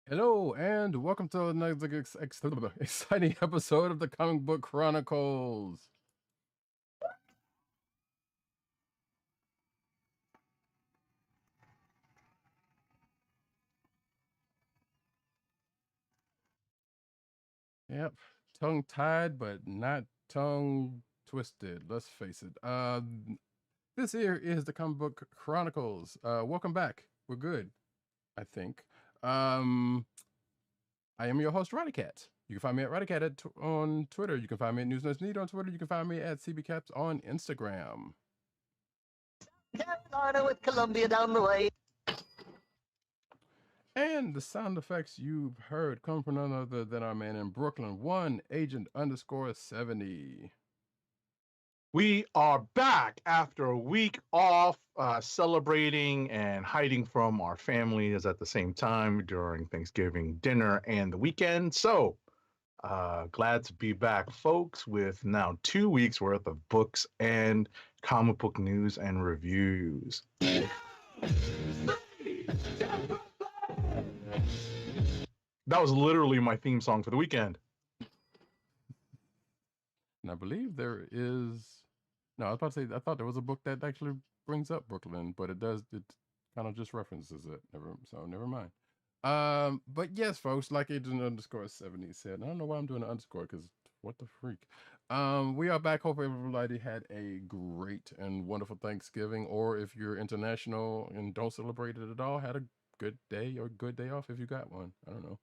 Hello and welcome to another exciting episode of the Comic Book Chronicles. Yep, tongue tied but not tongue twisted. Let's face it. This here is the Comic Book Chronicles. Welcome back. We're good, I think. Um, I am your host, Roddykat. You can find me at Roddykat on Twitter. You can find me at News Notes Need on Twitter. You can find me at CBCaps on Instagram. Carolina with Columbia down the way. And the sound effects you've heard come from none other than our man in Brooklyn, one agent underscore 70. We are back after a week off, celebrating and hiding from our families at the same time during Thanksgiving dinner and the weekend. So, glad to be back, folks, with now 2 weeks worth of books and comic book news and reviews. That was literally my theme song for the weekend. And I believe there is. No, I was about to say, I thought there was a book that actually brings up Brooklyn, but it kind of just references it. Never mind. But yes, folks, like agent underscore 70 said, I don't know why I'm doing an underscore because what the freak. We are back. Hope everybody had a great and wonderful Thanksgiving, or if you're international and don't celebrate it at all, had a good day or good day off if you got one. I don't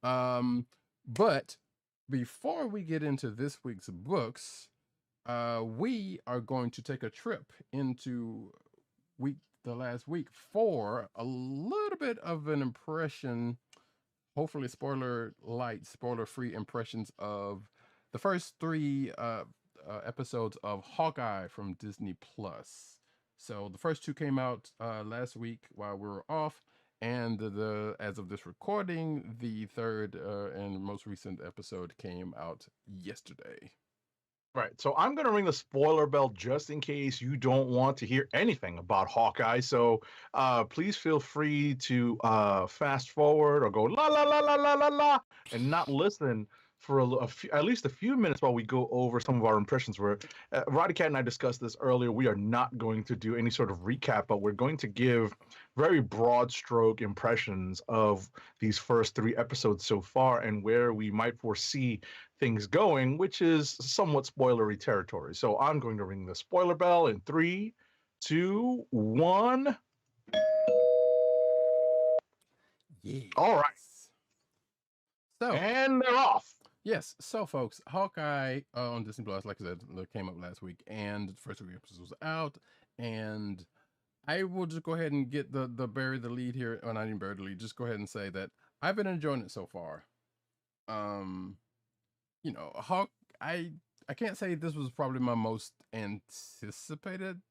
know. But before we get into this week's books, we are going to take a trip into the last week for a little bit of an impression, hopefully spoiler free impressions of the first three episodes of Hawkeye from Disney Plus. So the first two came out last week while we were off, and as of this recording, the third and most recent episode came out yesterday. Right. So I'm going to ring the spoiler bell just in case you don't want to hear anything about Hawkeye. So please feel free to fast forward or go la la la la la la la and not listen for at least a few minutes while we go over some of our impressions. Where Roddykat and I discussed this earlier. We are not going to do any sort of recap, but we're going to give very broad stroke impressions of these first three episodes so far and where we might foresee things going, which is somewhat spoilery territory. So I'm going to ring the spoiler bell in 3, 2, 1. Yeah. All right. So, and they're off. Yes. So, folks, Hawkeye on Disney Plus, like I said, came up last week, and the first three episodes was out. And I will just go ahead and get the bury the lead here. Or not even bury the lead. Just go ahead and say that I've been enjoying it so far. You know, I can't say this was probably my most anticipated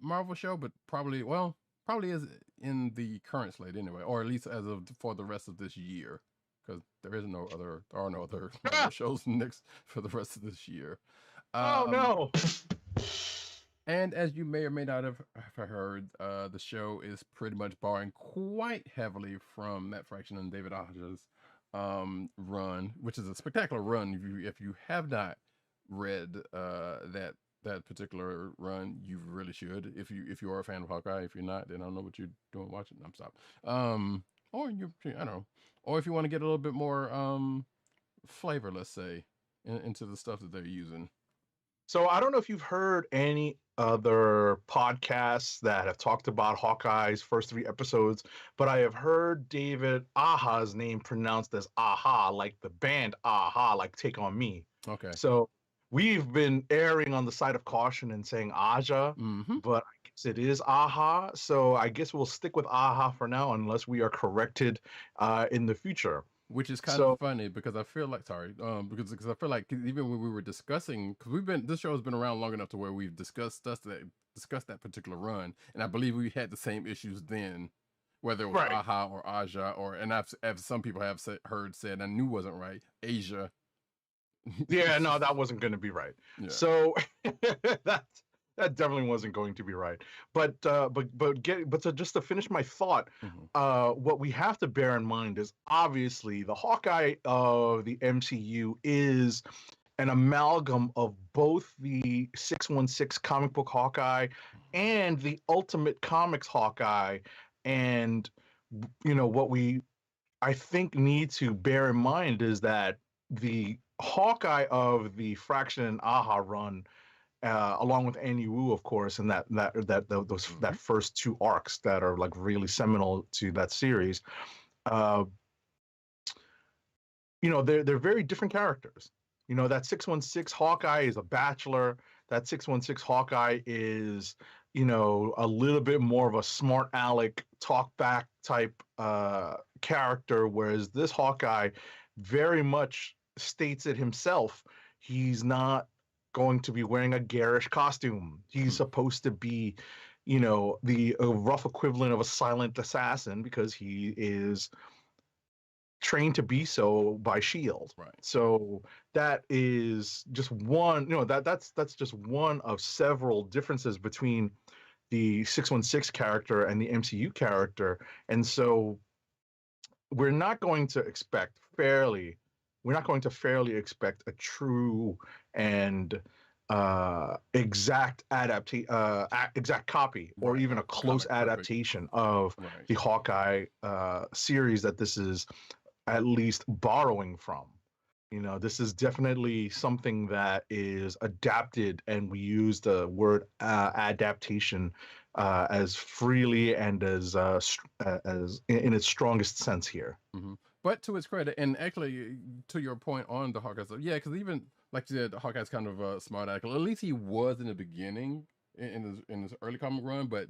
Marvel show, but probably is in the current slate anyway, or at least as of for the rest of this year, because there are no other Marvel shows next for the rest of this year. Oh no. And as you may or may not have heard, the show is pretty much borrowing quite heavily from Matt Fraction and David Aja's run, which is a spectacular run. If you have not read that particular run, you really should. If you are a fan of Hawkeye, if you're not, then I don't know what you're doing watching. I'm stop. Or I don't know, or if you want to get a little bit more flavor, let's say, into the stuff that they're using. So I don't know if you've heard any other podcasts that have talked about Hawkeye's first three episodes, but I have heard David Aja's name pronounced as Aha, like the band Aha, like Take On Me. Okay. So we've been erring on the side of caution and saying Aja, but I guess it is Aha. So I guess we'll stick with Aha for now, unless we are corrected in the future. Which is kind of funny because I feel like because I feel like even when we were discussing, because this show has been around long enough to where we've discussed that particular run, and I believe we had the same issues then, whether it was right. Aha or Aja, and as some people have heard said, I knew wasn't right, Asia. Yeah, no, that wasn't going to be right. Yeah. So that definitely wasn't going to be right. But just to finish my thought, Mhm. what we have to bear in mind is obviously the Hawkeye of the MCU is an amalgam of both the 616 comic book Hawkeye and the Ultimate Comics Hawkeye. And what we I think need to bear in mind is that the Hawkeye of the Fraction and Aha run, along with Annie Wu, of course, and that first two arcs that are like really seminal to that series. Uh, they're very different characters. That 616 Hawkeye is a bachelor. That 616 Hawkeye is, a little bit more of a smart aleck, talk back type character, whereas this Hawkeye very much states it himself. He's not going to be wearing a garish costume. He's supposed to be, the rough equivalent of a silent assassin because he is trained to be so by Shield. Right. So that is just one, that's just one of several differences between the 616 character and the MCU character. And so we're not going to fairly expect a true and exact copy or Right. even a close Comic perfect. adaptation of Right. the Hawkeye series that this is at least borrowing from. This is definitely something that is adapted, and we use the word adaptation as freely and as in its strongest sense here. Mm-hmm. But to its credit, and actually to your point on the Hawkeye stuff, yeah, because even like you said, Hawkeye's kind of a smart aleck. At least he was in the beginning in his early comic run, but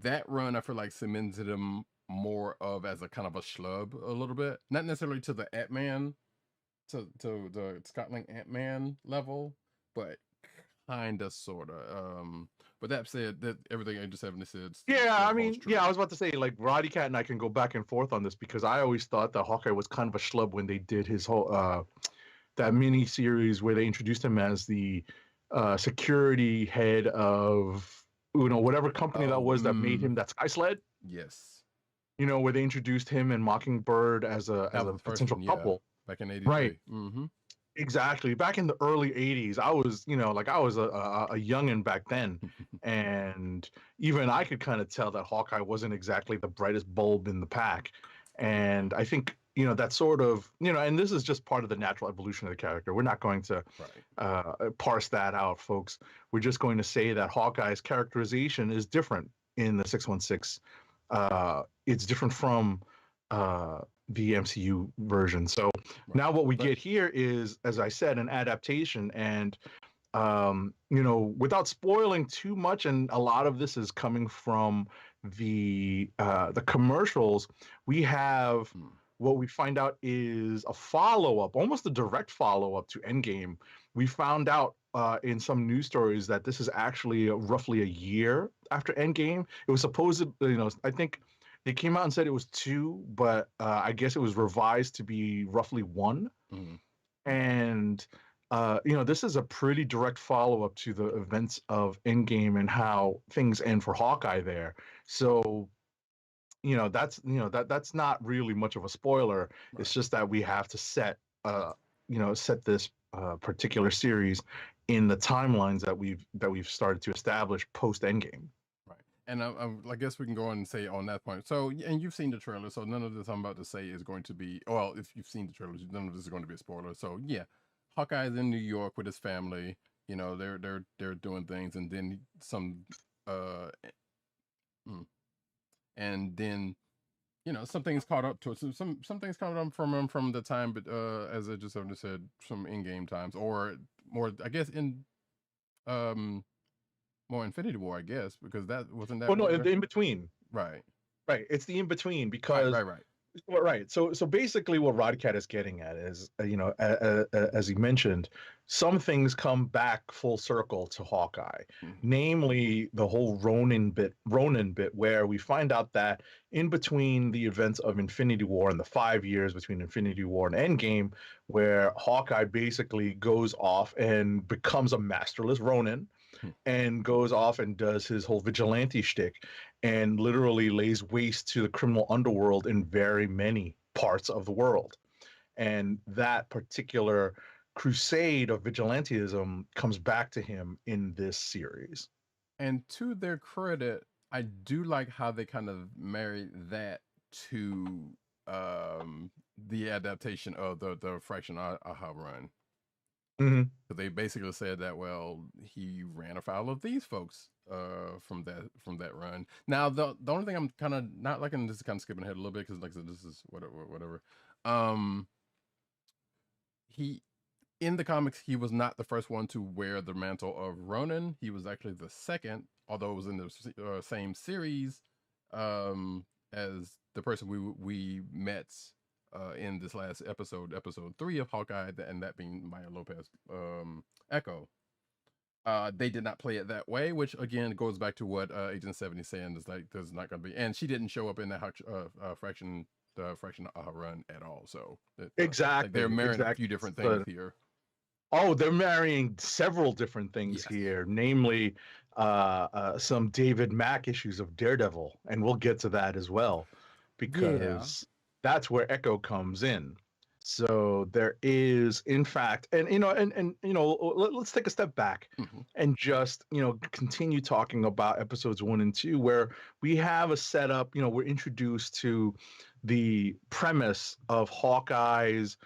that run I feel like cemented him more of as a kind of a schlub a little bit, not necessarily to the Ant-Man, to the Scotland Ant-Man level, but kind of sort of. But that said, that everything I just haven't said. Yeah, I mean, yeah, I was about to say, like, Roddykat and I can go back and forth on this because I always thought that Hawkeye was kind of a schlub when they did his whole that mini series where they introduced him as the security head of whatever company that was that made him that sky sled. Yes. Where they introduced him and Mockingbird as a potential couple back in '83. Right. Mm-hmm. Exactly. Back in the early 80s, I was, I was a youngin' back then. And even I could kind of tell that Hawkeye wasn't exactly the brightest bulb in the pack. And I think, that sort of, and this is just part of the natural evolution of the character. We're not going to parse that out, folks. We're just going to say that Hawkeye's characterization is different in the 616. It's different from the MCU version. So now what we get here is, as I said, an adaptation, and without spoiling too much, and a lot of this is coming from the commercials, we have what we find out is a follow-up, almost a direct follow-up to Endgame. We found out in some news stories that this is actually roughly a year after Endgame. It was supposed to, I think they came out and said it was 2, but I guess it was revised to be roughly 1. And this is a pretty direct follow-up to the events of Endgame and how things end for Hawkeye there. So, that's not really much of a spoiler. Right. It's just that we have to set this particular series in the timelines that we've started to establish post Endgame. And I guess we can go on and say on that point. So, and you've seen the trailer, so none of this I'm about to say is going to be, well, if you've seen the trailers, none of this is going to be a spoiler. So, yeah, Hawkeye's in New York with his family. They're doing things, and then and then some things caught up to it. So some things caught up from him from the time, but as I just said, some in-game times, or more, I guess more Infinity War, I guess, because that wasn't that. Oh no, the in between. Right. It's the in between because right. So basically, what Roddykat is getting at is, as he mentioned, some things come back full circle to Hawkeye, namely the whole Ronin bit, where we find out that in between the events of Infinity War and the 5 years between Infinity War and Endgame, where Hawkeye basically goes off and becomes a masterless Ronin. Hmm. and goes off and does his whole vigilante shtick and literally lays waste to the criminal underworld in very many parts of the world. And that particular crusade of vigilantism comes back to him in this series. And to their credit, I do like how they kind of marry that to the adaptation of the Fraction Aha run. Mm-hmm. So they basically said that, well, he ran afoul of these folks from that run. Now the only thing I'm kind of not liking, this is kind of skipping ahead a little bit because like I said, this is whatever. Um, he in the comics he was not the first one to wear the mantle of Ronin. He was actually the second, although it was in the same series as the person we met in this last episode 3 of Hawkeye, and that being Maya Lopez, Echo. They did not play it that way, which again goes back to what Agent 70 saying is like there's not going to be, and she didn't show up in the fraction run at all. So like they're marrying a few different things here. Oh, they're marrying several different things here, namely some David Mack issues of Daredevil, and we'll get to that as well, because that's where Echo comes in. So there is, in fact, and let's take a step back and just continue talking about episodes 1 and 2, where we have a setup. We're introduced to the premise of Hawkeye's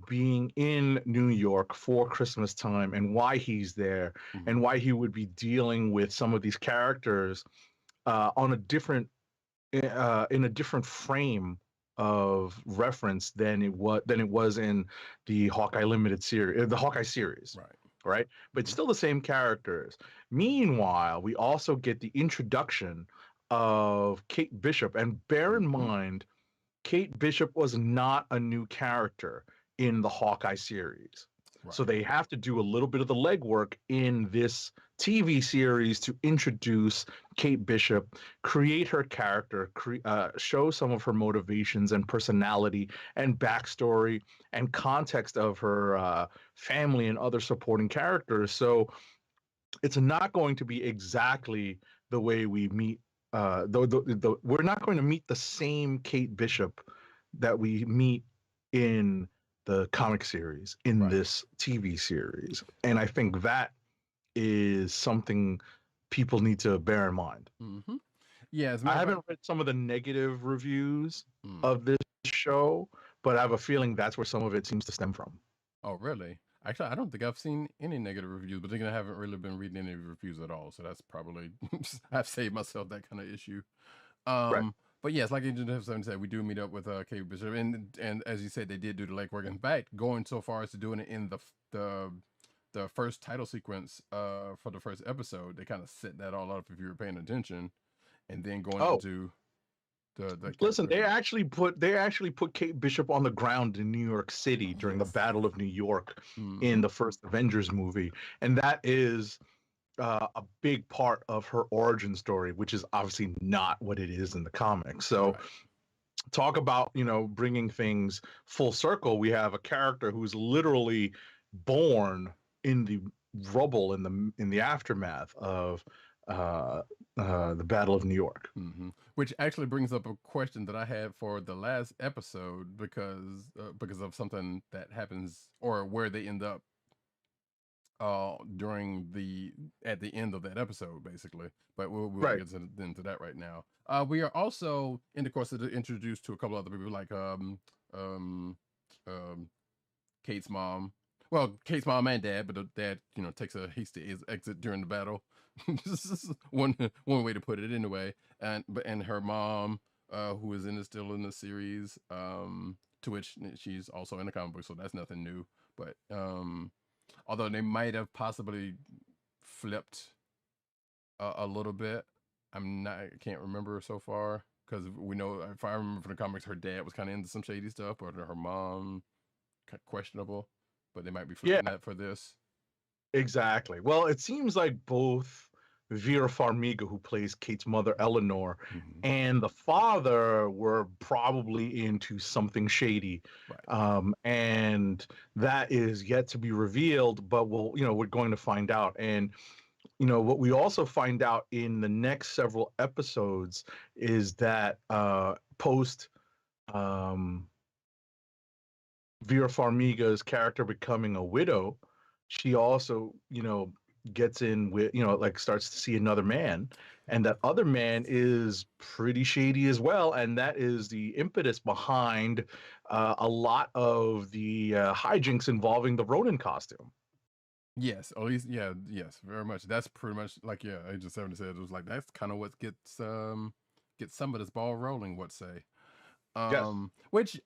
being in New York for Christmas time and why he's there and why he would be dealing with some of these characters on a different in a different frame of reference than it was in the Hawkeye limited series, the Hawkeye series. Right. But still the same characters. Meanwhile, we also get the introduction of Kate Bishop, and bear in mind, Kate Bishop was not a new character in the Hawkeye series. So they have to do a little bit of the legwork in this TV series to introduce Kate Bishop, create her character, show some of her motivations and personality and backstory and context of her family and other supporting characters. So it's not going to be exactly the way we meet. We're not going to meet the same Kate Bishop that we meet in the comic series in this TV series. And I think that is something people need to bear in mind. Yeah, I haven't read some of the negative reviews of this show, but I have a feeling that's where some of it seems to stem from. Oh, really? Actually, I don't think I've seen any negative reviews, but again, I haven't really been reading any reviews at all. So that's probably, I've saved myself that kind of issue. But yes, like Agent 70 said, we do meet up with Kate Bishop, and as you said, they did do the legwork. In fact, going so far as to doing it in the first title sequence for the first episode, they kind of set that all up if you were paying attention, and then going into listen, they actually put Kate Bishop on the ground in New York City during the Battle of New York in the first Avengers movie, and that is a big part of her origin story, which is obviously not what it is in the comics. So talk about bringing things full circle. We have a character who's literally born in the rubble in the aftermath of the Battle of New York. Which actually brings up a question that I had for the last episode, because of something that happens, or where they end up at the end of that episode, basically. But we'll get into that right now. We are also in the course of introduced to a couple other people, like Kate's mom. Well, Kate's mom and dad, but the dad, takes a hasty exit during the battle. one way to put it, anyway. And her mom, who is still in the series, to which she's also in the comic book, so that's nothing new. But although they might have possibly flipped a little bit, I can't remember so far, because we know, if I remember from the comics, her dad was kind of into some shady stuff, but her mom, questionable. But they might be flipping that for this. Exactly. Well, it seems like both Vera Farmiga, who plays Kate's mother, Eleanor, and the father were probably into something shady. And that is yet to be revealed, but we're going to find out. And what we also find out in the next several episodes is that post um, Vera Farmiga's character becoming a widow, she also, gets in with, like starts to see another man, and that other man is pretty shady as well, and that is the impetus behind a lot of the hijinks involving the Ronin costume. Yes, at least yes, very much. That's pretty much like Age of 70 said. It was like that's kind of what gets some of this ball rolling. What say? Yes. Which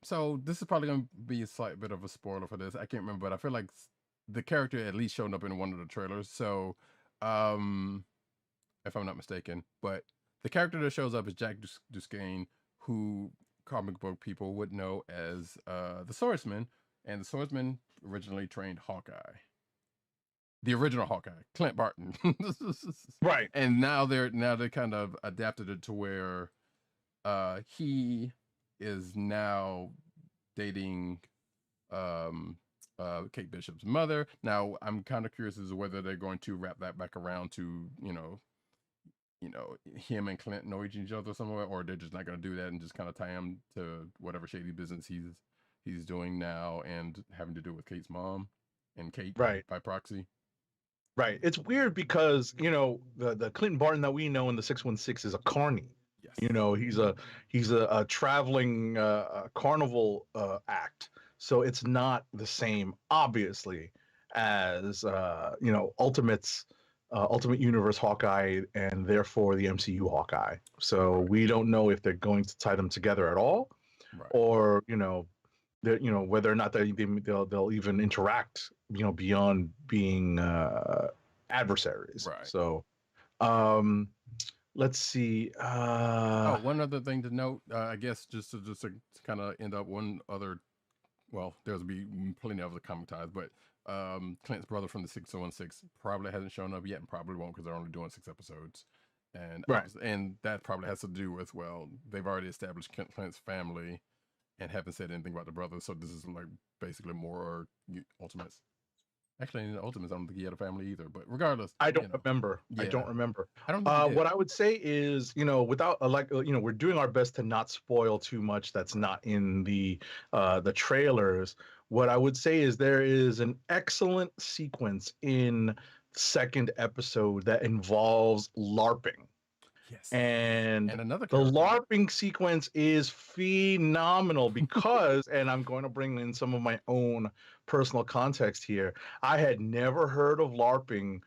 so this is probably gonna be a slight bit of a spoiler for this. I can't remember, but I feel like the character at least showed up in one of the trailers. So, if I'm not mistaken, but the character that shows up is Jack Duskane, who comic book people would know as the Swordsman, and the Swordsman originally trained Hawkeye, the original Hawkeye, Clint Barton. Right. And now they kind of adapted it to where he is now dating Kate Bishop's mother. Now I'm kind of curious as to whether they're going to wrap that back around to him and Clint know each other somewhere, or they're just not going to do that and just kind of tie him to whatever shady business he's doing now and having to do with Kate's mom and Kate Right. by proxy. Right. It's weird because, the Clinton Barton that we know in the 616 is a carny. Yes. He's a traveling carnival act. So it's not the same, obviously, as Ultimate Universe Hawkeye, and therefore the MCU Hawkeye. So Right. we don't know if they're going to tie them together at all, Right. or whether or not they'll even interact, beyond being adversaries. Right. So let's see. One other thing to note, I guess just to kind of end up one other. Well, there'll be plenty of other comic ties, but Clint's brother from the 616 probably hasn't shown up yet, and probably won't because they're only doing 6 episodes, and Right. and that probably has to do with, well, they've already established Clint's family and haven't said anything about the brother, so this is like basically more Ultimates. Actually, in the Ultimates, I don't think he had a family either. But regardless, I don't remember. Yeah. I don't remember. I don't think what I would say is, without we're doing our best to not spoil too much that's not in the trailers. What I would say is there is an excellent sequence in second episode that involves LARPing. Yes. And another the character. LARPing sequence is phenomenal because, and I'm going to bring in some of my own personal context here, I had never heard of LARPing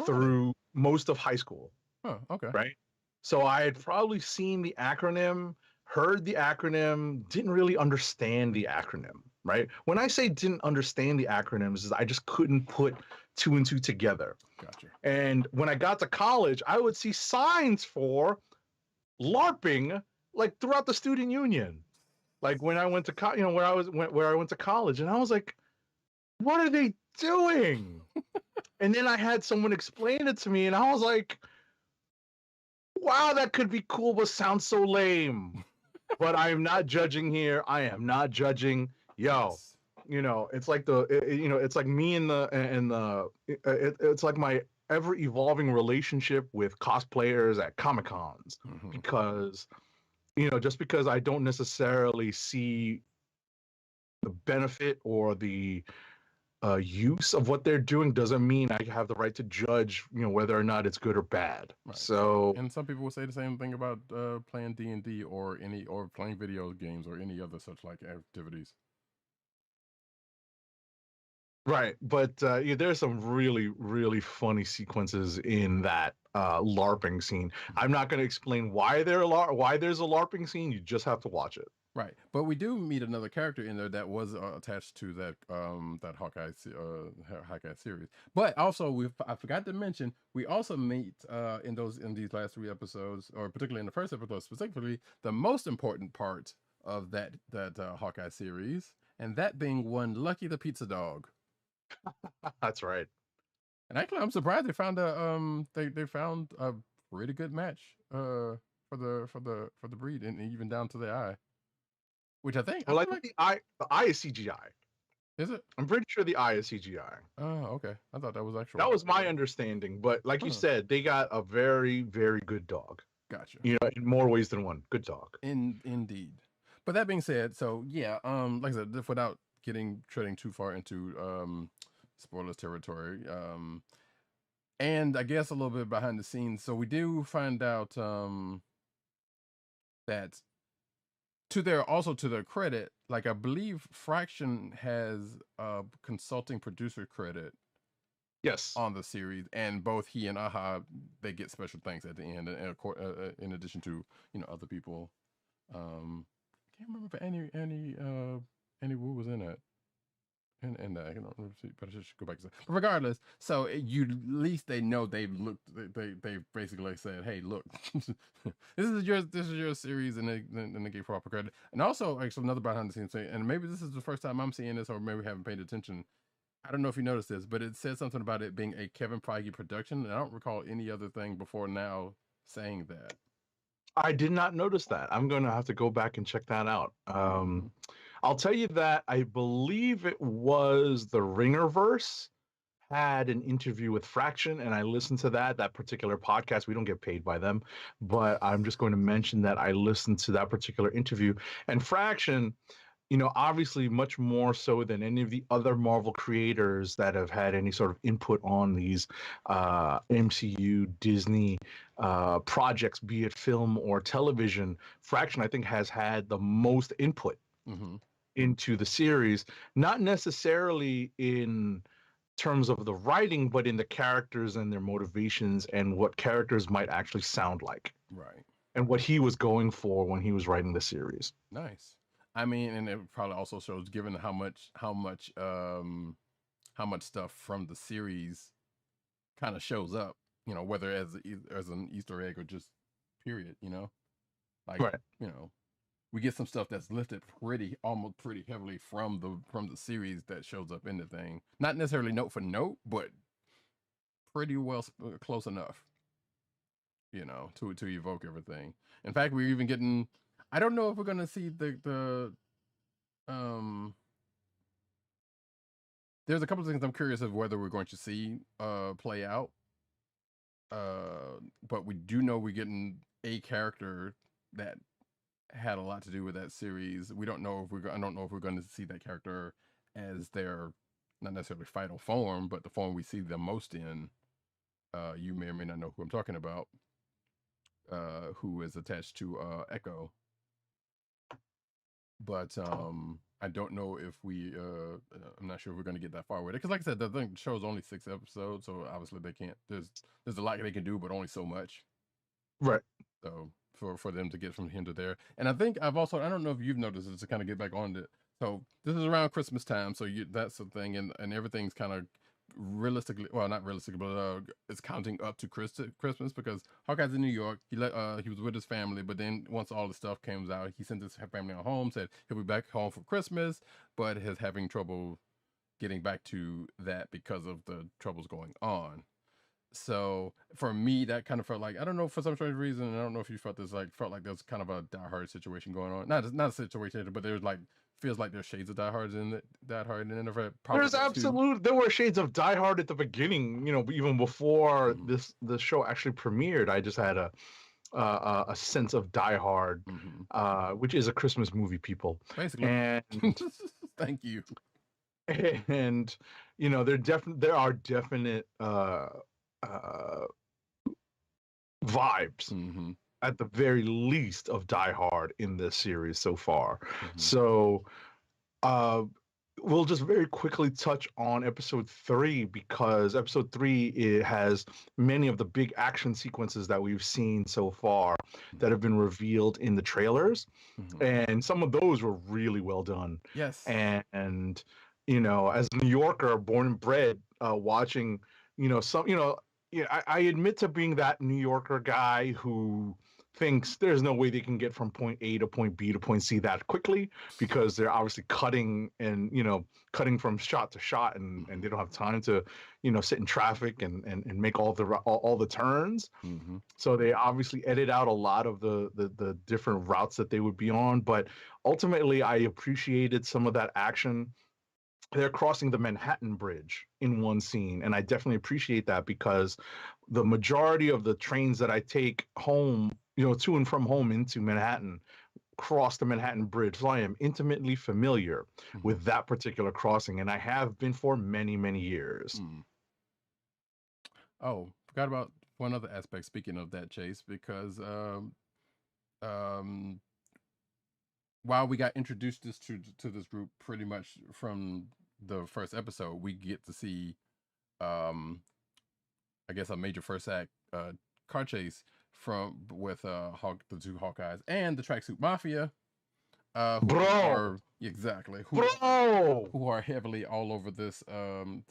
through most of high school. Oh, okay. Right. So I had probably seen the acronym, heard the acronym, didn't really understand the acronym. Right. When I say didn't understand the acronyms, is I just couldn't put 2 and 2 together. Gotcha. And when I got to college, I would see signs for LARPing like throughout the student union. Like when I went to where I went to college, and I was like, what are they doing? And then I had someone explain it to me, and I was like, wow, that could be cool, but sounds so lame. But I am not judging here. I am not judging. Yo, Yes. it's like it's like me it's like my ever evolving relationship with cosplayers at Comic Cons, because just because I don't necessarily see the benefit or the use of what they're doing doesn't mean I have the right to judge, whether or not it's good or bad. Right. So, and some people will say the same thing about playing D&D or playing video games or any other such like activities. Right, but there's some really, really funny sequences in that LARPing scene. I'm not going to explain why there's a LARPing scene. You just have to watch it. Right, but we do meet another character in there that was attached to that Hawkeye series. But also, I forgot to mention, we also meet in these last 3 episodes, or particularly in the first episode specifically, the most important part of that Hawkeye series, and that being one Lucky the Pizza Dog. That's right. And actually, I'm surprised they found they found a pretty good match for the breed, and even down to the eye. Which I think. Well, I think the eye is CGI. Is it? I'm pretty sure the eye is CGI. Oh, okay. I thought that was actual. That was my understanding, but like you said, they got a very, very good dog. Gotcha. You know, in more ways than one. Good dog. Indeed. But that being said, so yeah, like I said, without treading too far into spoilers territory, and I guess a little bit behind the scenes. So we do find out that to their credit, like I believe Fraction has a consulting producer credit. Yes. On the series, and both he and Aha, they get special thanks at the end, and in addition to other people. Can't remember if Annie Wu was in it. And I don't know, but I should go back to that. But regardless, so at least they know they've looked. They basically said, "Hey, look, this is your series," and they gave proper credit. And also, like, so another behind the scenes thing, and maybe this is the first time I'm seeing this, or maybe haven't paid attention. I don't know if you noticed this, but it said something about it being a Kevin Feige production, and I don't recall any other thing before now saying that. I did not notice that. I'm going to have to go back and check that out. I'll tell you that I believe it was the Ringerverse had an interview with Fraction, and I listened to that particular podcast. We don't get paid by them, but I'm just going to mention that I listened to that particular interview. And Fraction, obviously much more so than any of the other Marvel creators that have had any sort of input on these MCU, Disney projects, be it film or television, Fraction, I think, has had the most input into the series, not necessarily in terms of the writing, but in the characters and their motivations and what characters might actually sound like. Right. And what he was going for when he was writing the series. Nice. I mean, and it probably also shows, given how much stuff from the series kind of shows up, whether as an Easter egg or just period, like, right. We get some stuff that's lifted almost pretty heavily from the series that shows up in the thing. Not necessarily note for note, but pretty well close enough, to evoke everything. In fact, we're even getting. I don't know if we're gonna see the there's a couple of things I'm curious of whether we're going to see play out. But we do know we're getting a character that had a lot to do with that series. I don't know if we're going to see that character as their not necessarily final form, but the form we see them most in. You may or may not know who I'm talking about. Who is attached to Echo. But I don't know if I'm not sure if we're going to get that far with it. Because like I said, the show's only 6 episodes, so obviously they can't, there's a lot they can do, but only so much. Right. So for them to get from here to there. And I think I don't know if you've noticed this, to kind of get back on it. So this is around Christmas time, so that's the thing, and everything's kind of realistically, well, not realistically, but it's counting up to Christmas, because Hawkeye's in New York. He was with his family, but then once all the stuff comes out, he sent his family on home, said he'll be back home for Christmas, but is having trouble getting back to that because of the troubles going on. So for me, that kind of felt like, I don't know, for some strange reason, I don't know if you felt like there's kind of a Die Hard situation going on. Not a situation, but there's feels like there's shades of Die Hard in it. Die Hard in it. There were shades of Die Hard at the beginning. Even before the show actually premiered, I just had a sense of Die Hard, which is a Christmas movie, people. Basically. And thank you. And there are definite vibes. At the very least of Die Hard in this series so far. So we'll just very quickly touch on episode 3, because episode 3, it has many of the big action sequences that we've seen so far that have been revealed in the trailers. And some of those were really well done. Yes. And as a New Yorker, born and bred, watching, I admit to being that New Yorker guy who thinks there's no way they can get from point A to point B to point C that quickly, because they're obviously cutting from shot to shot, and they don't have time to, sit in traffic and make all the turns. So they obviously edit out a lot of the different routes that they would be on. But ultimately, I appreciated some of that action. they're crossing the Manhattan Bridge in one scene, and I definitely appreciate that because the majority of the trains that I take home, to and from home into Manhattan, cross the Manhattan Bridge. So I am intimately familiar with that particular crossing, and I have been for many, many years. Oh, forgot about one other aspect. Speaking of that, Chase, because um, while we got introduced to this group pretty much from the first episode, we get to see, I guess, a major first act car chase with the two Hawkeyes and the Tracksuit Mafia, who Bro, are exactly bro. who are heavily all over this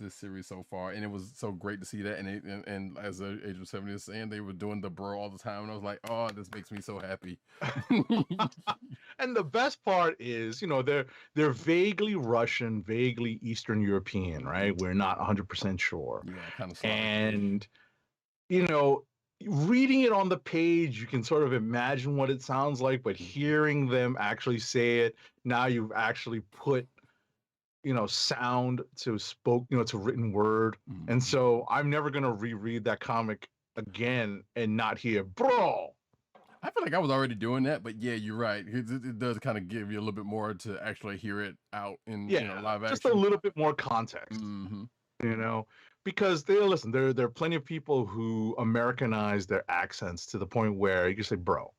series so far, and it was so great to see that. And as Agent 70 is saying, they were doing the bro all the time, and I was like, oh, this makes me so happy. And the best part is, they're vaguely Russian, vaguely Eastern European, right? We're not 100% sure. Yeah, kind of Slavic. And you know, reading it on the page, you can sort of imagine what it sounds like, but hearing them actually say it, now you've actually put, sound to to written word. And so I'm never going to reread that comic again and not hear, bro. I feel like I was already doing that, but yeah, you're right. It does kind of give you a little bit more to actually hear it out in live action. Just a little bit more context, because there are plenty of people who Americanize their accents to the point where you can say, bro,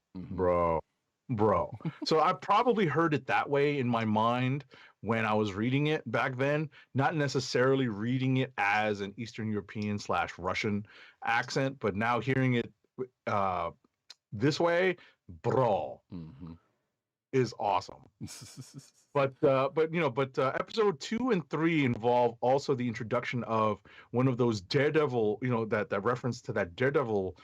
bro. So I probably heard it that way in my mind when I was reading it back then, not necessarily reading it as an Eastern European / Russian accent, but now hearing it this way, bro, is awesome. But episode 2 and 3 involve also the introduction of one of those Daredevil, that reference to that Daredevil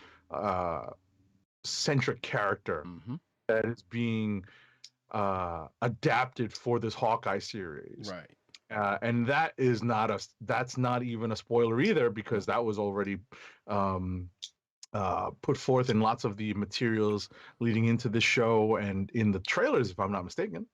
centric character that is being adapted for this Hawkeye series. Right. And that's not even a spoiler either, because that was already put forth in lots of the materials leading into the show and in the trailers, if I'm not mistaken.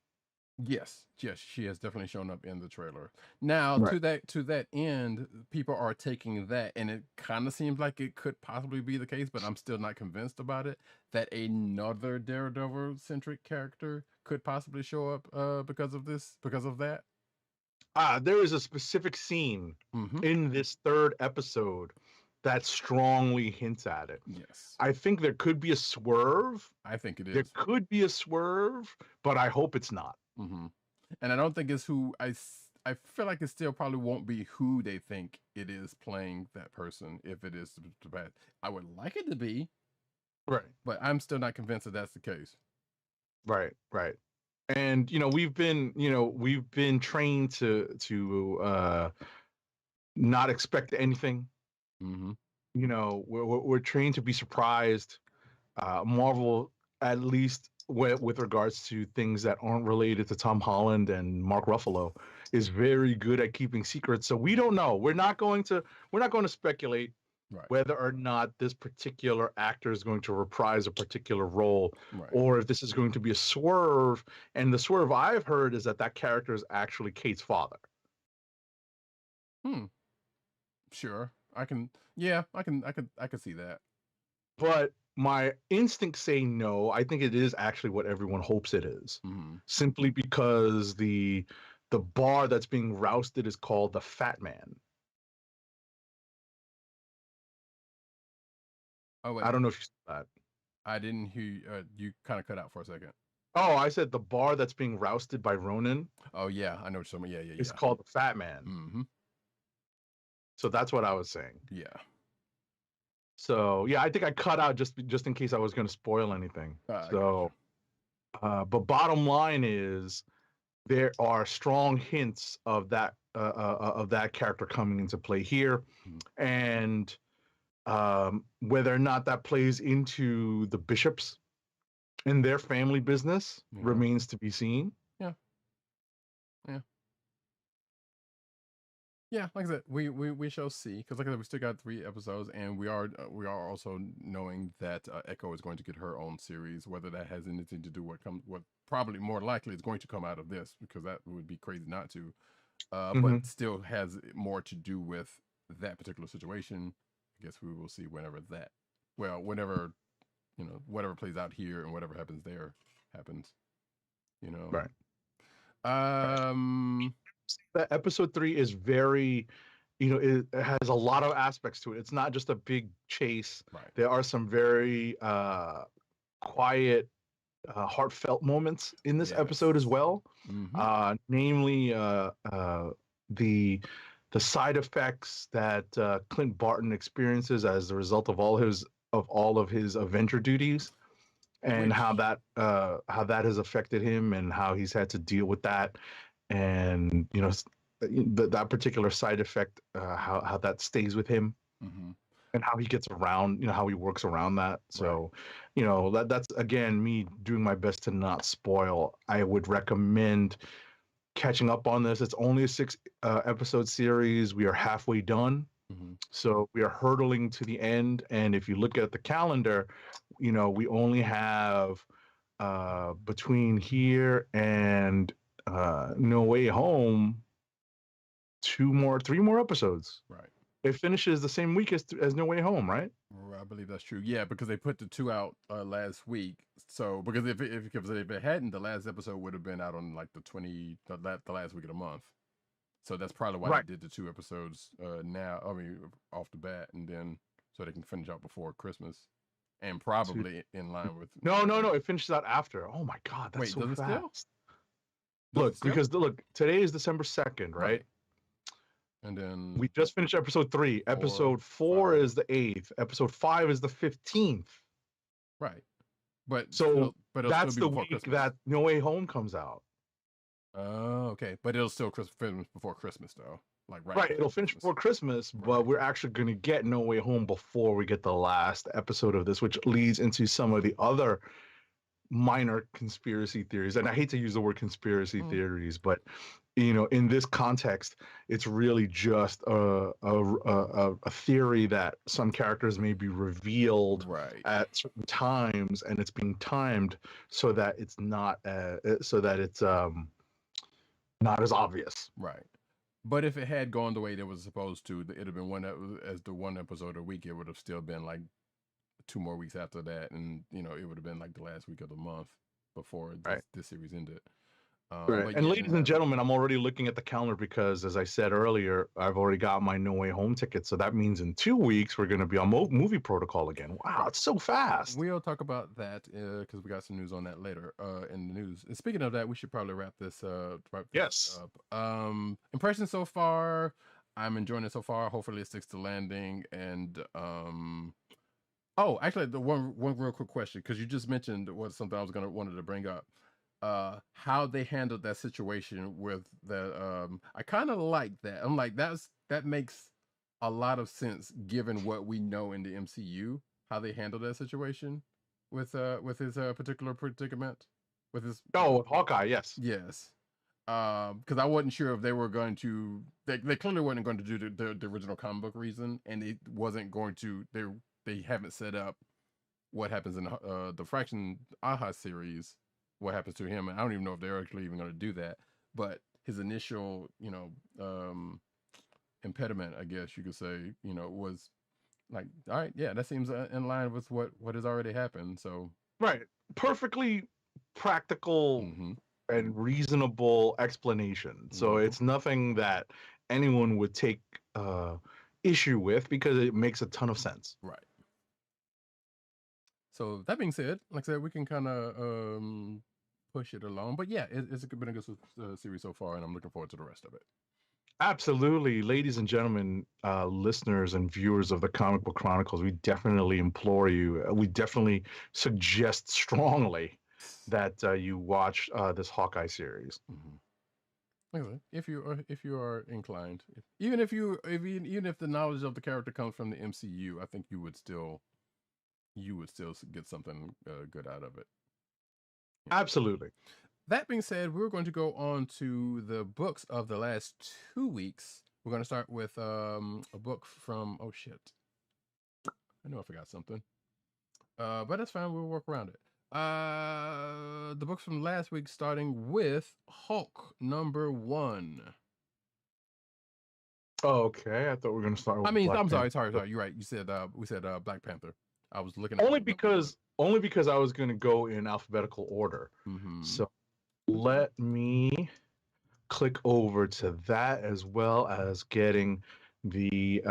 Yes, she has definitely shown up in the trailer. Now, Right. to that end, people are taking that, and it kind of seems like it could possibly be the case, but I'm still not convinced about it. That another Daredevil centric character could possibly show up because of that. There is a specific scene in this third episode that strongly hints at it. Yes, I think there could be a swerve. I think it is. There could be a swerve, but I hope it's not. And I don't think it's who I feel like it still probably won't be who they think it is playing that person. If it is the bad, I would like it to be, right, but I'm still not convinced that that's the case. Right. And we've been trained to not expect anything. We're trained to be surprised. Marvel, at least with regards to things that aren't related to Tom Holland and Mark Ruffalo, is very good at keeping secrets. So we don't know. We're not going to speculate whether or not this particular actor is going to reprise a particular role, or if this is going to be a swerve. And the swerve I've heard is that character is actually Kate's father. Sure. I can see that. But my instincts say no. I think it is actually what everyone hopes it is. Simply because the bar that's being rousted is called the Fat Man. Oh wait. I don't know if you said that. I didn't hear you. You kind of cut out for a second. Oh, I said the bar that's being rousted by Ronan. Oh yeah, I know what you're talking about. Yeah. It's called the Fat Man. So that's what I was saying. Yeah. So yeah, I think I cut out just in case I was going to spoil anything. But bottom line is, there are strong hints of that character coming into play here, and whether or not that plays into the Bishops and their family business remains to be seen. Yeah, like I said, we shall see, because like I said, we still got 3 episodes, and we are also knowing that Echo is going to get her own series. Whether that has anything to do what probably more likely is going to come out of this, because that would be crazy not to. but still has more to do with that particular situation. I guess we will see whenever whenever, whatever plays out here and whatever happens there happens, Right. Um, That episode 3 is very, it has a lot of aspects to it. It's not just a big chase. right. There are some very quiet, heartfelt moments in this episode as well. Namely, the side effects that Clint Barton experiences as a result of all of his Avenger duties, and how that has affected him, and how he's had to deal with that, and that particular side effect, how that stays with him, and how he gets around, how he works around that. So, that's again me doing my best to not spoil. I would recommend catching up on this. It's only a 6 episode series. We are halfway done. So we are hurtling to the end. And if you look at the calendar, we only have between here and No Way Home 3 more episodes. Right. It finishes the same week as No Way Home, right? I believe that's true. Yeah, because they put the 2 out last week. So because if it hadn't, the last episode would have been out on like the last week of the month. So that's probably why they did the 2 episodes now. I mean, off the bat, and then so they can finish out before Christmas, and probably in line with. No. It finishes out after. Oh my God, that's so fast. Still? Look, today is December 2nd, right? And then we just finished episode 3. Episode 4 is the 8th. Episode 5 is the 15th. Right. But that's the week Christmas. That No Way Home comes out. Oh, okay. But it'll still finish before Christmas, though. Right. It'll finish before Christmas, but we're actually going to get No Way Home before we get the last episode of this, which leads into some of the other minor conspiracy theories. And I hate to use the word conspiracy theories, but in this context, it's really just a theory that some characters may be revealed at certain times, and it's being timed so that it's not not as obvious. Right. But if it had gone the way it was supposed to, it'd have been as the 1 episode a week. It would have still been like 2 more weeks after that, and it would have been like the last week of the month before this series ended. Right. And ladies and gentlemen, I'm already looking at the calendar because, as I said earlier, I've already got my No Way Home ticket. So that means in 2 weeks, we're going to be on Movie Protocol again. Wow, it's so fast. We'll talk about that because we got some news on that later in the news. And speaking of that, we should probably wrap this up. Impressions so far, I'm enjoying it so far. Hopefully it sticks to landing. And actually, the one real quick question, because you just mentioned something I wanted to bring up. How they handled that situation with that. I kind of like that. I'm like, that makes a lot of sense given what we know in the MCU, how they handled that situation with his particular predicament with his. With Hawkeye, yes. Because I wasn't sure if they were going to. They clearly weren't going to do the original comic book reason, and it wasn't going to. They haven't set up what happens in the Fraction Aha series. What happens to him, and I don't even know if they're actually even going to do that. But his initial, impediment, I guess you could say, was like, all right, yeah, that seems in line with what has already happened. So perfectly practical and reasonable explanation. So it's nothing that anyone would take issue with because it makes a ton of sense. Right. So that being said, like I said, we can kind of push it along. But yeah, it's been a good series so far, and I'm looking forward to the rest of it. Absolutely. Ladies and gentlemen, listeners and viewers of the Comic Book Chronicles, we definitely implore you, we definitely suggest strongly that you watch this Hawkeye series. Anyway, if you are inclined, even if the knowledge of the character comes from the MCU, I think you would still get something good out of it. Absolutely. That being said, we're going to go on to the books of the last 2 weeks. We're going to start with a book from, oh shit, I know I forgot something, but that's fine. We'll work around it. The books from last week, starting with Hulk #1. Oh, okay. I thought we were gonna start I with mean, Black I'm Panther. sorry. You're right. You said we said Black Panther. I was looking at Only because I was gonna go in alphabetical order. Mm-hmm. So let me click over to that as well as getting the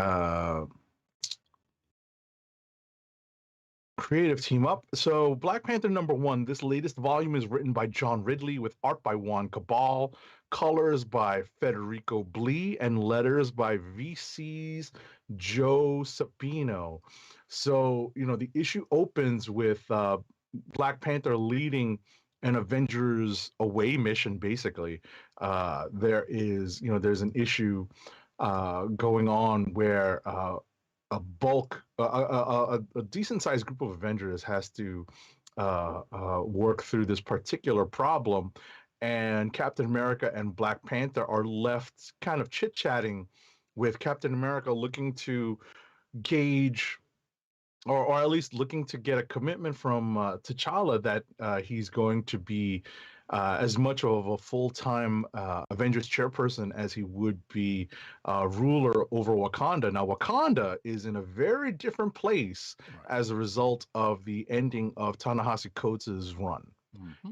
creative team up. So Black Panther #1, this latest volume is written by John Ridley with art by Juan Cabal, colors by Federico Blee, and letters by VC's Joe Sabino. So, the issue opens with Black Panther leading an Avengers away mission, basically. There's an issue going on where a decent sized group of Avengers has to work through this particular problem, and Captain America and Black Panther are left kind of chit chatting, with Captain America looking to gauge, or at least looking to get a commitment from T'Challa that he's going to be as much of a full-time Avengers chairperson as he would be ruler over Wakanda. Now, Wakanda is in a very different place as a result of the ending of Ta-Nehisi Coates' run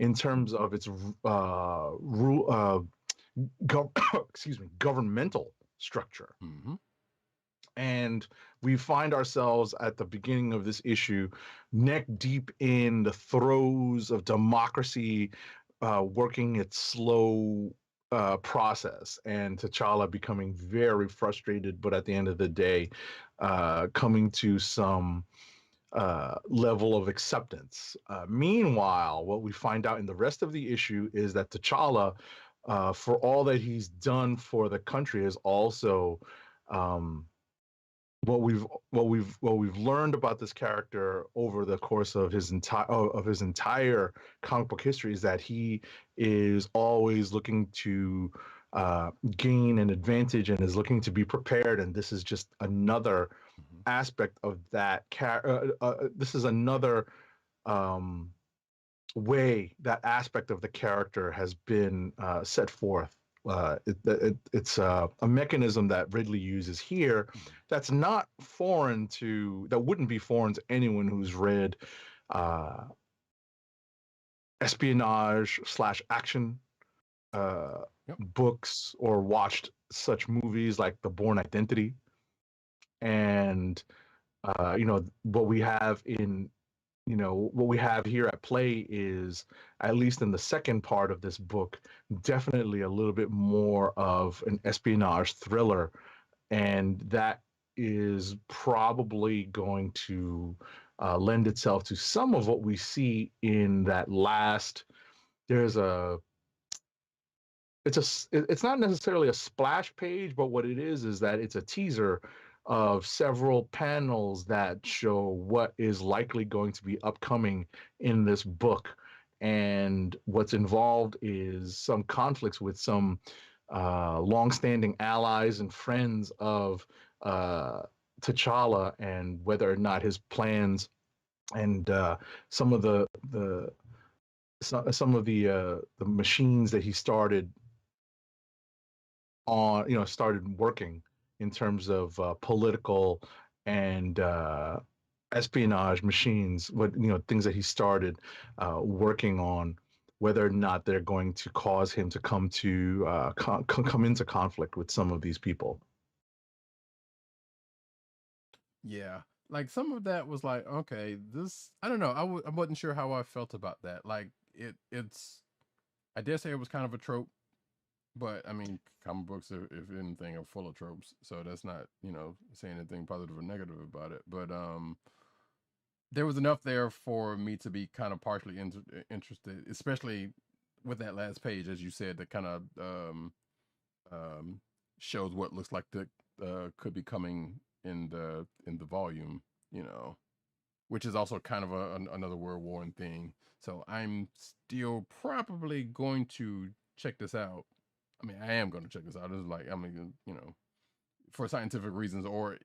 in terms of its governmental structure. And we find ourselves at the beginning of this issue neck deep in the throes of democracy working its slow process, and T'Challa becoming very frustrated, but at the end of the day coming to some level of acceptance. Meanwhile, what we find out in the rest of the issue is that T'Challa, for all that he's done for the country, is also what we've learned about this character over the course of his entire comic book history is that he is always looking to gain an advantage and is looking to be prepared, and this is just another aspect of that this is another way that aspect of the character has been set forth. It's a mechanism that Ridley uses here that's not foreign that wouldn't be foreign to anyone who's read espionage / action books or watched such movies like The Bourne Identity. And what we have here at play is, at least in the second part of this book, definitely a little bit more of an espionage thriller, and that is probably going to lend itself to some of what we see in that last. It's not necessarily a splash page, but what it is that it's a teaser of several panels that show what is likely going to be upcoming in this book. And what's involved is some conflicts with some longstanding allies and friends of T'Challa, and whether or not his plans and some of the machines that he started working in terms of political and espionage machines, things that he started working on, whether or not they're going to cause him to come into conflict with some of these people. Yeah, like some of that was like, okay, this, I don't know, I wasn't sure how I felt about that. Like it's I dare say it was kind of a trope, but I mean, comic books, if anything, are full of tropes, so that's not, saying anything positive or negative about it. But there was enough there for me to be kind of partially interested, especially with that last page, as you said, that kind of shows what looks like the could be coming in the volume, which is also kind of another World War thing. So I'm still probably going to check this out. I mean, I am going to check this out. It's like, I mean, for scientific reasons, or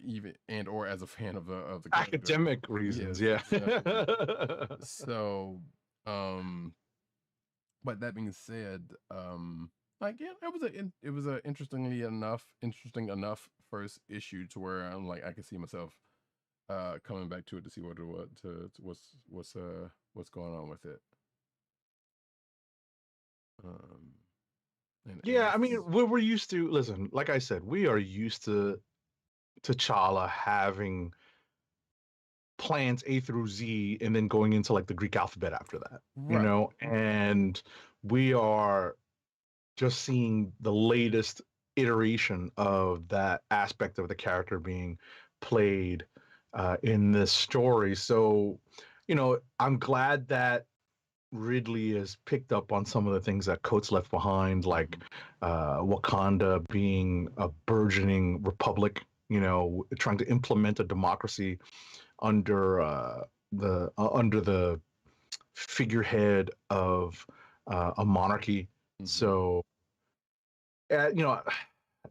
as a fan of the character. Academic reasons, yes, yeah. So, but that being said, Like, yeah, it was a interesting enough first issue to where I'm like I can see myself coming back to it to see what's going on with it. Um, and Yeah, I mean, it's we're used to, listen, like I said, we are used to T'Challa having plans A through Z and then going into like the Greek alphabet after that, you right, know, and we are just seeing the latest iteration of that aspect of the character being played in this story. So, you know, I'm glad that Ridley has picked up on some of the things that Coates left behind, like Wakanda being a burgeoning republic, you know, trying to implement a democracy under under the figurehead of a monarchy. mm-hmm. So, you know,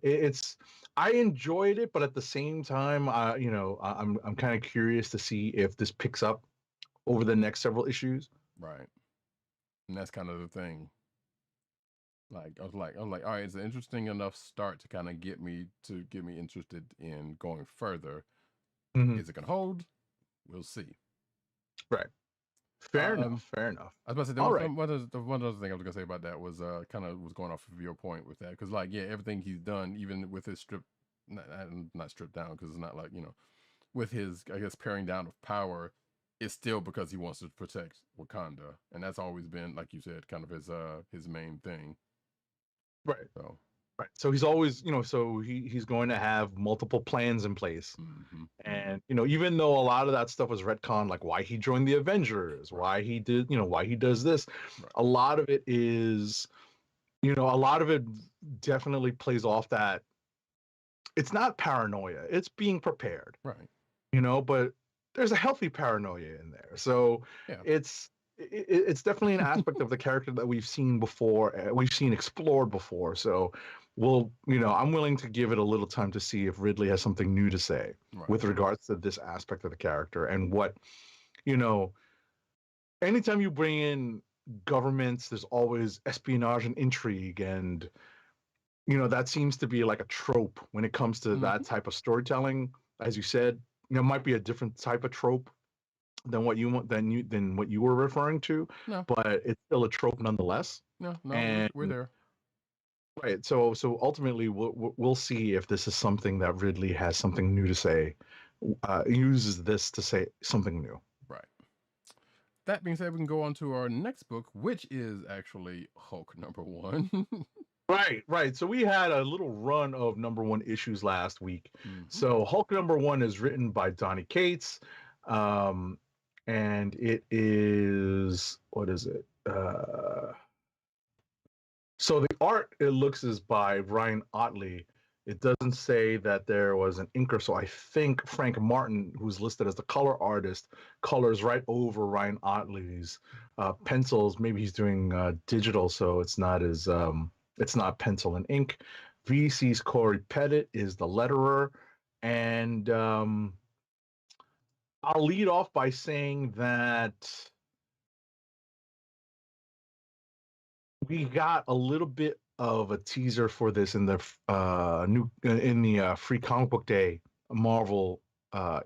it's I enjoyed it, but at the same time, you know, I'm kind of curious to see if this picks up over the next several issues. Right, and that's kind of the thing. Like I was like, all right, it's an interesting enough start to kind of get me interested in going further. Mhm. Is it gonna hold? We'll see. Right. Fair enough. Um, Fair enough. I was about to say there All was right. one other thing I was gonna say about that was kind of was going off of your point with that because like yeah everything he's done even with his not stripped down because it's not like you know with his I guess paring down of power it's still because he wants to protect Wakanda and that's always been like you said kind of his main thing. Right. So Right. So he's always, you know, so he's going to have multiple plans in place. mm-hmm. And, you know, even though a lot of that stuff was retcon, like why he joined the Avengers, Right, why he did, you know, why he does this, right, a lot of it is, you know, a lot of it definitely plays off that it's not paranoia, it's being prepared, right, you know, but there's a healthy paranoia in there. So yeah, it's definitely an aspect of the character that we've seen before, we've seen explored before. So we'll, you know, I'm willing to give it a little time to see if Ridley has something new to say right, with regards to this aspect of the character and what, you know, anytime you bring in governments, there's always espionage and intrigue and you know that seems to be like a trope when it comes to mm-hmm. that type of storytelling. As you said, you know, it might be a different type of trope than what you want than what you were referring to, No, but it's still a trope nonetheless. no, And we're there. right, so ultimately we'll see if this is something that Ridley has something new to say, uses this to say something new. Right. That being said, we can go on to our next book, which is actually Hulk #1. Right, right. So we had a little run of #1 issues last week. Mm-hmm. So Hulk #1 is written by Donny Cates, and it is what is it? So the art it looks is by Ryan Otley. It doesn't say that there was an inker, so I think Frank Martin, who's listed as the color artist, colors right over Ryan Otley's pencils. Maybe he's doing digital, so it's not pencil and ink. VC's Corey Pettit is the letterer, and I'll lead off by saying that we got a little bit of a teaser for this in the free comic book day Marvel uh,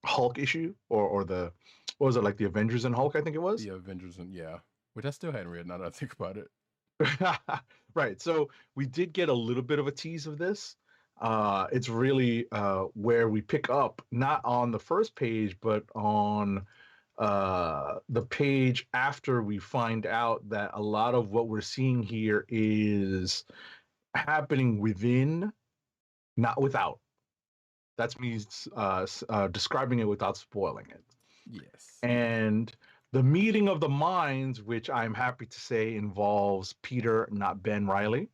Hulk issue or the what was it like the Avengers and Hulk I think it was. The Avengers, and yeah, which I still hadn't read now that I think about it. Right. So we did get a little bit of a tease of this. It's really where we pick up not on the first page, but on the page after we find out that a lot of what we're seeing here is happening within, not without. That's me describing it without spoiling it. Yes. And the meeting of the minds, which I'm happy to say involves Peter, not Ben Riley.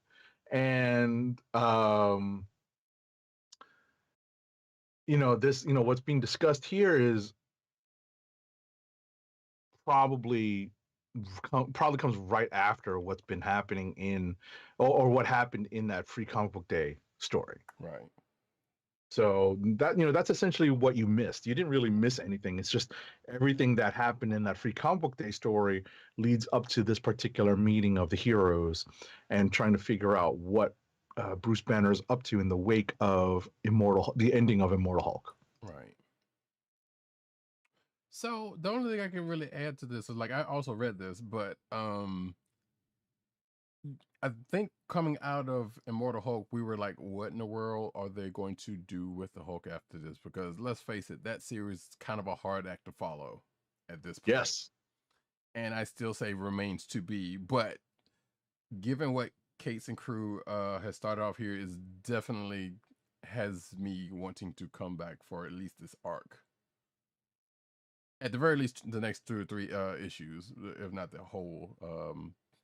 And you know, this, you know, what's being discussed here is probably probably comes right after what's been happening in or what happened in that free comic book day story. Right. So that that's essentially what you missed. You didn't really miss anything. It's just everything that happened in that Free Comic Book Day story leads up to this particular meeting of the heroes and trying to figure out what Bruce Banner is up to in the wake of the ending of Immortal Hulk. Right. So the only thing I can really add to this is, like, I also read this, but I think coming out of Immortal Hulk, we were like, what in the world are they going to do with the Hulk after this? Because let's face it, that series is kind of a hard act to follow at this point. Yes. And I still say remains to be. But given what Cates and crew has started off here, is definitely has me wanting to come back for at least this arc. At the very least, the next 2 or 3 issues, if not the whole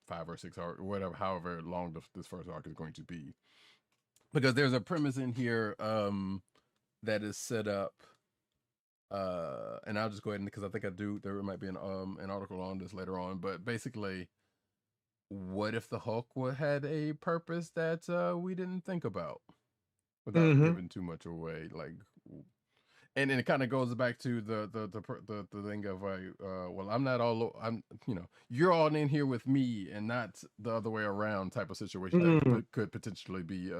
5 or 6 arc, or whatever, however long this first arc is going to be. Because there's a premise in here that is set up, and I'll just go ahead, because I think there might be an article on this later on, but basically, what if the Hulk had a purpose that we didn't think about, without giving too much away, like. And then it kind of goes back to the thing of well, you're all in here with me and not the other way around type of situation that could potentially be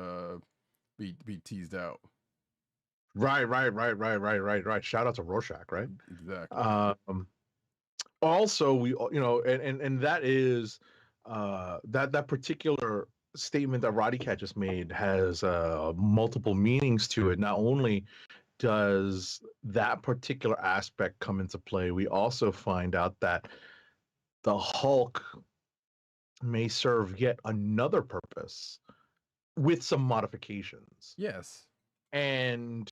teased out. Right. Shout out to Rorschach, right? Exactly. Also, we and that is that particular statement that Roddykat just made has multiple meanings to it. Not only does that particular aspect come into play, we also find out that the Hulk may serve yet another purpose with some modifications. Yes. And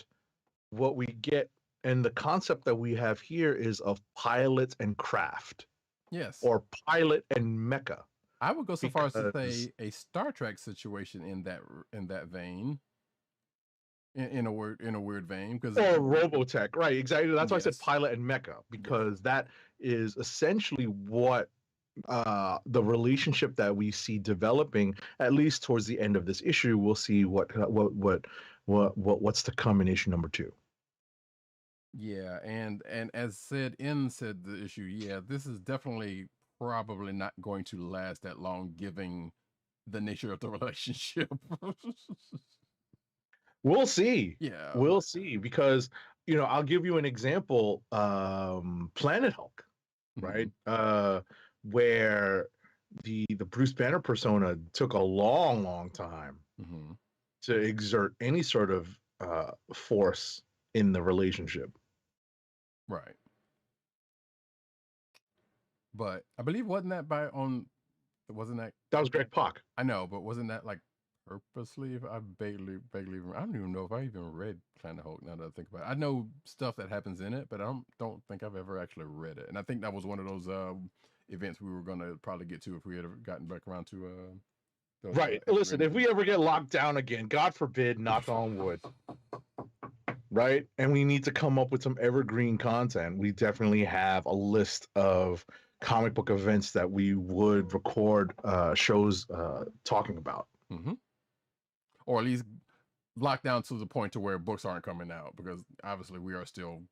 what we get, and the concept that we have here, is of pilot and craft. Yes. Or pilot and mecha. I would go so far as to say a Star Trek situation in that vein. In a weird vein, because Robotech, right? Exactly. That's why I said pilot and mecha, because that is essentially what the relationship that we see developing, at least towards the end of this issue. We'll see what's to come in issue number 2. Yeah, and as said the issue, yeah, this is definitely probably not going to last that long, given the nature of the relationship. We'll see. Yeah, we'll see, because I'll give you an example. Planet Hulk, right? Where the Bruce Banner persona took a long time to exert any sort of force in the relationship. Right. But I believe wasn't that that was Greg Pak. I know, but wasn't that like purposely? If I vaguely I don't even know if I even read Planet Hulk, now that I think about it. I know stuff that happens in it, but I don't think I've ever actually read it. And I think that was one of those events we were gonna probably get to if we had gotten back around to those, right. Listen, if we ever get locked down again, God forbid, knock on wood, right, and we need to come up with some evergreen content, we definitely have a list of comic book events that we would record shows talking about. Or at least locked down to the point to where books aren't coming out, because obviously we are still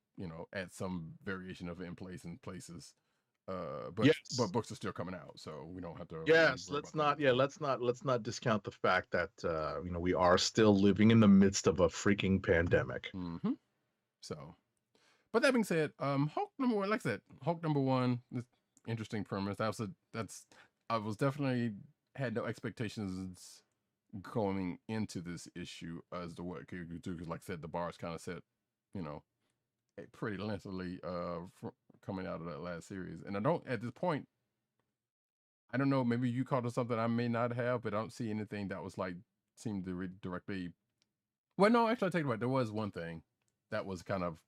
at some variation of in places, but books are still coming out, so we don't have to. Let's not discount the fact that we are still living in the midst of a freaking pandemic. So, but that being said, Hulk number 1, like I said, Hulk number 1, this interesting premise. I was definitely had no expectations going into this issue as to what could do, because like I said, the bar's kind of set, pretty lengthily coming out of that last series. And at this point, I don't know, maybe you caught on something I may not have, but I don't see anything that was like seemed to directly. Well, no, actually, I take it back. There was one thing that was kind of,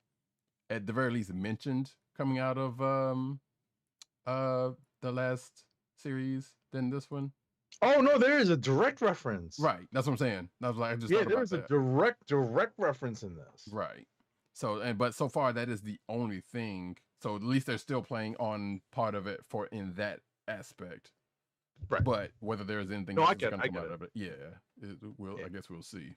at the very least, mentioned coming out of the last series than this one. Oh no, there is a direct reference. Right, that's what I'm saying. I was like, there's a direct reference in this. Right. So, but so far that is the only thing. So at least they're still playing on part of it in that aspect. Right. But whether there's anything else that's going to come out of it, I guess we'll see.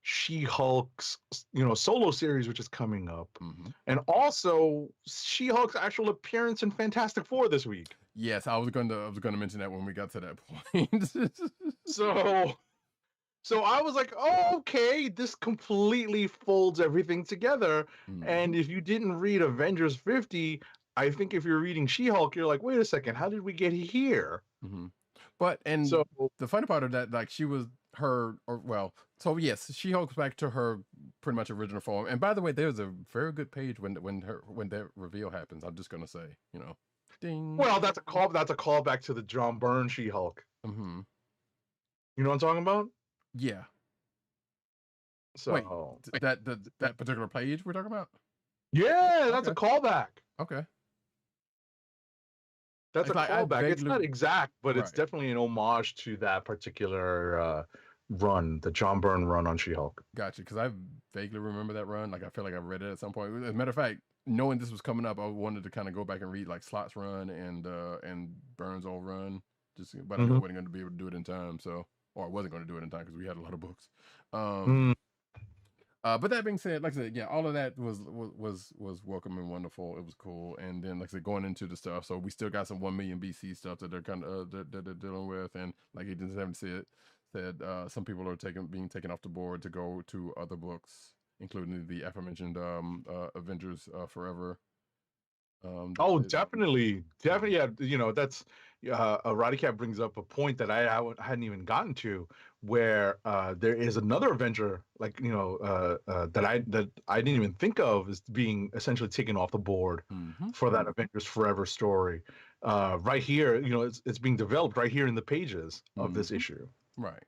She-Hulk's solo series, which is coming up, Mm-hmm. and also She-Hulk's actual appearance in Fantastic Four this week. Yes, I was going to mention that when we got to that point. So I was like, oh, okay, this completely folds everything together. Mm-hmm. And if you didn't read Avengers 50, I think if you're reading She-Hulk, you're like, wait a second, how did we get here? Mm-hmm. But and So the funny part of that, like she was her, or well, so yes, she hulks back to her pretty much original form. And by the way, there's a very good page when that reveal happens. I'm just gonna say, ding. well, that's a callback to the John Byrne She-Hulk. Mm-hmm. You know what I'm talking about? Yeah. So Wait, that particular page we're talking about? yeah, that's a Okay. callback. Okay. That's It's a like I callback. It's not vaguely exact, but it's right. definitely an homage to that particular run, the John Byrne run on She-Hulk. Gotcha, because I vaguely remember that run. Like I feel like I read it at some point. As a matter of fact, knowing this was coming up, I wanted to kind of go back and read like Slot's run and Burns' old run. But I knew I wasn't going to be able to do it in time. So, or I wasn't going to do it in time because we had a lot of books. But that being said, like I said, yeah, all of that was welcome and wonderful. It was cool. And then, like I said, going into the stuff, so we still got some 1 million BC stuff that they're kind of that they're dealing with, and like Agent 7 said some people are being taken off the board to go to other books, including the aforementioned Avengers Forever. Oh, definitely. Yeah. That's Roddykat brings up a point that I hadn't even gotten to, where there is another Avenger, like that I didn't even think of as being essentially taken off the board for that Avengers Forever story. Right here, it's being developed right here in the pages of this issue. Right.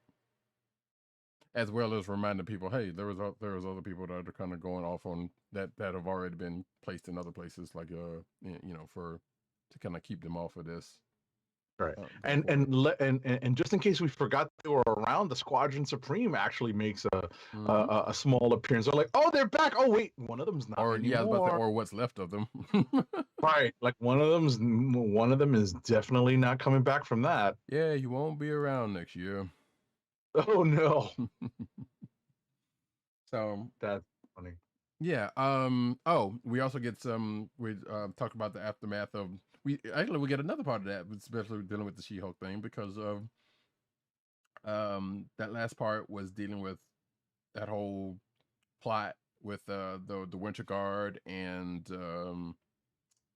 As well as reminding people, hey, there was other people that are kind of going off on that have already been placed in other places, like for to kind of keep them off of this. Right. And just in case we forgot they were around, the Squadron Supreme actually makes a small appearance. They're like, oh, they're back. Oh, wait, one of them's not or anymore. Yeah, I was about to say, or what's left of them. Right. Like one of them is definitely not coming back from that. Yeah, you won't be around next year. Oh no. So that's funny. Yeah. Oh, we also get some. We talk about the aftermath of. We get another part of that, especially dealing with the She-Hulk thing, because of that last part was dealing with that whole plot with the Winter Guard and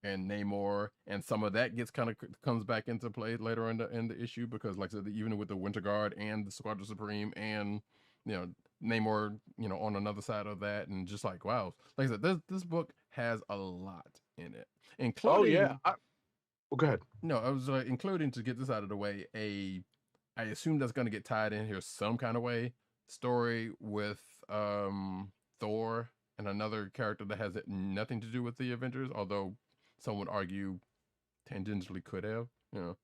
Namor, and some of that comes back into play later in the issue, because like I said, even with the Winter Guard and the Squadron Supreme and Namor, on another side of that, and just like, wow, like I said, this book has a lot in it, including. Oh yeah. Go ahead. No, I was including, to get this out of the way, I assume that's going to get tied in here some kind of way, story with Thor and another character that has nothing to do with the Avengers, although some would argue tangentially could have. What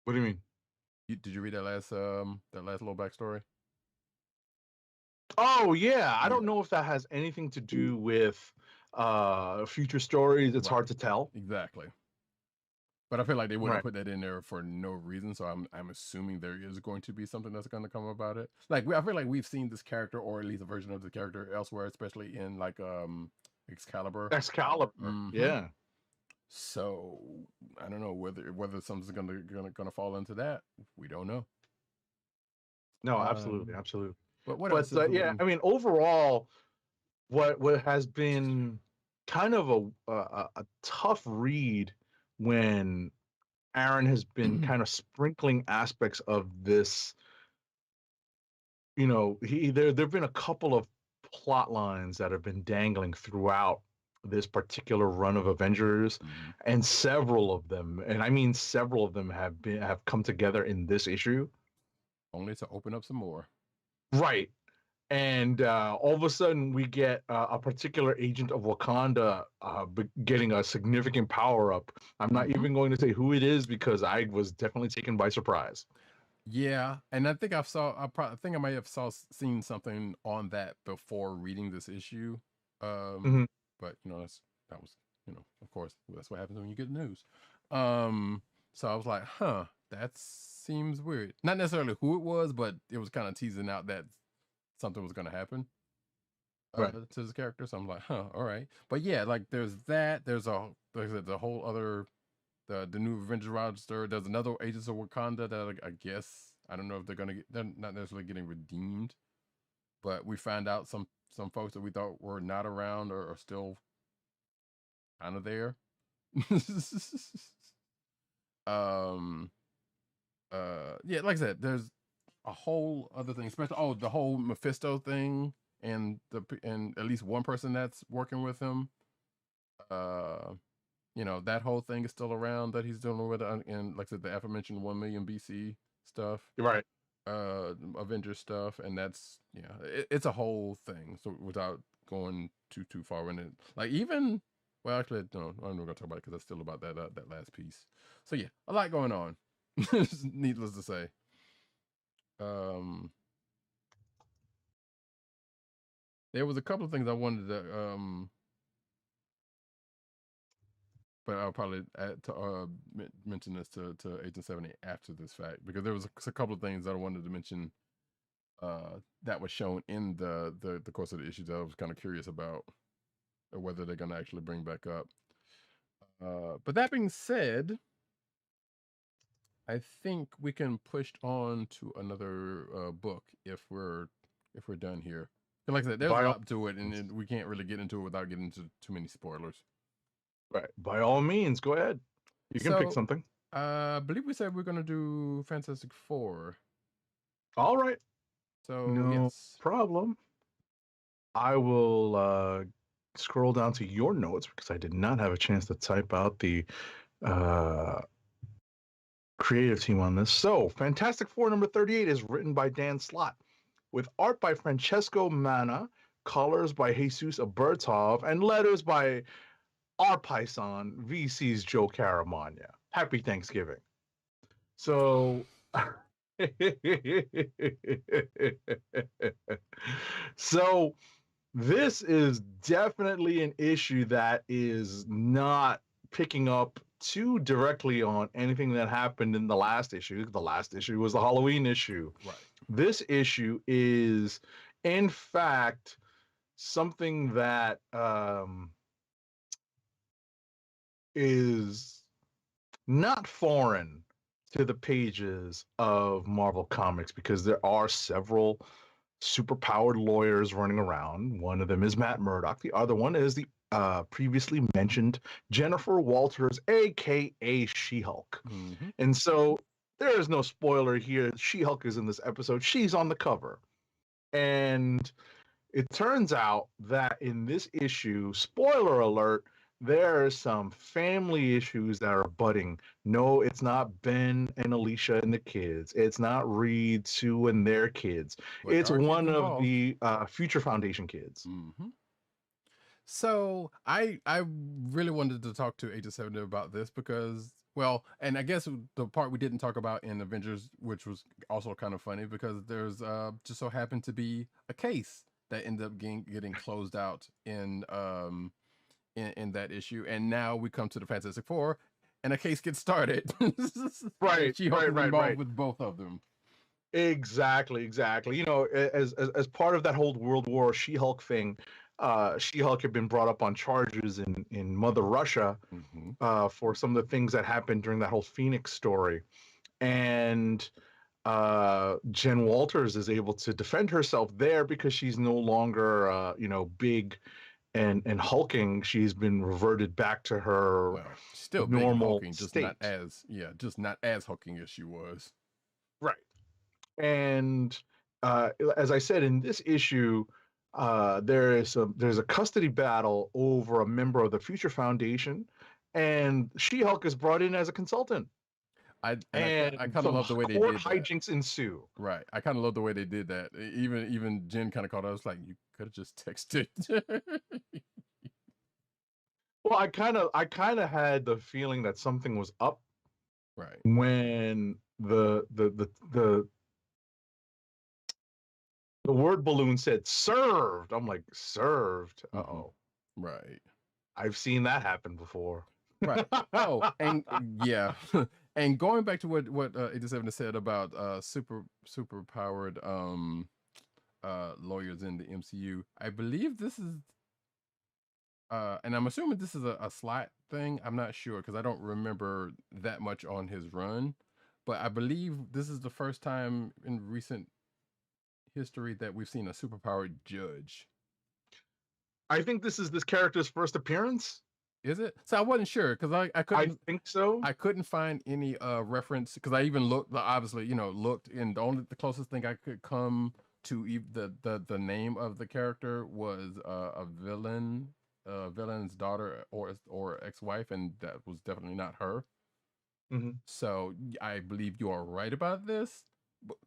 do you mean? Did you read that last little backstory? Oh yeah, I don't know if that has anything to do with future stories. It's hard to tell. Exactly. But I feel like they wouldn't put that in there for no reason, so I'm assuming there is going to be something that's going to come about it. Like I feel like we've seen this character, or at least a version of the character, elsewhere, especially in like Excalibur. Yeah. So I don't know whether something's gonna fall into that. We don't know. No, absolutely. But what else? Yeah, I mean, overall, what has been kind of a tough read when Aaron has been kind of sprinkling aspects of this. There've been a couple of plot lines that have been dangling throughout this particular run of Avengers, and several of them, and I mean several of them, have come together in this issue, only to open up some more. Right. And all of a sudden we get a particular agent of Wakanda getting a significant power up. I'm not even going to say who it is, because I was definitely taken by surprise. Yeah, and I think I think I might have seen something on that before reading this issue. But that was of course that's what happens when you get news. So I was like, that seems weird. Not necessarily who it was, but it was kind of teasing out that something was going to happen Right. to his character. So I'm like, huh, all right. But yeah, like there's that. There's like I said, the whole other the new Avengers roster. There's another Agents of Wakanda that I guess I don't know if they're not necessarily getting redeemed, but we find out some folks that we thought were not around are still kind of there. um yeah, like I said, there's a whole other thing, especially the whole Mephisto thing and at least one person that's working with him. You know, that whole thing is still around that he's dealing with, and like I said, the aforementioned 1 million BC stuff, Right. Avengers stuff, and that's it's a whole thing. So without going too far in it, like even well, actually, no, I'm not gonna talk about it because that's still about that last piece. So yeah, a lot going on. Needless to say. There was a couple of things I wanted to but I'll probably mention this to Agent 70 after this fact, because there was a couple of things that I wanted to mention that was shown in the course of the issue that I was kind of curious about, or whether they're going to actually bring back up. But that being said, I think we can push on to another book if we're done here. And like I said, there's a lot to it, and we can't really get into it without getting into too many spoilers. Right. By all means, go ahead. You can pick something. I believe we said we're going to do Fantastic Four. All right. So no problem. I will scroll down to your notes because I did not have a chance to type out the creative team on this. So Fantastic Four number 38 is written by Dan Slott, with art by Francesco Manna, colors by Jesus Abertov, and letters by our Python, VC's Joe Caramagna. Happy Thanksgiving. So, so this is definitely an issue that is not picking up too directly on anything that happened in the last issue. The last issue was the Halloween issue. Right. This issue is, in fact, something that is not foreign to the pages of Marvel Comics, because there are several superpowered lawyers running around. One of them is Matt Murdock. The other one is the previously mentioned Jennifer Walters, aka She-Hulk. Mm-hmm. And so there is no spoiler here. She-Hulk is in this episode. She's on the cover. And it turns out that in this issue, spoiler alert, there are some family issues that are budding. No, it's not Ben and Alicia and the kids. It's not Reed, Sue, and their kids. But it's one of the Future Foundation kids. Mm-hmm. So I really wanted to talk to Agent 70 about this because, well, and I guess the part we didn't talk about in Avengers, which was also kind of funny, because there's just so happened to be a case that ended up getting closed out in that issue, and now we come to the Fantastic Four, and a case gets started. Right, right, with both of them. Exactly. You know, as part of that whole World War She-Hulk thing, She-Hulk had been brought up on charges in Mother Russia for some of the things that happened during that whole Phoenix story, and Jen Walters is able to defend herself there because she's no longer big and hulking. She's been reverted back to her still normal big hulking, state. just not as hulking as she was. Right. And as I said, in this issue, there's a custody battle over a member of the Future Foundation, and She-Hulk is brought in as a consultant. I kind of love the way they did that. Hijinks ensue. Right. I kind of love the way they did that. Even Jen kind of called. I was like, you could have just texted. Well, I kind of had the feeling that something was up. Right. When the word balloon said served, I'm like, served. Uh-oh. Right. I've seen that happen before. Right. Oh, and yeah. And going back to what 87 said about super powered lawyers in the MCU. I believe this is, and I'm assuming this is a Slott thing. I'm not sure because I don't remember that much on his run, but I believe this is the first time in recent history that we've seen a superpowered judge. I think this is this character's first appearance. Is it? So I wasn't sure because I couldn't. I think so. I couldn't find any reference because I even looked, obviously, looked, and the closest thing I could come to the name of the character was a villain's daughter or ex-wife, and that was definitely not her. Mm-hmm. So I believe you are right about this.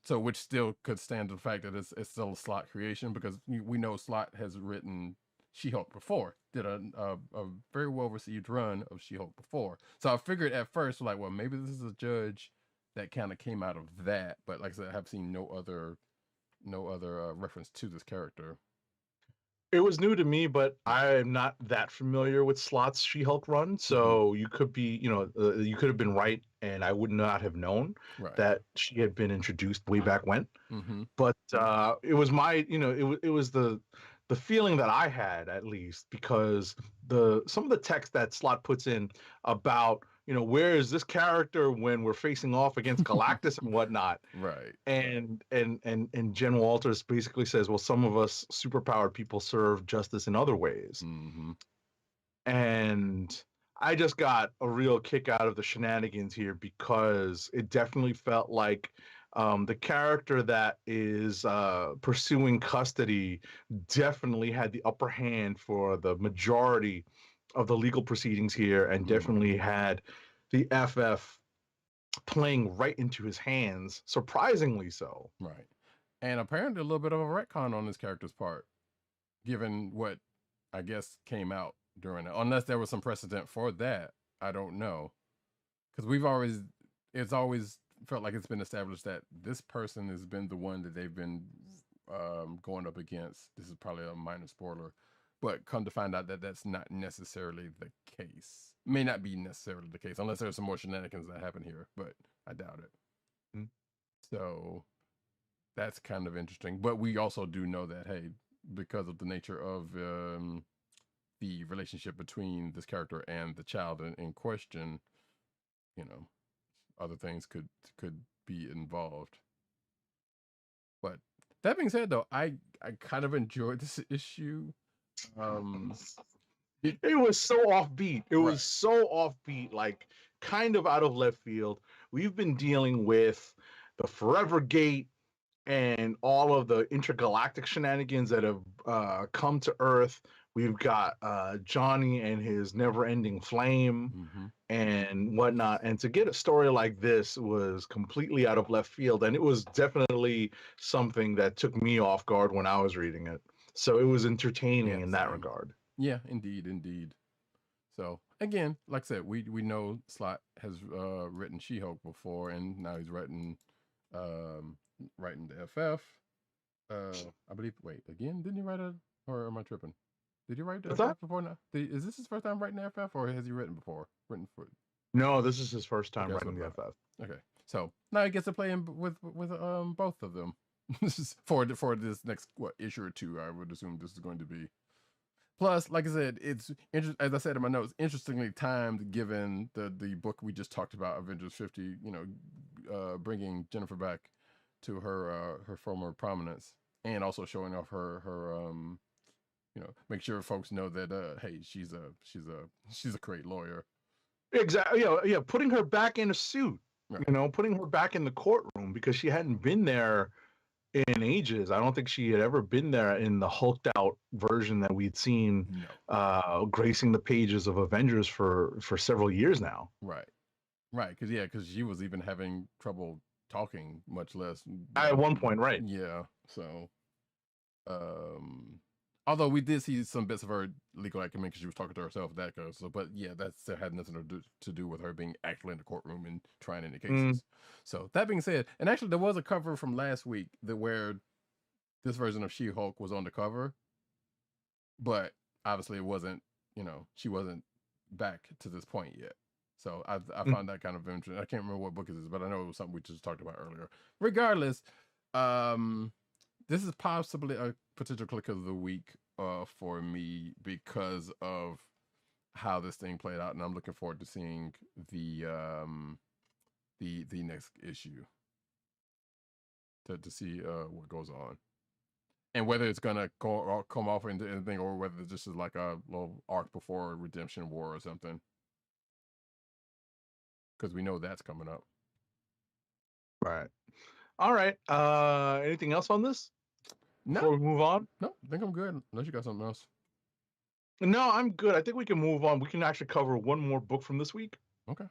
So which still could stand to the fact that it's still a Slott creation because we know Slott has written She-Hulk before, did a very well received run of She-Hulk before. So I figured at first, like, well, maybe this is a judge that kind of came out of that. But like I said, I have seen no other reference to this character. It was new to me, but I am not that familiar with Slott's She-Hulk run. So you could be, you could have been right, and I would not have known that she had been introduced way back when. Mm-hmm. But it was my, it was the feeling that I had, at least, because some of the text that Slott puts in about, where is this character when we're facing off against Galactus and whatnot, right? And Jen Walters basically says, well, some of us superpowered people serve justice in other ways. Mm-hmm. And I just got a real kick out of the shenanigans here because it definitely felt like the character that is pursuing custody definitely had the upper hand for the majority of the legal proceedings here, and definitely had the FF playing right into his hands, surprisingly so. Right. And apparently a little bit of a retcon on this character's part, given what I guess came out during it. Unless there was some precedent for that. I don't know. Because it's always felt like it's been established that this person has been the one that they've been going up against. This is probably a minor spoiler, but come to find out that that's not necessarily the case. May not be necessarily the case unless there's some more shenanigans that happen here, but I doubt it. Mm-hmm. So that's kind of interesting. But we also do know that, hey, because of the nature of the relationship between this character and the child in question, other things could be involved. But that being said, though, I kind of enjoyed this issue. It was so offbeat. It was so offbeat, like kind of out of left field. We've been dealing with the Forever Gate and all of the intergalactic shenanigans that have come to Earth. We've got Johnny and his never-ending flame and whatnot. And to get a story like this was completely out of left field. And it was definitely something that took me off guard when I was reading it. So it was entertaining in that regard. Yeah, indeed. So again, like I said, we know Slott has written She-Hulk before, and now he's writing the FF. I believe. Wait, again? Didn't he write or am I tripping? Did he write the FF before now? Is this his first time writing the FF, or has he written before? No, this is his first time writing the FF. Okay, so now he gets to play with both of them. for this next issue or two. I would assume this is going to be. Plus, like I said, it's as I said in my notes, interestingly timed given the book we just talked about, Avengers 50. Bringing Jennifer back to her former prominence, and also showing off her make sure folks know that hey, she's a great lawyer. Exactly. Yeah. Putting her back in a suit. Right. Putting her back in the courtroom because she hadn't been there in ages. I don't think she had ever been there in the hulked out version that we'd seen gracing the pages of Avengers for several years now. Right. Because she was even having trouble talking, much less at one point, right? Yeah. So, although we did see some bits of her legal acumen because she was talking to herself, that goes. So, but yeah, that still had nothing to do with her being actually in the courtroom and trying any cases. So that being said, and actually there was a cover from last week where this version of She-Hulk was on the cover, but obviously it wasn't. She wasn't back to this point yet. So I found that kind of interesting. I can't remember what book it is, but I know it was something we just talked about earlier. Regardless, this is possibly a potential click of the week for me because of how this thing played out, and I'm looking forward to seeing the next issue to see what goes on. And whether it's gonna come off into anything, or whether this is like a little arc before Redemption War or something, because we know that's coming up. Right. All right. Anything else on this before No, we move on? no, I think I'm good. Unless you got something else. No, I'm good. I think we can move on. We can actually cover one more book from this week, Okay.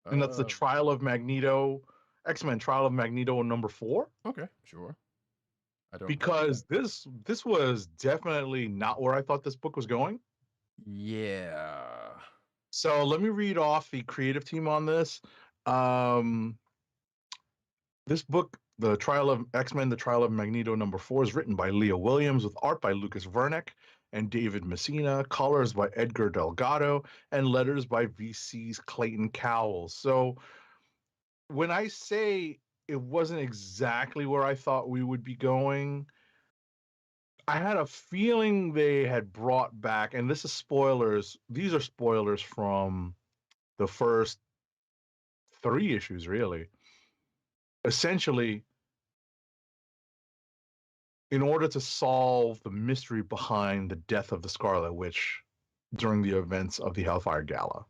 and that's the Trial of Magneto, X-Men Trial of Magneto number 4. Okay, sure. I don't Because this was definitely not where I thought this book was going. Yeah. So let me read off the creative team on this. This book, The Trial of X-Men, The Trial of Magneto number 4, is written by Leah Williams with art by Lucas Vernick and David Messina, colors by Edgar Delgado, and letters by VC's Clayton Cowles. So when I say it wasn't exactly where I thought we would be going, I had a feeling they had brought back, and this is spoilers. These are spoilers from the first 3 issues, really. Essentially, in order to solve the mystery behind the death of the Scarlet Witch during the events of the Hellfire Gala,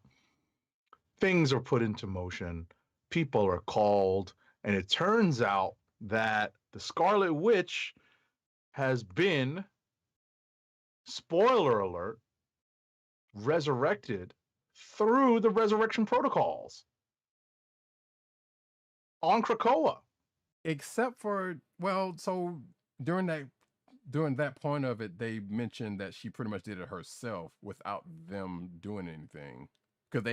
things are put into motion, people are called, and it turns out that the Scarlet Witch has been, spoiler alert, resurrected through the resurrection protocols on Krakoa. Except for, well, so during that point of it, they mentioned that she pretty much did it herself without them doing anything. Because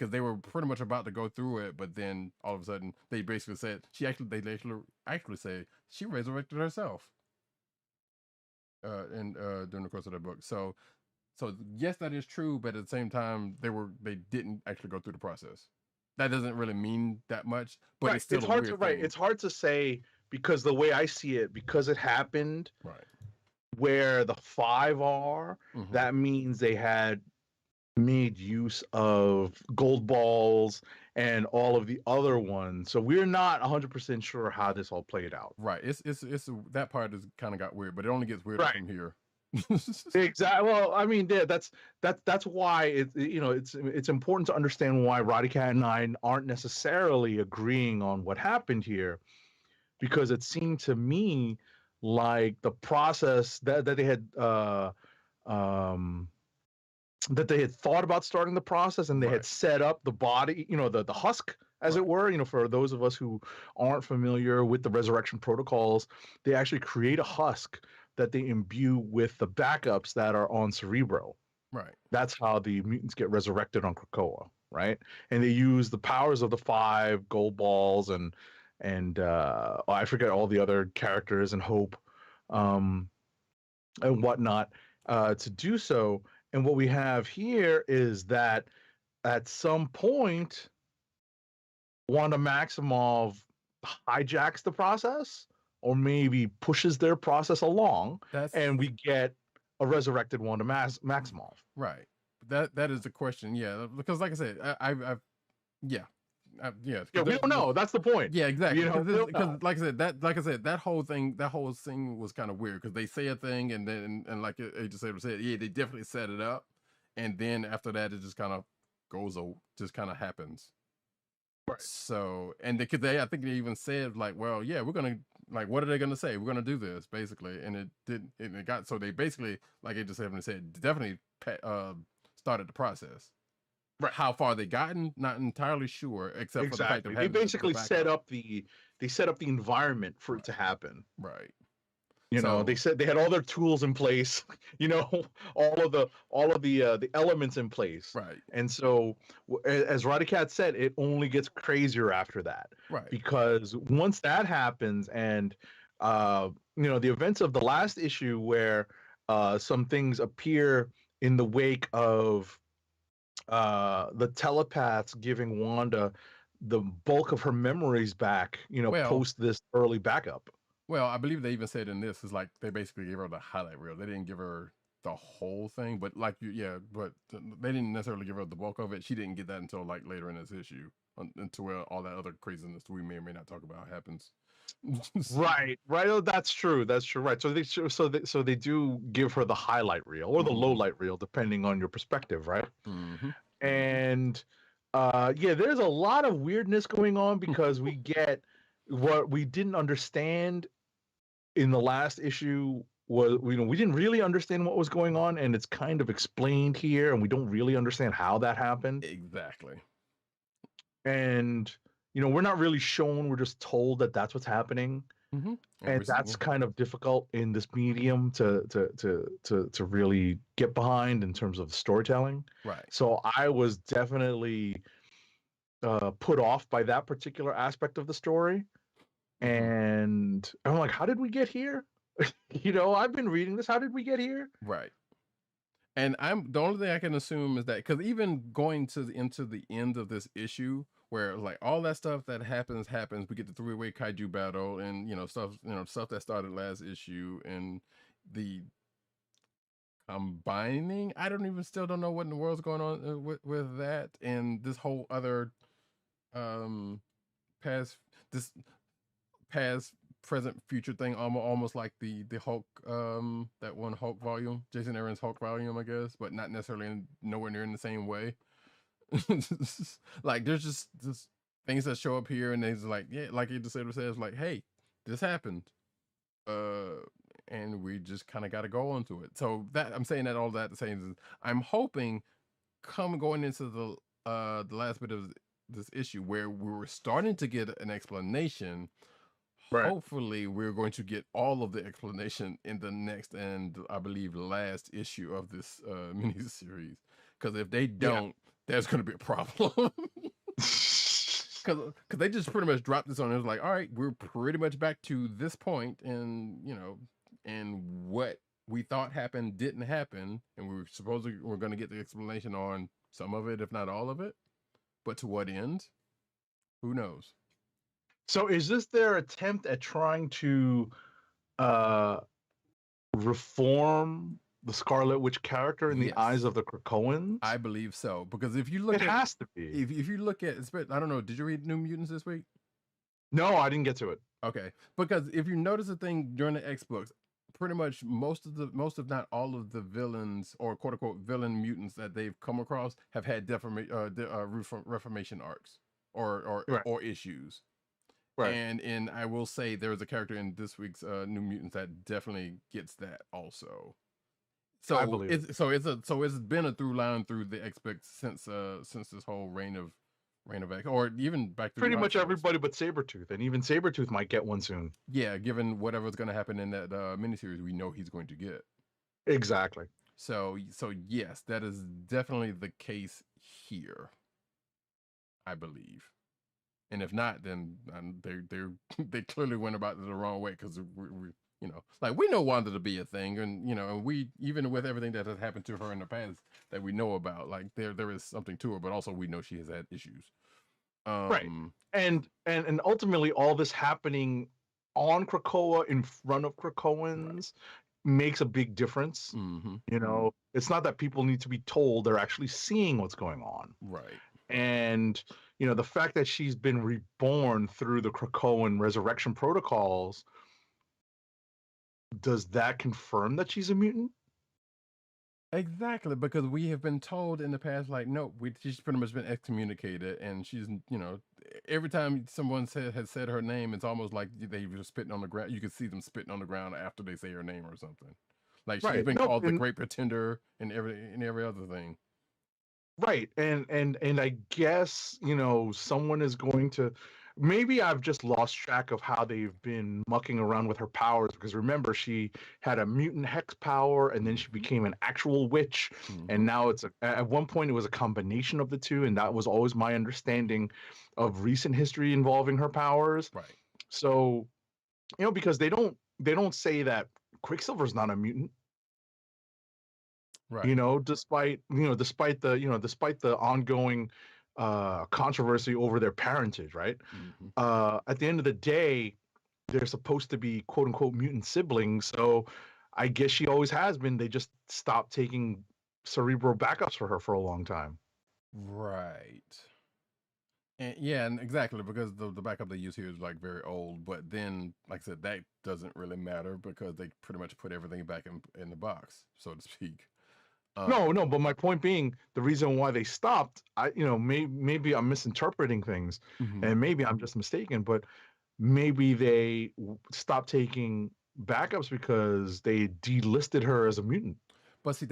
they were pretty much about to go through it, but then all of a sudden they basically said they actually say she resurrected herself. And during the course of the book. So yes, that is true, but at the same time, they didn't actually go through the process. That doesn't really mean that much, but Right. it's still It's a hard weird to thing. It's hard to say, because the way I see it, because it happened Right. where the 5 are, that means they had made use of gold balls and all of the other ones. So we're not 100% sure how this all played out. Right. It's that part is kind of got weird, but it only gets weirder from here. Exactly. Well, I mean, yeah, that's why it's important to understand why Roddykat and I aren't necessarily agreeing on what happened here, because it seemed to me like the process that they had that they had thought about starting the process, and they had set up the body, the husk, as it were. For those of us who aren't familiar with the resurrection protocols, they actually create a husk that they imbue with the backups that are on Cerebro. Right. That's how the mutants get resurrected on Krakoa, right? And they use the powers of the 5 gold balls and I forget all the other characters and Hope and whatnot to do so. And what we have here is that at some point, Wanda Maximoff hijacks the process, or maybe pushes their process along, and we get a resurrected Wanda Maximoff. Right. That is the question. Yeah, because like I said, yeah, we don't know. That's the point. Yeah, exactly. Because like I said, that whole thing was kind of weird, because they say a thing, and then like Agent Saber said, yeah, they definitely set it up, and then after that, it just kind of just kind of happens. Right. So, and because I think they even said like, well, yeah, we're gonna, like, what are they gonna say? We're gonna do this, basically, and it didn't. And it got, so they basically, like Agent Saber said, definitely started the process. Right. How far they gotten, not entirely sure, except for the fact that they basically set up the environment for it to happen. Right. They said they had all their tools in place, all of the elements in place. Right. And so, as Roddykat said, it only gets crazier after that. Right. Because once that happens, and the events of the last issue, where some things appear in the wake of the telepaths giving Wanda the bulk of her memories back, post this early backup. Well, I believe they even said in this is like they basically gave her the highlight reel. They didn't give her the whole thing, but like they didn't necessarily give her the bulk of it. She didn't get that until like later in this issue, until where all that other craziness we may or may not talk about happens. Right, right. Oh, that's true. That's true. Right. So they do give her the highlight reel or the low light reel, depending on your perspective, right? Mm-hmm. And yeah, there's a lot of weirdness going on because we get what we didn't understand in the last issue was, we didn't really understand what was going on, and it's kind of explained here, and we don't really understand how that happened. Exactly. And we're not really shown, we're just told that that's what's happening. Mm-hmm. And that's kind of difficult in this medium to really get behind in terms of storytelling. Right. So I was definitely put off by that particular aspect of the story. And I'm like, how did we get here? I've been reading this. How did we get here? Right. And the only thing I can assume is that because even going into the end of this issue, where like all that stuff that happens, we get the three-way kaiju battle, and stuff that started last issue, and the combining. I still don't know what in the world's going on with that, and this whole other past present future thing, almost like the Hulk, that one Hulk volume, Jason Aaron's Hulk volume, I guess, but not necessarily nowhere near in the same way. Like there's just things that show up here, and they's like, yeah, like he just says like, hey, this happened, and we just kind of got to go on to it. So that I'm saying that all that to say is I'm hoping going into the last bit of this issue where we were starting to get an explanation. Right. Hopefully we're going to get all of the explanation in the next and I believe last issue of this miniseries. Because if they don't, there's going to be a problem. Because they just pretty much dropped this on. It was like, all right, we're pretty much back to this point, and and what we thought happened didn't happen, and we're going to get the explanation on some of it, if not all of it. But to what end? Who knows? So is this their attempt at trying to reform the Scarlet Witch character in the eyes of the Krakoans? I believe so, because if you look it has to be. If you look at, I don't know, did you read New Mutants this week? No, I didn't get to it. Okay, because if you notice a thing during the X books, pretty much most if not all of the villains or quote unquote villain mutants that they've come across have had reformation arcs or issues. Right. And I will say there's a character in this week's New Mutants that definitely gets that also. So I believe it's been a through line through the X books since this whole reign of X, or even back to pretty much everybody but Sabretooth, and even Sabretooth might get one soon. Yeah, given whatever's going to happen in that miniseries, we know he's going to get. Exactly. So yes, that is definitely the case here, I believe. And if not, then they clearly went about it the wrong way, because we like we know Wanda to be a thing, and and we, even with everything that has happened to her in the past that we know about, like there is something to her, but also we know she has had issues. Right. And ultimately all this happening on Krakoa in front of Krakoans makes a big difference. It's not that people need to be told, they're actually seeing what's going on. Right. And the fact that she's been reborn through the Krakoan resurrection protocols, does that confirm that she's a mutant? Exactly, because we have been told in the past, like, no, she's pretty much been excommunicated, and she's, every time someone has said her name, it's almost like they were spitting on the ground. You can see them spitting on the ground after they say her name or something. Like she's been called the Great Pretender and every other thing. Right, and I guess someone is going to. Maybe I've just lost track of how they've been mucking around with her powers, because remember, she had a mutant hex power, and then she became an actual witch, and now at one point it was a combination of the two, and that was always my understanding of recent history involving her powers. Right. So, because they don't say that Quicksilver's not a mutant. Right. Despite the ongoing controversy over their parentage, right? At the end of the day, they're supposed to be quote unquote mutant siblings. So I guess she always has been. They just stopped taking cerebral backups for her for a long time. Right. And yeah, and exactly, because the backup they use here is like very old, but then like I said, that doesn't really matter because they pretty much put everything back in the box, so to speak. No, but my point being, the reason why they stopped, maybe I'm misinterpreting things, Mhm. and maybe I'm just mistaken, but maybe they stopped taking backups because they delisted her as a mutant. But see,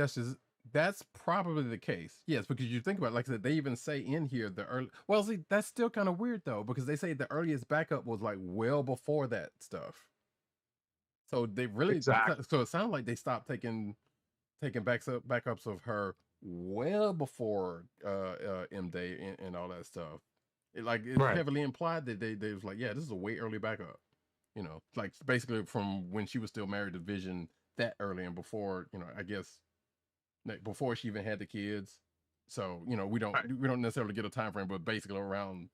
that's probably the case. Yes, because you think about it, like I said, they even say in here the early. Well, see, that's still kind of weird though, because they say the earliest backup was like well before that stuff. So they really, Exactly. so it sounds like they stopped taking backups of her well before M Day and all that stuff. It's Right. heavily implied that they was like, yeah, this is a way early backup. Like basically from when she was still married to Vision that early and before, I guess before she even had the kids. So Right. we don't necessarily get a time frame, but basically around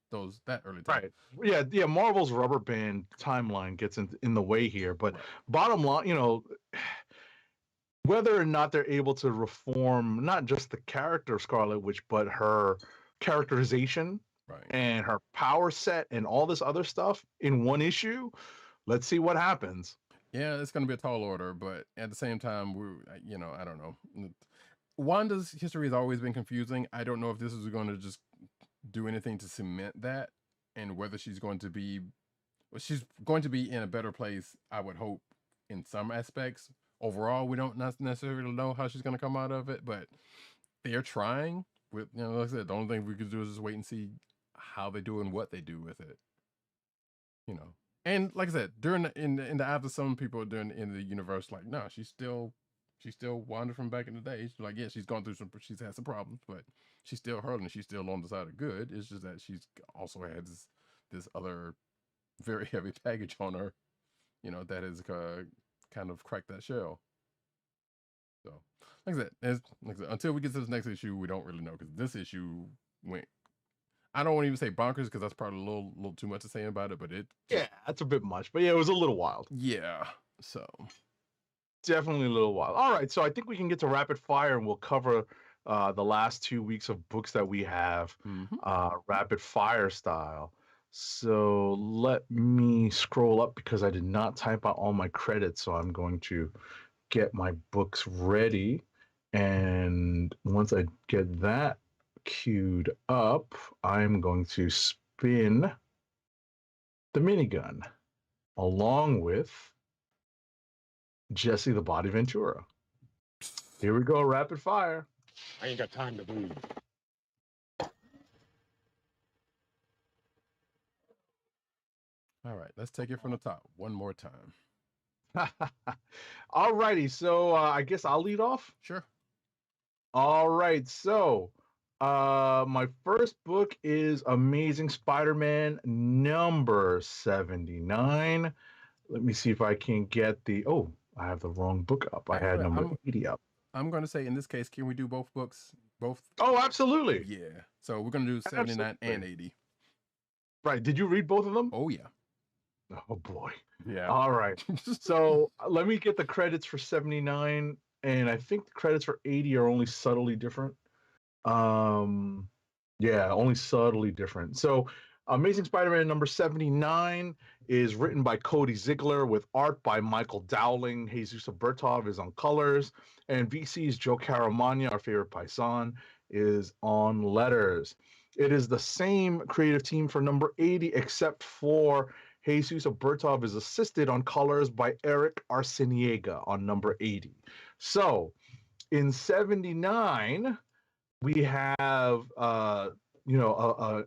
those that early time. Right. Yeah. Marvel's rubber band timeline gets in the way here, but Right. bottom line, whether or not they're able to reform not just the character of Scarlet Witch, but her characterization Right. and her power set and all this other stuff in one issue, let's see what happens. Yeah, it's going to be a tall order, but at the same time, I don't know. Wanda's history has always been confusing. I don't know if this is going to just do anything to cement that, and whether she's going to be in a better place, I would hope, in some aspects. Overall, we don't necessarily know how she's going to come out of it, but they're trying. With like I said, the only thing we could do is just wait and see how they do and what they do with it. You know, and like I said, in the eyes of some people during in the universe, like no, she's still Wanda from back in the day. She's like, yeah, she's had some problems, but she's still her and she's still on the side of good. It's just that she's also has this other very heavy baggage on her, that has kind of cracked that shell. So, like I said, until we get to this next issue, we don't really know because this issue went. I don't want to even say bonkers because that's probably a little too much to say about it, but it just Yeah, that's a bit much, but yeah, it was a little wild. yeah. So Definitely a little wild. All right, so I think we can get to rapid fire and we'll cover the last 2 weeks of books that we have, mhm. rapid fire style. So let me scroll up because I did not type out all my credits, so I'm going to get my books ready. And once I get that queued up, I'm going to spin the minigun along with Jesse the Body Ventura. Here we go, rapid fire. I ain't got time to breathe. All right, let's take it from the top one more time. All righty, so I guess I'll lead off. Sure. All right, so my first book is Amazing Spider-Man number 79. Let me see if I can get I have the wrong book up. I had Actually, number 80 up. I'm going to say in this case, can we do both books? Both? Oh, absolutely. Yeah. So we're going to do 79 and 80. Right. Did you read both of them? Oh yeah. Oh boy. Yeah. All right. So let me get the credits for 79, and I think the credits for 80 are only subtly different. Yeah, only subtly different. So Amazing Spider-Man number 79 is written by Cody Ziegler with art by Michael Dowling. Jesus Bertov is on colors, and VC's Joe Caramagna, our favorite paisan, is on letters. It is the same creative team for number 80, except for Jesus Bertov is assisted on colors by Eric Arciniega on number 80. So in 79, we have an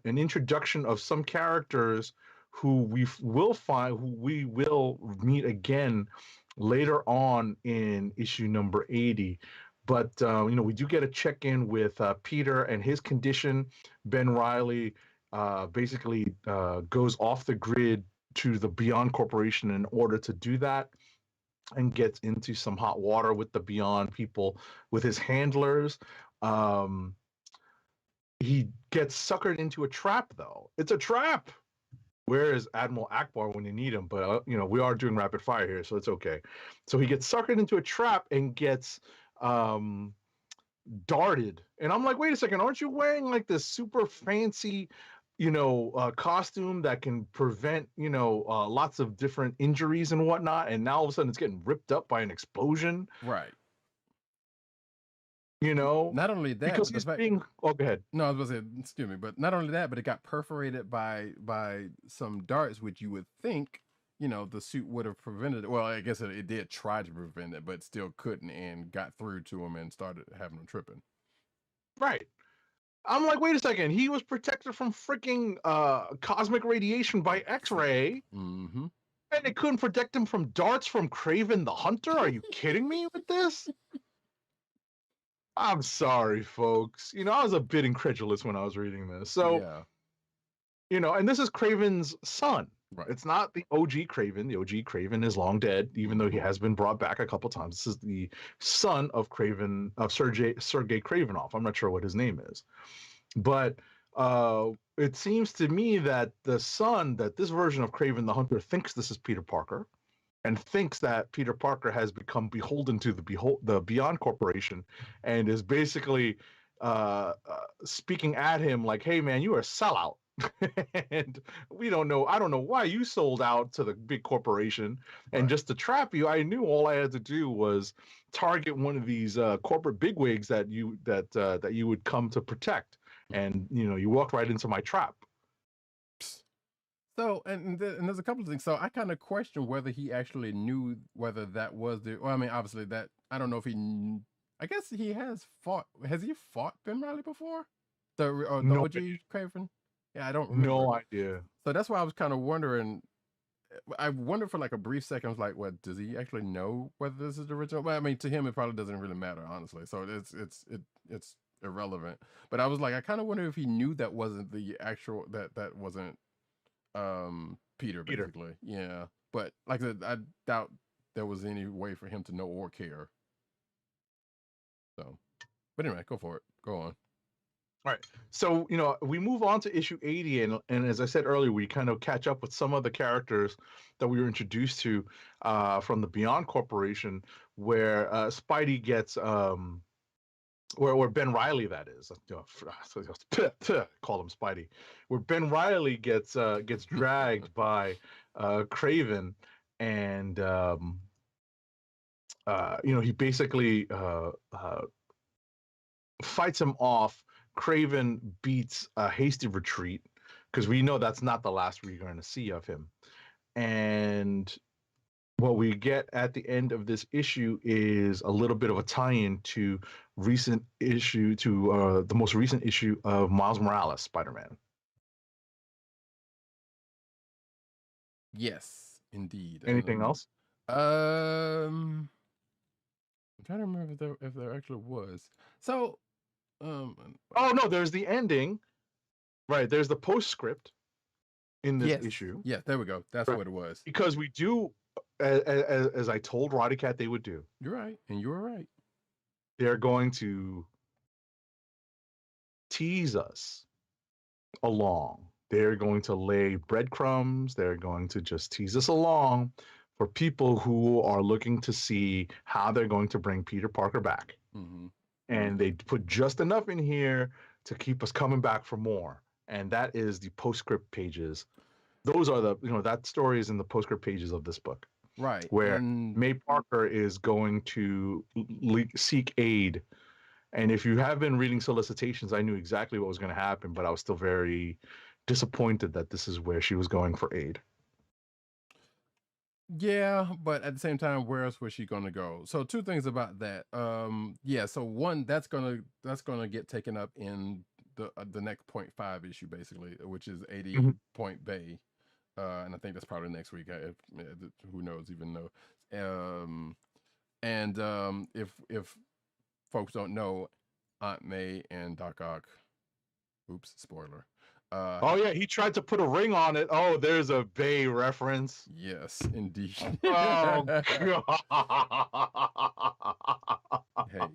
introduction of some characters who we will meet again later on in issue number 80. But we do get a check-in with Peter and his condition. Ben Reilly basically goes off the grid to the Beyond Corporation in order to do that, and gets into some hot water with the Beyond people, with his handlers. He gets suckered into a trap, though. It's a trap. where is Admiral Akbar when you need him? But we are doing rapid fire here, so it's okay. So he gets suckered into a trap and gets darted. And I'm like, wait a second, aren't you wearing like this super fancy, costume that can prevent, lots of different injuries and whatnot? And now all of a sudden it's getting ripped up by an explosion, Right. Not only that, because but he's the fact, being. Oh, go ahead. No, I was going to say, excuse me, but not only that, but it got perforated by some darts, which you would think, the suit would have prevented it. Well, I guess it did try to prevent it, but still couldn't, and got through to him and started having him tripping. Right. I'm like, wait a second. He was protected from freaking cosmic radiation by X-ray, Mm-hmm. and it couldn't protect him from darts from Kraven the Hunter. Are you kidding me with this? I'm sorry, folks. I was a bit incredulous when I was reading this. So, yeah. And this is Kraven's son. Right. It's not the OG Kraven. The OG Kraven is long dead, even though he has been brought back a couple times. This is the son of Kraven, of Sergei Kravinoff. I'm not sure what his name is. But it seems to me that this version of Kraven the Hunter thinks this is Peter Parker, and thinks that Peter Parker has become beholden to the Beyond Corporation, and is basically speaking at him like, "Hey, man, you are a sellout." And I don't know why you sold out to the big corporation, and just to trap you, I knew all I had to do was target one of these corporate bigwigs that you would come to protect, and you walked right into my trap. So, and there's a couple of things. So I kind of question whether he actually knew whether that was the. Well, I mean, obviously that I don't know if he. I guess he has fought. Has he fought Ben Riley before? The OG Kraven? Yeah, I don't remember. No idea. So that's why I was kind of wondering. I wondered for like a brief second. I was like, "What? Does he actually know whether this is the original?" Well, I mean, to him, it probably doesn't really matter, honestly. So it's irrelevant. But I was like, I kind of wonder if he knew that wasn't the actual that wasn't Peter, basically. Yeah. But like I said, I doubt there was any way for him to know or care. So, but anyway, go for it. Go on. All right. So, we move on to issue 80, and as I said earlier, we kind of catch up with some of the characters that we were introduced to from the Beyond Corporation, where Spidey gets where Ben Riley, that is, call him Spidey, where Ben Riley gets dragged by Kraven, and he basically fights him off. Kraven beats a hasty retreat, because we know that's not the last we're going to see of him. And what we get at the end of this issue is a little bit of a tie-in to the most recent issue of Miles Morales Spider-Man. Yes, indeed. Anything else? I'm trying to remember if there actually was. So, oh no, there's the ending. Right, there's the postscript in this issue. Yeah, there we go. That's what it was. Because we do, as I told Roddykat they would do. You're right, and you were right. They're going to tease us along. They're going to lay breadcrumbs. They're going to just tease us along for people who are looking to see how they're going to bring Peter Parker back. Mm-hmm. And they put just enough in here to keep us coming back for more. And that is the postscript pages. Those are that story is in the postscript pages of this book. Right. Where May Parker is going to seek aid. And if you have been reading solicitations, I knew exactly what was going to happen, but I was still very disappointed that this is where she was going for aid. Yeah, but at the same time, where else was she going to go? So two things about that. So one, that's gonna get taken up in the next 0.5 issue, basically, which is 80 Point Bay. And I think that's probably next week. Who knows, even though. If folks don't know, Aunt May and Doc Ock. Oops, spoiler. He tried to put a ring on it. Oh, there's a Bay reference. Yes, indeed. Oh God. Hey.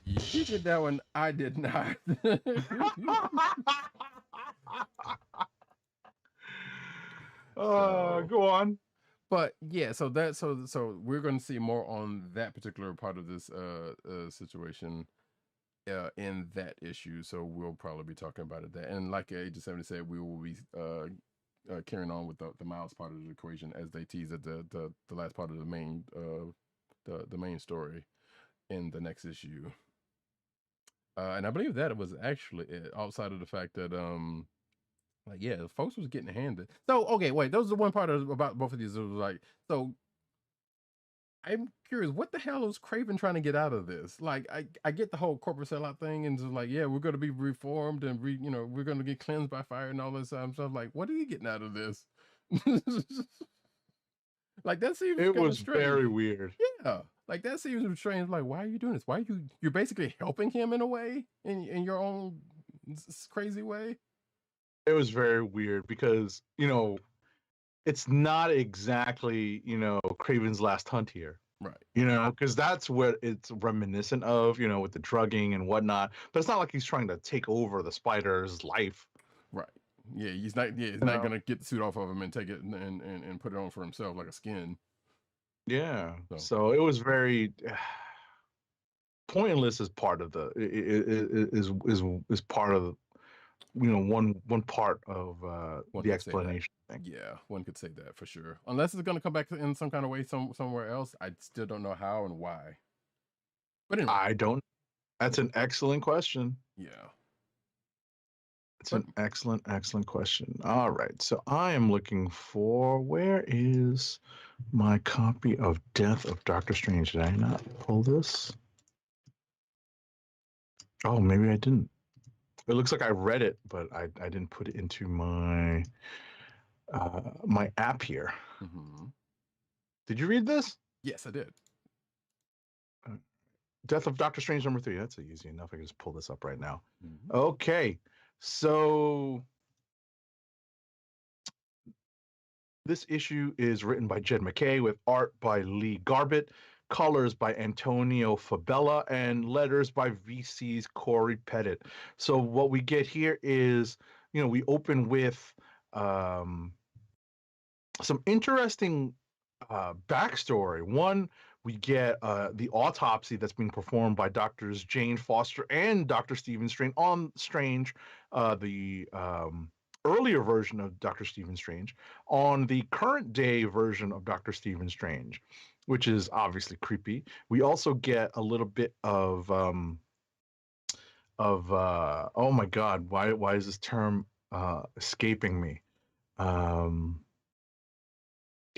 You did that one. I did not. So, Go on. but yeah, so we're going to see more on that particular part of this situation in that issue. So we'll probably be talking about it. That, and like Agent 70 said, we will be carrying on with the Miles part of the equation as they tease at the last part of the main the main story in the next issue. And I believe that it was actually it, outside of the fact that like yeah, folks was getting handed. So okay, wait, that was the one part about both of these. It was like, so I'm curious, what the hell is Craven trying to get out of this? Like, I get the whole corporate sellout thing, and just like, yeah, we're going to be reformed and we're going to get cleansed by fire and all this stuff. Like, what are you getting out of this? Like, that seems It kind was of strange. very weird. Yeah, like that seems strange. Like, why are you doing this? Why are you're basically helping him in a way, in your own crazy way? It was very weird because it's not exactly Craven's Last Hunt here. Right. Because that's what it's reminiscent of, with the drugging and whatnot. But it's not like he's trying to take over the spider's life. Right. Yeah, he's not. Yeah, he's not gonna get the suit off of him and take it and put it on for himself like a skin. Yeah. So it was very pointless as part of the is part of one part of the explanation thing. Yeah, one could say that for sure. Unless it's gonna come back in some kind of way somewhere else. I still don't know how and why. But anyway. I don't. That's an excellent question. Yeah. It's an excellent question. All right. So I am looking for, where is my copy of Death of Doctor Strange? Did I not pull this? Oh, maybe I didn't. It looks like I read it, but I didn't put it into my my app here. Mm-hmm. Did you read this? Yes, I did. Death of Doctor Strange #3. That's easy enough. I can just pull this up right now. Mm-hmm. Okay. So this issue is written by Jed MacKay with art by Lee Garbett, colors by Antonio Fabella, and letters by VC's Corey Pettit. So what we get here is, we open with some interesting backstory. One, we get the autopsy that's being performed by Doctors Jane Foster and Dr. Stephen Strange on Strange, the earlier version of Dr. Stephen Strange, on the current day version of Dr. Stephen Strange, which is obviously creepy. We also get a little bit of oh my God, why is this term escaping me?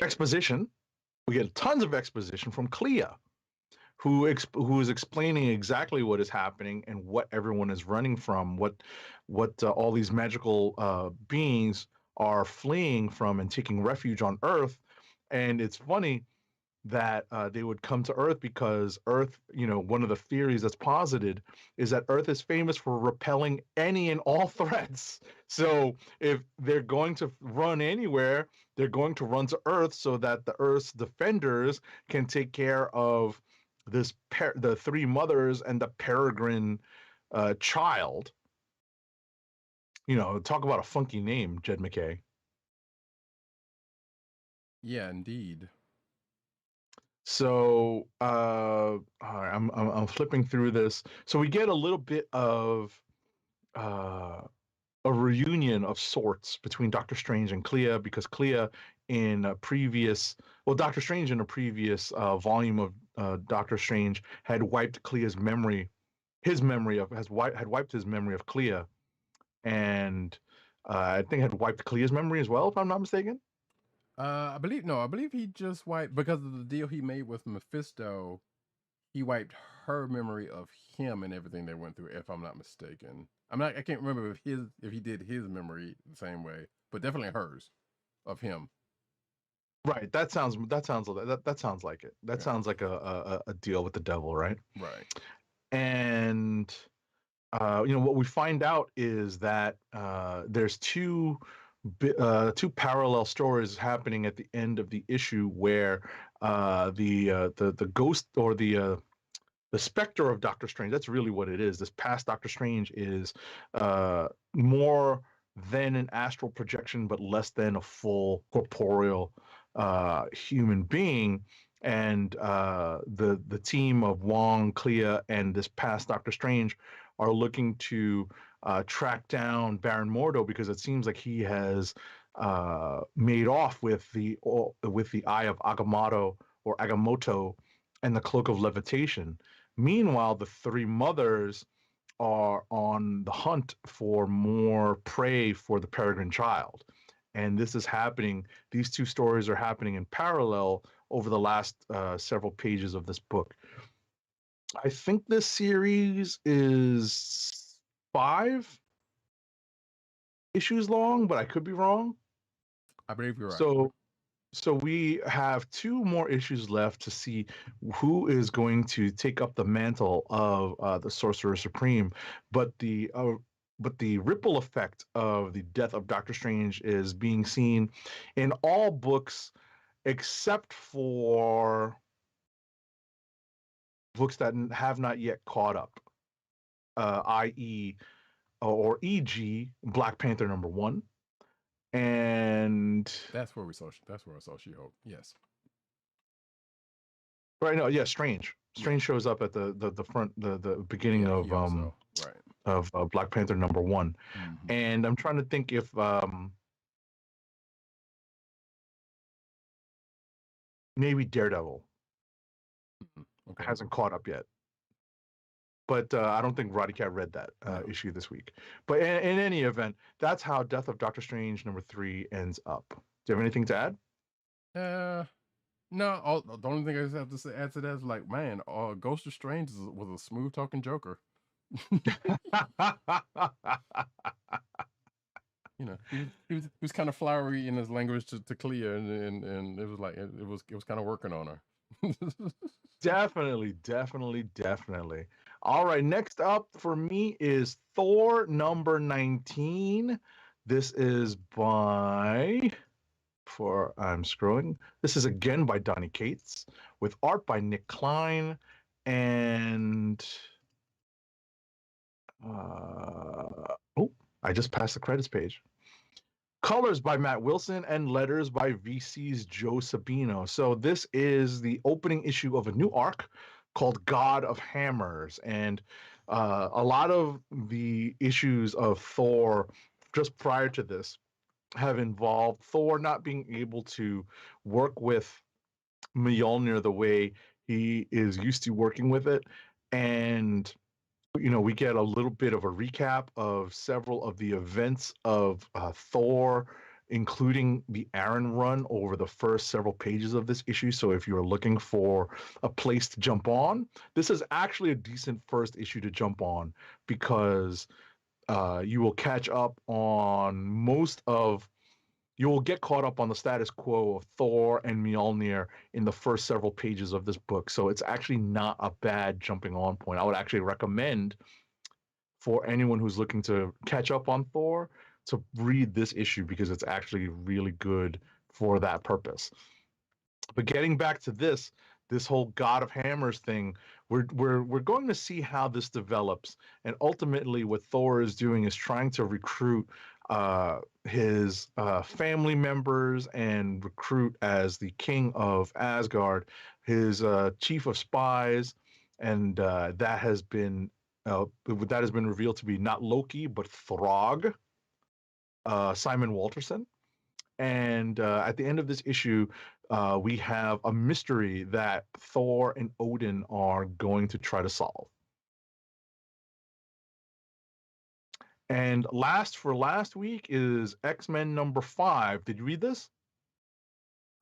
Exposition. We get tons of exposition from Clea, who is explaining exactly what is happening and what everyone is running from, what all these magical beings are fleeing from and taking refuge on Earth. And it's funny that they would come to Earth because Earth, one of the theories that's posited is that Earth is famous for repelling any and all threats. So if they're going to run anywhere, they're going to run to Earth so that the Earth's defenders can take care of the three mothers and the peregrine child. Talk about a funky name, Jed MacKay. Yeah, indeed. So I'm flipping through this. So we get a little bit of a reunion of sorts between Doctor Strange and Clea, because Clea Doctor Strange in a previous volume of Doctor Strange had wiped Clea's memory, had wiped his memory of Clea, and I think had wiped Clea's memory as well, if I'm not mistaken. I believe he just wiped, because of the deal he made with Mephisto. He wiped her memory of him and everything they went through, if I'm not mistaken. I can't remember if he did his memory the same way, but definitely hers of him. Right. That sounds like it. That sounds like a deal with the devil, right? Right. And what we find out is that there's two parallel stories happening at the end of the issue, where the ghost, or the specter of Doctor Strange, that's really what it is. This past Doctor Strange is more than an astral projection, but less than a full corporeal human being. And the team of Wong, Clea, and this past Doctor Strange are looking to track down Baron Mordo because it seems like he has made off with the Eye of Agamotto and the Cloak of Levitation. Meanwhile, the three mothers are on the hunt for more prey for the peregrine child. And this is happening, these two stories are happening in parallel over the last several pages of this book. I think this series is 5 issues long, but I could be wrong. I believe you're right. So we have 2 more issues left to see who is going to take up the mantle of the Sorcerer Supreme. But the ripple effect of the death of Doctor Strange is being seen in all books except for books that have not yet caught up, i.e. or e.g. Black Panther #1. And that's where I saw She-Hulk. Yes. Right. No. Yeah. Strange. Strange shows up at the front, the beginning of right. of Black Panther #1, Mm-hmm. and I'm trying to think if maybe Daredevil hasn't caught up yet. But I don't think Roddykat read that issue this week. But in any event, that's how Death of Doctor Strange #3 ends up. Do you have anything to add? No. The only thing I just have to add to that is like, man, Ghost of Strange was a smooth talking Joker. You know, he was kind of flowery in his language to Clea, and it was like it was kind of working on her. Definitely. All right, next up for me is Thor #19. This is I'm scrolling. This is again by Donny Cates with art by Nick Klein and I just passed the credits page. Colors by Matt Wilson and letters by VC's Joe Sabino. So this is the opening issue of a new arc called God of Hammers. And a lot of the issues of Thor just prior to this have involved Thor not being able to work with Mjolnir the way he is used to working with it. And we get a little bit of a recap of several of the events of Thor, including the Aaron run over the first several pages of this issue. So if you're looking for a place to jump on, this is actually a decent first issue to jump on because you will catch up on you will get caught up on the status quo of Thor and Mjolnir in the first several pages of this book. So it's actually not a bad jumping on point. I would actually recommend for anyone who's looking to catch up on Thor to read this issue because it's actually really good for that purpose. But getting back to this whole God of Hammers thing, we're going to see how this develops. And ultimately what Thor is doing is trying to recruit his family members and recruit as the king of Asgard his chief of spies, and that has been revealed to be not Loki but Throg, Simon Walterson. And at the end of this issue, we have a mystery that Thor and Odin are going to try to solve. And last week is X-Men #5. Did you read this?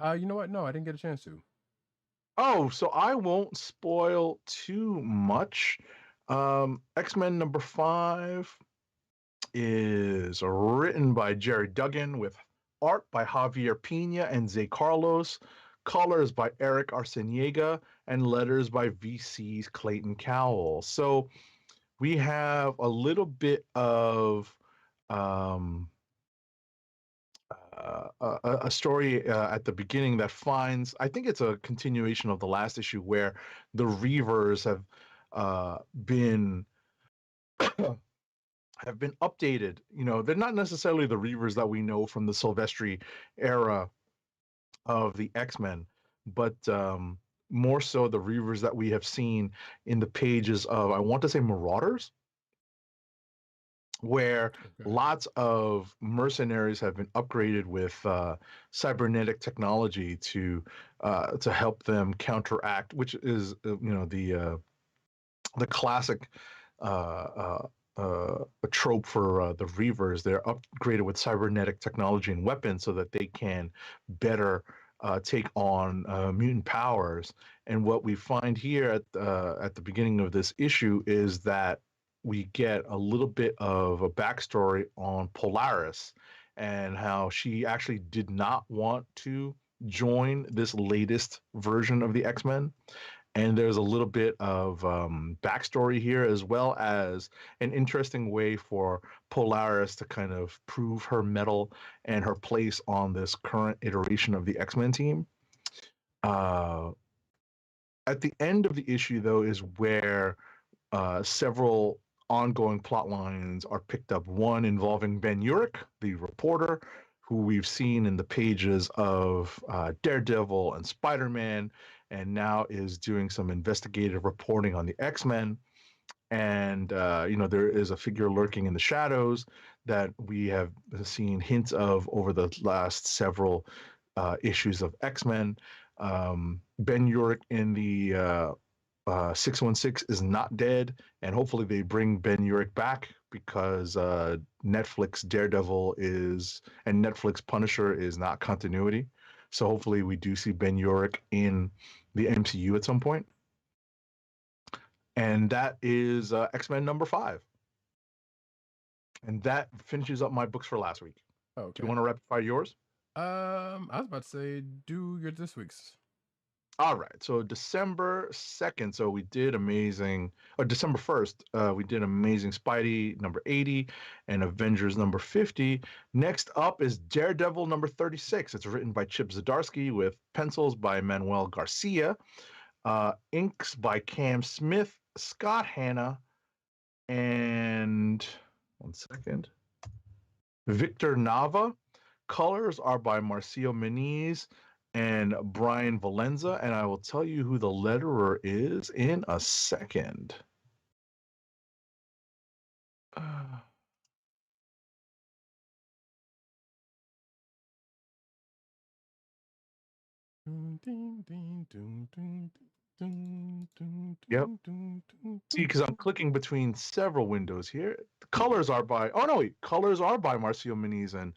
You know what? No, I didn't get a chance to. Oh, so I won't spoil too much. X-Men #5 is written by Jerry Duggan with art by Javier Pina and Zay Carlos, colors by Eric Arciniega, and letters by VC's Clayton Cowell. So we have a little bit of a story at the beginning that finds, I think it's a continuation of the last issue where the Reavers have been have been updated. They're not necessarily the Reavers that we know from the Silvestri era of the X-Men, but more so the Reavers that we have seen in the pages of, I want to say, Marauders, where Okay. lots of mercenaries have been upgraded with cybernetic technology to help them counteract, which is the classic a trope for the Reavers. They're upgraded with cybernetic technology and weapons so that they can better take on mutant powers. And what we find here at the beginning of this issue is that we get a little bit of a backstory on Polaris and how she actually did not want to join this latest version of the X-Men. And there's a little bit of backstory here, as well as an interesting way for Polaris to kind of prove her mettle and her place on this current iteration of the X-Men team. At the end of the issue, though, is where several ongoing plot lines are picked up. One involving Ben Urich, the reporter, who we've seen in the pages of Daredevil and Spider-Man, and now is doing some investigative reporting on the X-Men. And there is a figure lurking in the shadows that we have seen hints of over the last several issues of X-Men. Ben Urich in the 616 is not dead, and hopefully they bring Ben Urich back, because Netflix Daredevil is, and Netflix Punisher is not continuity. So hopefully we do see Ben Urich in the MCU at some point. And that is X-Men number 5. And that finishes up my books for last week. Okay. Do you want to rapid fire yours? I was about to say, do your this week's. All right. So December 2nd, so we did amazing, or December 1st, we did Amazing Spidey number 80 and Avengers number 50. Next up is Daredevil number 36. It's written by Chip Zdarsky with pencils by Manuel Garcia, inks by Cam Smith, Scott Hanna, and one second, Victor Nava. Colors are by Marcio Meniz and Brian Valenza, and I will tell you who the letterer is in a second. Yep. See, because I'm clicking between several windows here. The colors are by, oh no, wait, colors are by Marcio Meniz and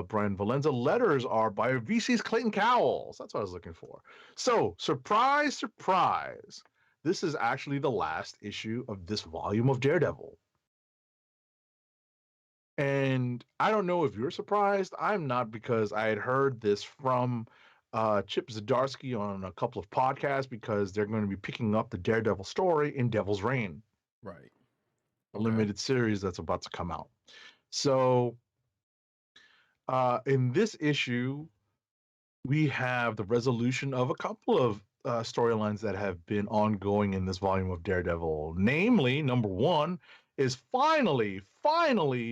Brian Valenza. Letters are by VC's Clayton Cowles. That's what I was looking for. So, surprise, surprise. This is actually the last issue of this volume of Daredevil. And I don't know if you're surprised. I'm not, because I had heard this from Chip Zdarsky on a couple of podcasts, because they're going to be picking up the Daredevil story in Devil's Reign. Right. A limited series that's about to come out. So in this issue, we have the resolution of a couple of storylines that have been ongoing in this volume of Daredevil. Namely, number 1 is finally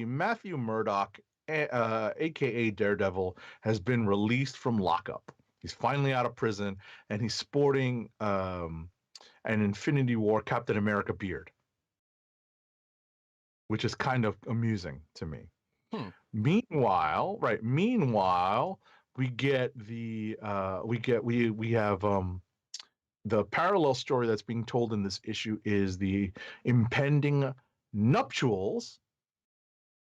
Matthew Murdock, aka Daredevil, has been released from lockup. He's finally out of prison, and he's sporting an Infinity War Captain America beard, which is kind of amusing to me. Meanwhile, we get the we have the parallel story that's being told in this issue is the impending nuptials.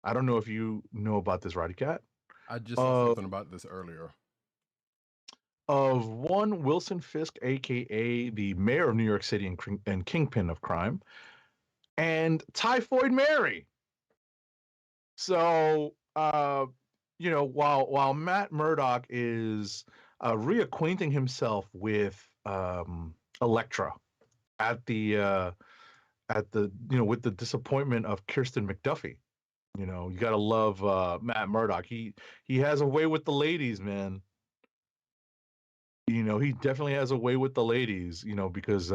I don't know if you know about this, Roddykat. I just saw something about this earlier. Of one Wilson Fisk, aka the mayor of New York City and kingpin of crime, and Typhoid Mary. So while Matt Murdock is reacquainting himself with Elektra at the with the disappointment of Kirsten McDuffie. You got to love Matt Murdock. He has a way with the ladies, man. He definitely has a way with the ladies, because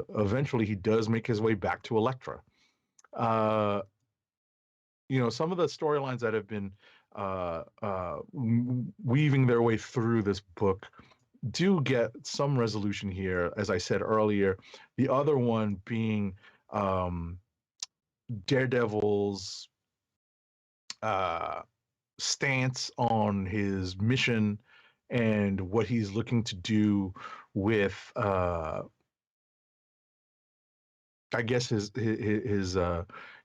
eventually he does make his way back to Elektra. some of the storylines that have been weaving their way through this book do get some resolution here, as I said earlier. The other one being Daredevil's stance on his mission and what he's looking to do with I guess his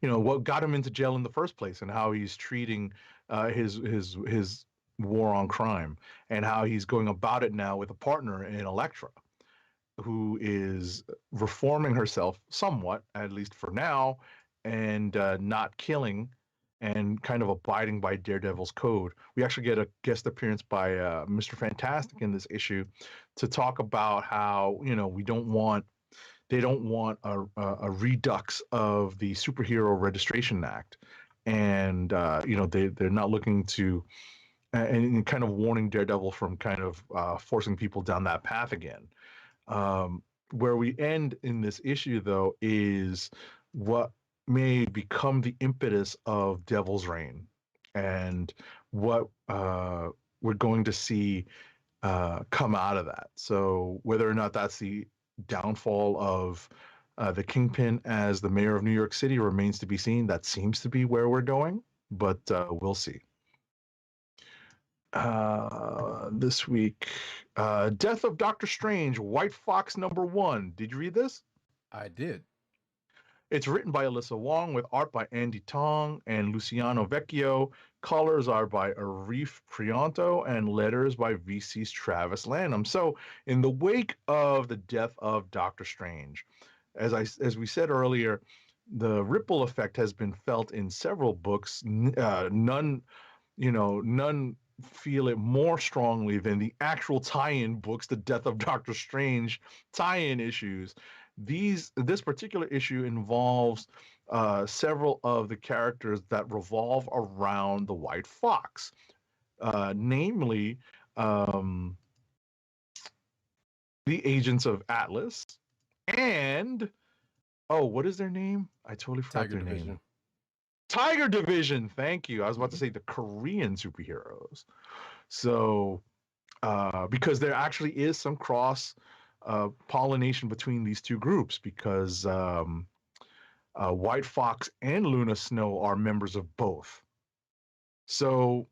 what got him into jail in the first place, and how he's treating his war on crime, and how he's going about it now with a partner in Elektra, who is reforming herself somewhat, at least for now, and not killing, and kind of abiding by Daredevil's code. We actually get a guest appearance by Mr. Fantastic in this issue to talk about how they don't want a redux of the Superhero Registration Act, and they're not looking to, and kind of warning Daredevil from kind of forcing people down that path again. Where we end in this issue, though, is what may become the impetus of Devil's Reign, and what we're going to see come out of that. So whether or not that's the downfall of the Kingpin as the mayor of New York City remains to be seen. That seems to be where we're going, but we'll see. This week, Death of Doctor Strange, White Fox #1. Did you read this? I did. It's written by Alyssa Wong with art by Andy Tong and Luciano Vecchio. Colors are by Arif Prianto and letters by VC's Travis Lanham. So, in the wake of the death of Doctor Strange, as we said earlier, the ripple effect has been felt in several books. None feel it more strongly than the actual tie-in books, the Death of Doctor Strange tie-in issues. This particular issue involves several of the characters that revolve around the White Fox, namely the Agents of Atlas and what is their name? I totally forgot Tiger their Division. name. Tiger Division. Thank you. I was about to say the Korean superheroes. So, because there actually is some cross pollination between these two groups, because White Fox and Luna Snow are members of both. So,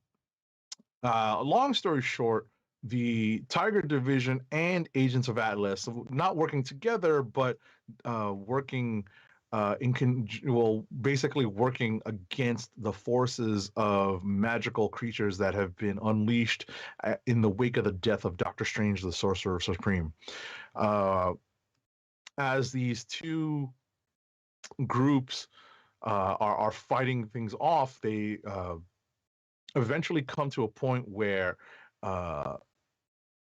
long story short, the Tiger Division and Agents of Atlas not working together, but working basically working against the forces of magical creatures that have been unleashed in the wake of the death of Doctor Strange, the Sorcerer Supreme. As these two groups are fighting things off, they eventually come to a point where the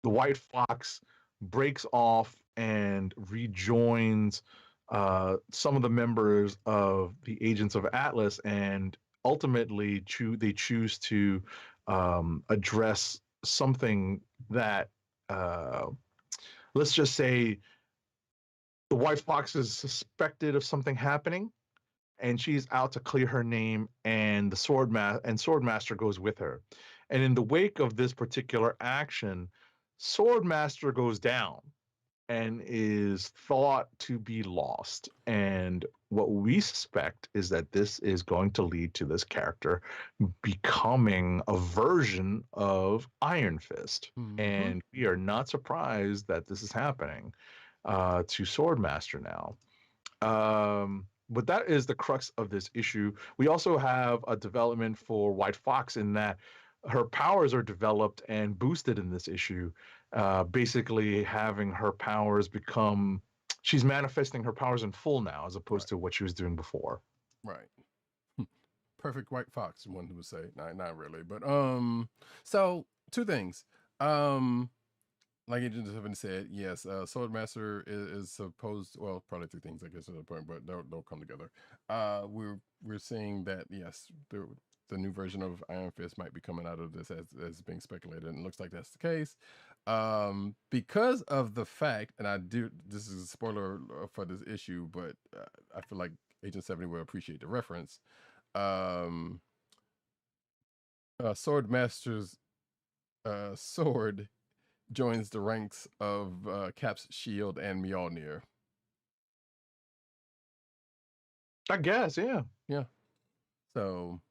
White Fox breaks off and rejoins some of the members of the Agents of Atlas, and ultimately they choose to address something that, let's just say, the White Fox is suspected of something happening, and she's out to clear her name, and the Swordmaster goes with her. And in the wake of this particular action, Swordmaster goes down and is thought to be lost. And what we suspect is that this is going to lead to this character becoming a version of Iron Fist. Mm-hmm. And we are not surprised that this is happening to Swordmaster now. But that is the crux of this issue. We also have a development for White Fox in that her powers are developed and boosted in this issue. Basically having her powers she's manifesting her powers in full now, as opposed to what she was doing before. Right. Perfect White Fox, one would say. Not really, but so two things. Like Agent 7 said, yes, Swordmaster is supposed, well, probably three things, I guess, at the point, but they'll come together. We're seeing that, yes, the new version of Iron Fist might be coming out of this as being speculated, and it looks like that's the case. Because of the fact, and this is a spoiler for this issue, but I feel like Agent 70 will appreciate the reference. um, Sword Master's sword joins the ranks of Cap's shield and Mjolnir. I guess, yeah. Yeah. So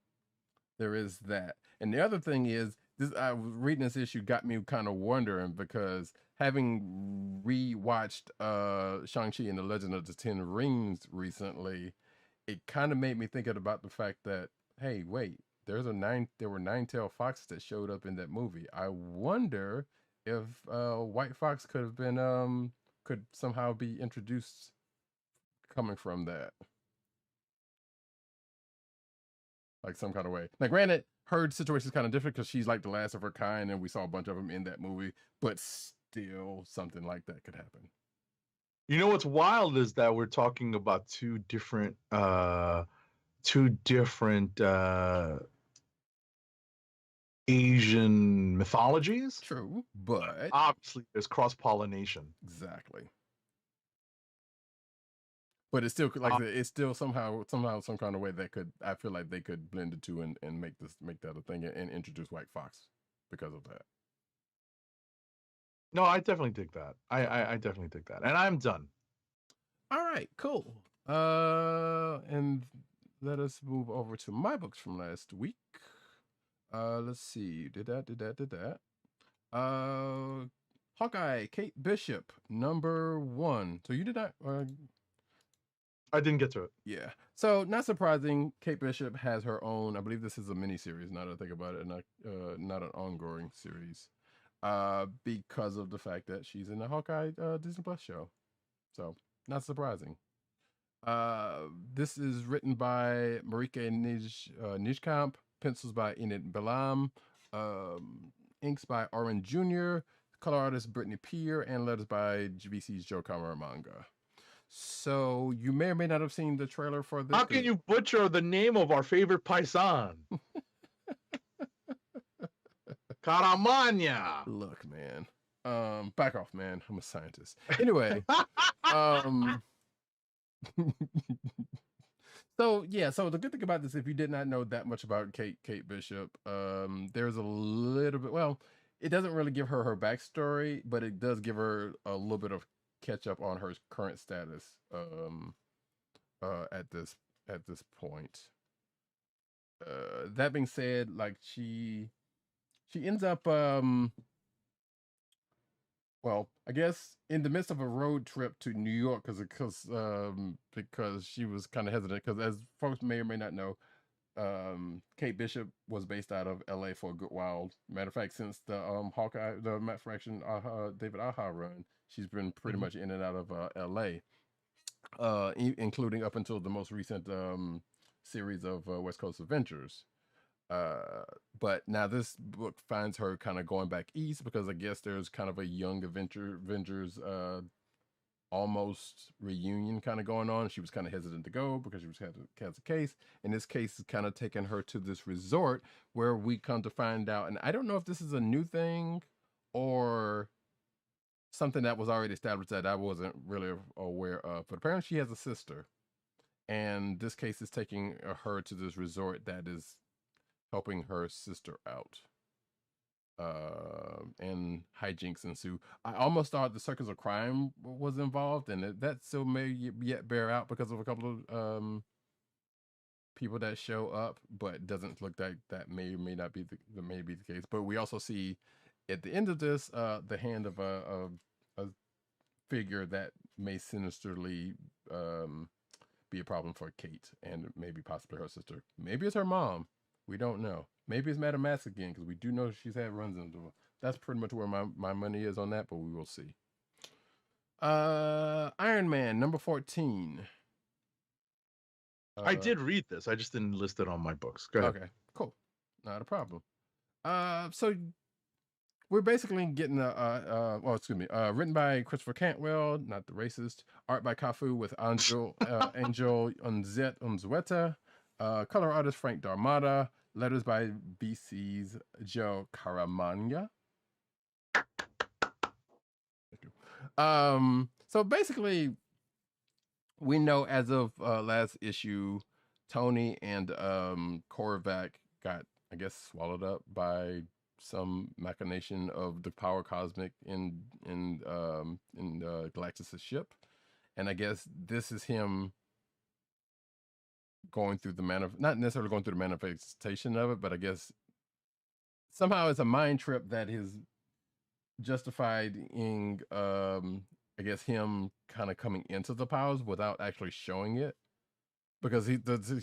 there is that. And the other thing is, this I was reading this issue got me kind of wondering, because having rewatched Shang-Chi and the Legend of the Ten Rings recently, it kind of made me thinking about the fact that, hey, wait, there were nine-tailed foxes that showed up in that movie. I wonder if White Fox could somehow be introduced coming from that. Like some kind of way. Now, granted, her situation is kind of different because she's like the last of her kind, and we saw a bunch of them in that movie. But still, something like that could happen. You know what's wild is that we're talking about two different Asian mythologies. True, but obviously there's cross-pollination. Exactly. But it's still like it's still somehow some kind of way that I feel like they could blend the two and make that a thing and introduce White Fox because of that. No, I definitely dig that. I definitely dig that. And I'm done. All right, cool. And let us move over to my books from last week. Let's see. Did that. Hawkeye, Kate Bishop, #1. So you did not I didn't get to it. Yeah. So not surprising, Kate Bishop has her own, I believe this is a mini-series, now that I think about it, not an ongoing series. Because of the fact that she's in the Hawkeye Disney Plus show. So not surprising. This is written by Marike Nijkamp, pencils by Enid Balam, inks by Oren Jr., color artist Brittany Peer, and letters by GBC's Joe Caramanga. So you may or may not have seen the trailer for this. How can you butcher the name of our favorite paisan? Caramagna. Look, man. Back off, man. I'm a scientist. Anyway. So the good thing about this, if you did not know that much about Kate Bishop, there's a little bit, well, it doesn't really give her backstory, but it does give her a little bit of catch up on her current status at this point. That being said, like she ends up well, I guess in the midst of a road trip to New York, because she was kind of hesitant, because as folks may or may not know, Kate Bishop was based out of LA for a good while. Matter of fact, since the Hawkeye, the Matt Fraction David Aja run, she's been pretty much in and out of LA, including up until the most recent series of West Coast Adventures. But now this book finds her kind of going back east, because I guess there's kind of a young Avengers almost reunion kind of going on. She was kind of hesitant to go because she has a case, and this case is kind of taking her to this resort where we come to find out, and I don't know if this is a new thing or something that was already established that I wasn't really aware of, but apparently she has a sister, and this case is taking her to this resort that is helping her sister out. And hijinks ensue. I almost thought the Circus of Crime was involved, and that still may yet bear out because of a couple of people that show up, but it doesn't look like that may or may not be the case. But we also see at the end of this the hand of a figure that may sinisterly be a problem for Kate, and maybe possibly her sister. Maybe it's her mom. We don't know. Maybe it's Madame Mask again, because we do know she's had runs into her. That's pretty much where my money is on that, but we will see. Iron Man, #14. I did read this. I just didn't list it on my books. Go ahead. Okay, cool. Not a problem. So we're basically getting written by Christopher Cantwell, not the racist. Art by Cafu with Angel Unzueta. Color artist Frank Darmada. Letters by BC's Joe Caramagna. So basically, we know as of last issue, Tony and Korvac got, I guess, swallowed up by some machination of the power cosmic in Galactus's ship, and I guess this is him going through not necessarily going through the manifestation of it, but I guess somehow it's a mind trip that is justified in I guess him kind of coming into the powers without actually showing it, because he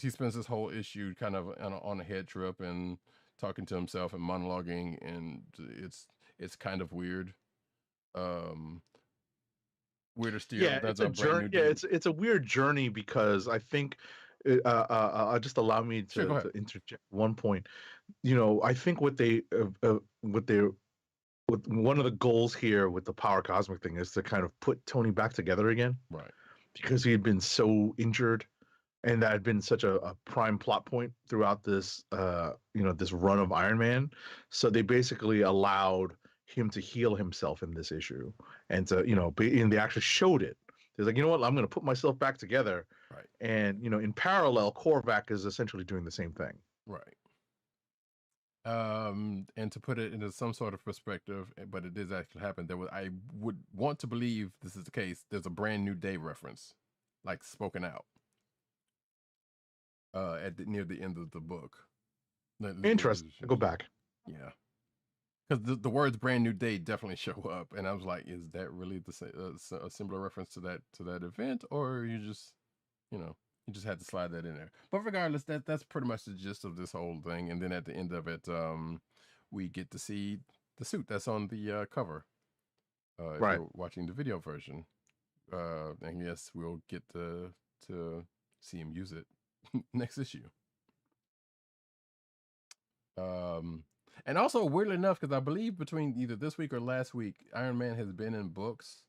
spends this whole issue kind of on a head trip and talking to himself and monologuing, and it's kind of weird. Weirder still. Yeah, That's it's a journey. Yeah, it's a weird journey, because I think just allow me Sure, go to ahead. interject one point. You know, I think what one of the goals here with the power cosmic thing is to kind of put Tony back together again, Right. because he had been so injured, and that had been such a prime plot point throughout this this run of Iron Man. So they basically allowed him to heal himself in this issue, and to and they actually showed it. They're like, you know what, I'm going to put myself back together. Right. And in parallel, Korvac is essentially doing the same thing. Right. And to put it into some sort of perspective, but it did actually happen. I would want to believe this is the case. There's a Brand New Day reference, like spoken out, near the end of the book. Interesting. Go back. Yeah, because the words "Brand New Day" definitely show up, and I was like, is that really a similar reference to that event, or you just you just had to slide that in there? But regardless, that's pretty much the gist of this whole thing. And then at the end of it, we get to see the suit that's on the cover. If Right. you're watching the video version, and yes, we'll get to see him use it next issue. And also, weirdly enough, because I believe between either this week or last week, Iron Man has been in books.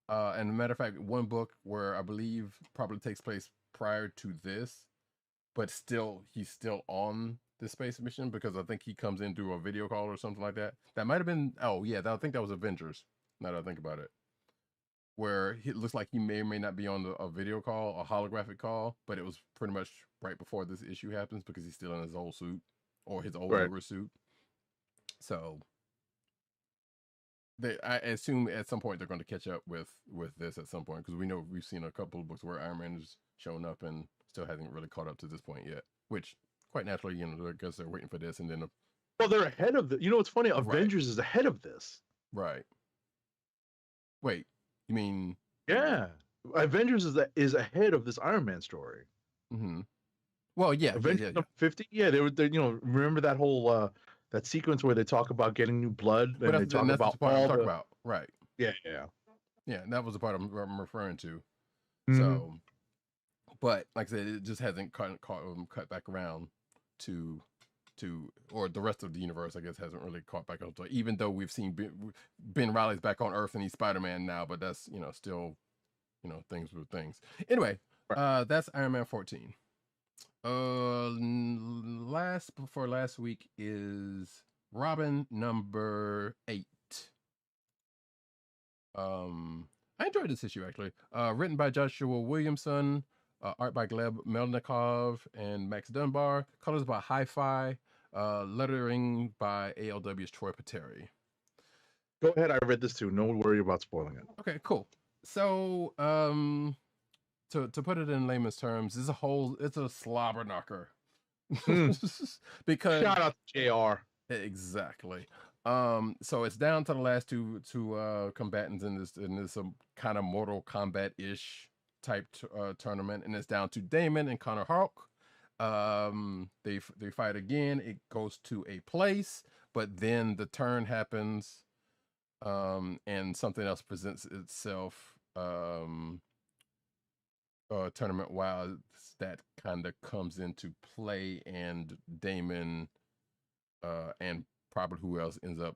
And a matter of fact, one book where I believe probably takes place prior to this, but he's still on the space mission, because I think he comes in through a video call or something like that. That might have been, I think that was Avengers, now that I think about it, where it looks like he may or may not be on a video call, a holographic call, but it was pretty much right before this issue happens, because he's still in his old suit, or his old newer suit. So I assume at some point they're going to catch up with this at some point, because we know we've seen a couple of books where Iron Man has shown up and still hasn't really caught up to this point yet, which quite naturally, I guess they're waiting for this. And then well, they're ahead of the, it's funny, Avengers is ahead of this. Right. Wait, you mean? Yeah, Avengers is ahead of this Iron Man story. Mm-hmm. Well, yeah, Avengers 50. Yeah, they remember that whole that sequence where they talk about getting new blood, and they talk about right. Yeah. That was the part I'm referring to. Mm-hmm. So, but like I said, it just hasn't cut back around to, or the rest of the universe, I guess, hasn't really caught back up to it, even though we've seen Ben Reilly's back on Earth and he's Spider-Man now, but that's still things with things. Anyway, that's Iron Man 14. Last week is Robin number 8. I enjoyed this issue, actually. Written by Joshua Williamson, art by Gleb Melnikov and Max Dunbar, colors by Hi-Fi, lettering by ALW's Troy Pateri. Go ahead, I read this too. No worry about spoiling it. Okay, cool. So, to put it in layman's terms, it's a slobber knocker. Because shout out to JR. Exactly. So it's down to the last two combatants in this kind of Mortal Kombat-ish type tournament, and it's down to Damon and Connor Hawk. They fight again. It goes to a place, but then the turn happens, and something else presents itself. Tournament wise, that kind of comes into play, and Damon and probably who else ends up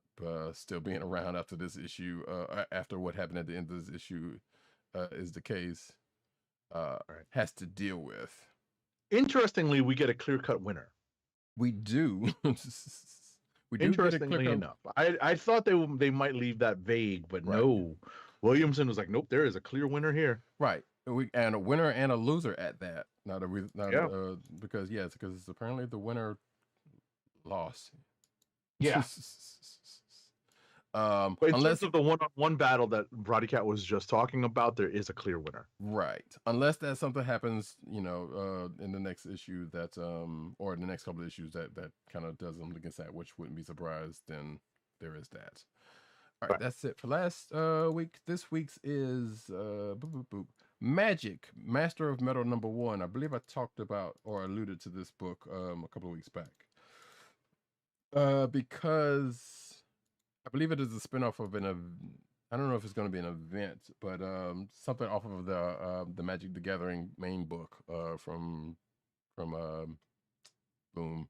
still being around after this issue, after what happened at the end of this issue is the case, has to deal with. Interestingly, we get a clear-cut winner. We do. Interestingly enough, I thought they might leave that vague, but no. Williamson was like, nope, there is a clear winner here. Right. and a winner and a loser at that. Not a not Yeah. because because apparently the winner lost. Yeah. But in terms Unless of the one-on-one battle that Roddykat was just talking about, there is a clear winner. right, unless that something happens, in the next issue that or in the next couple of issues that kind of does something against that, which wouldn't be surprised. Then there is that. All right, Right. that's it for last week. This week's is Magic, Master of Metal #1. I believe I talked about or alluded to this book a couple of weeks back. Because I believe it is a spinoff of I don't know if it's going to be an event, but something off of the Magic the Gathering main book from Boom.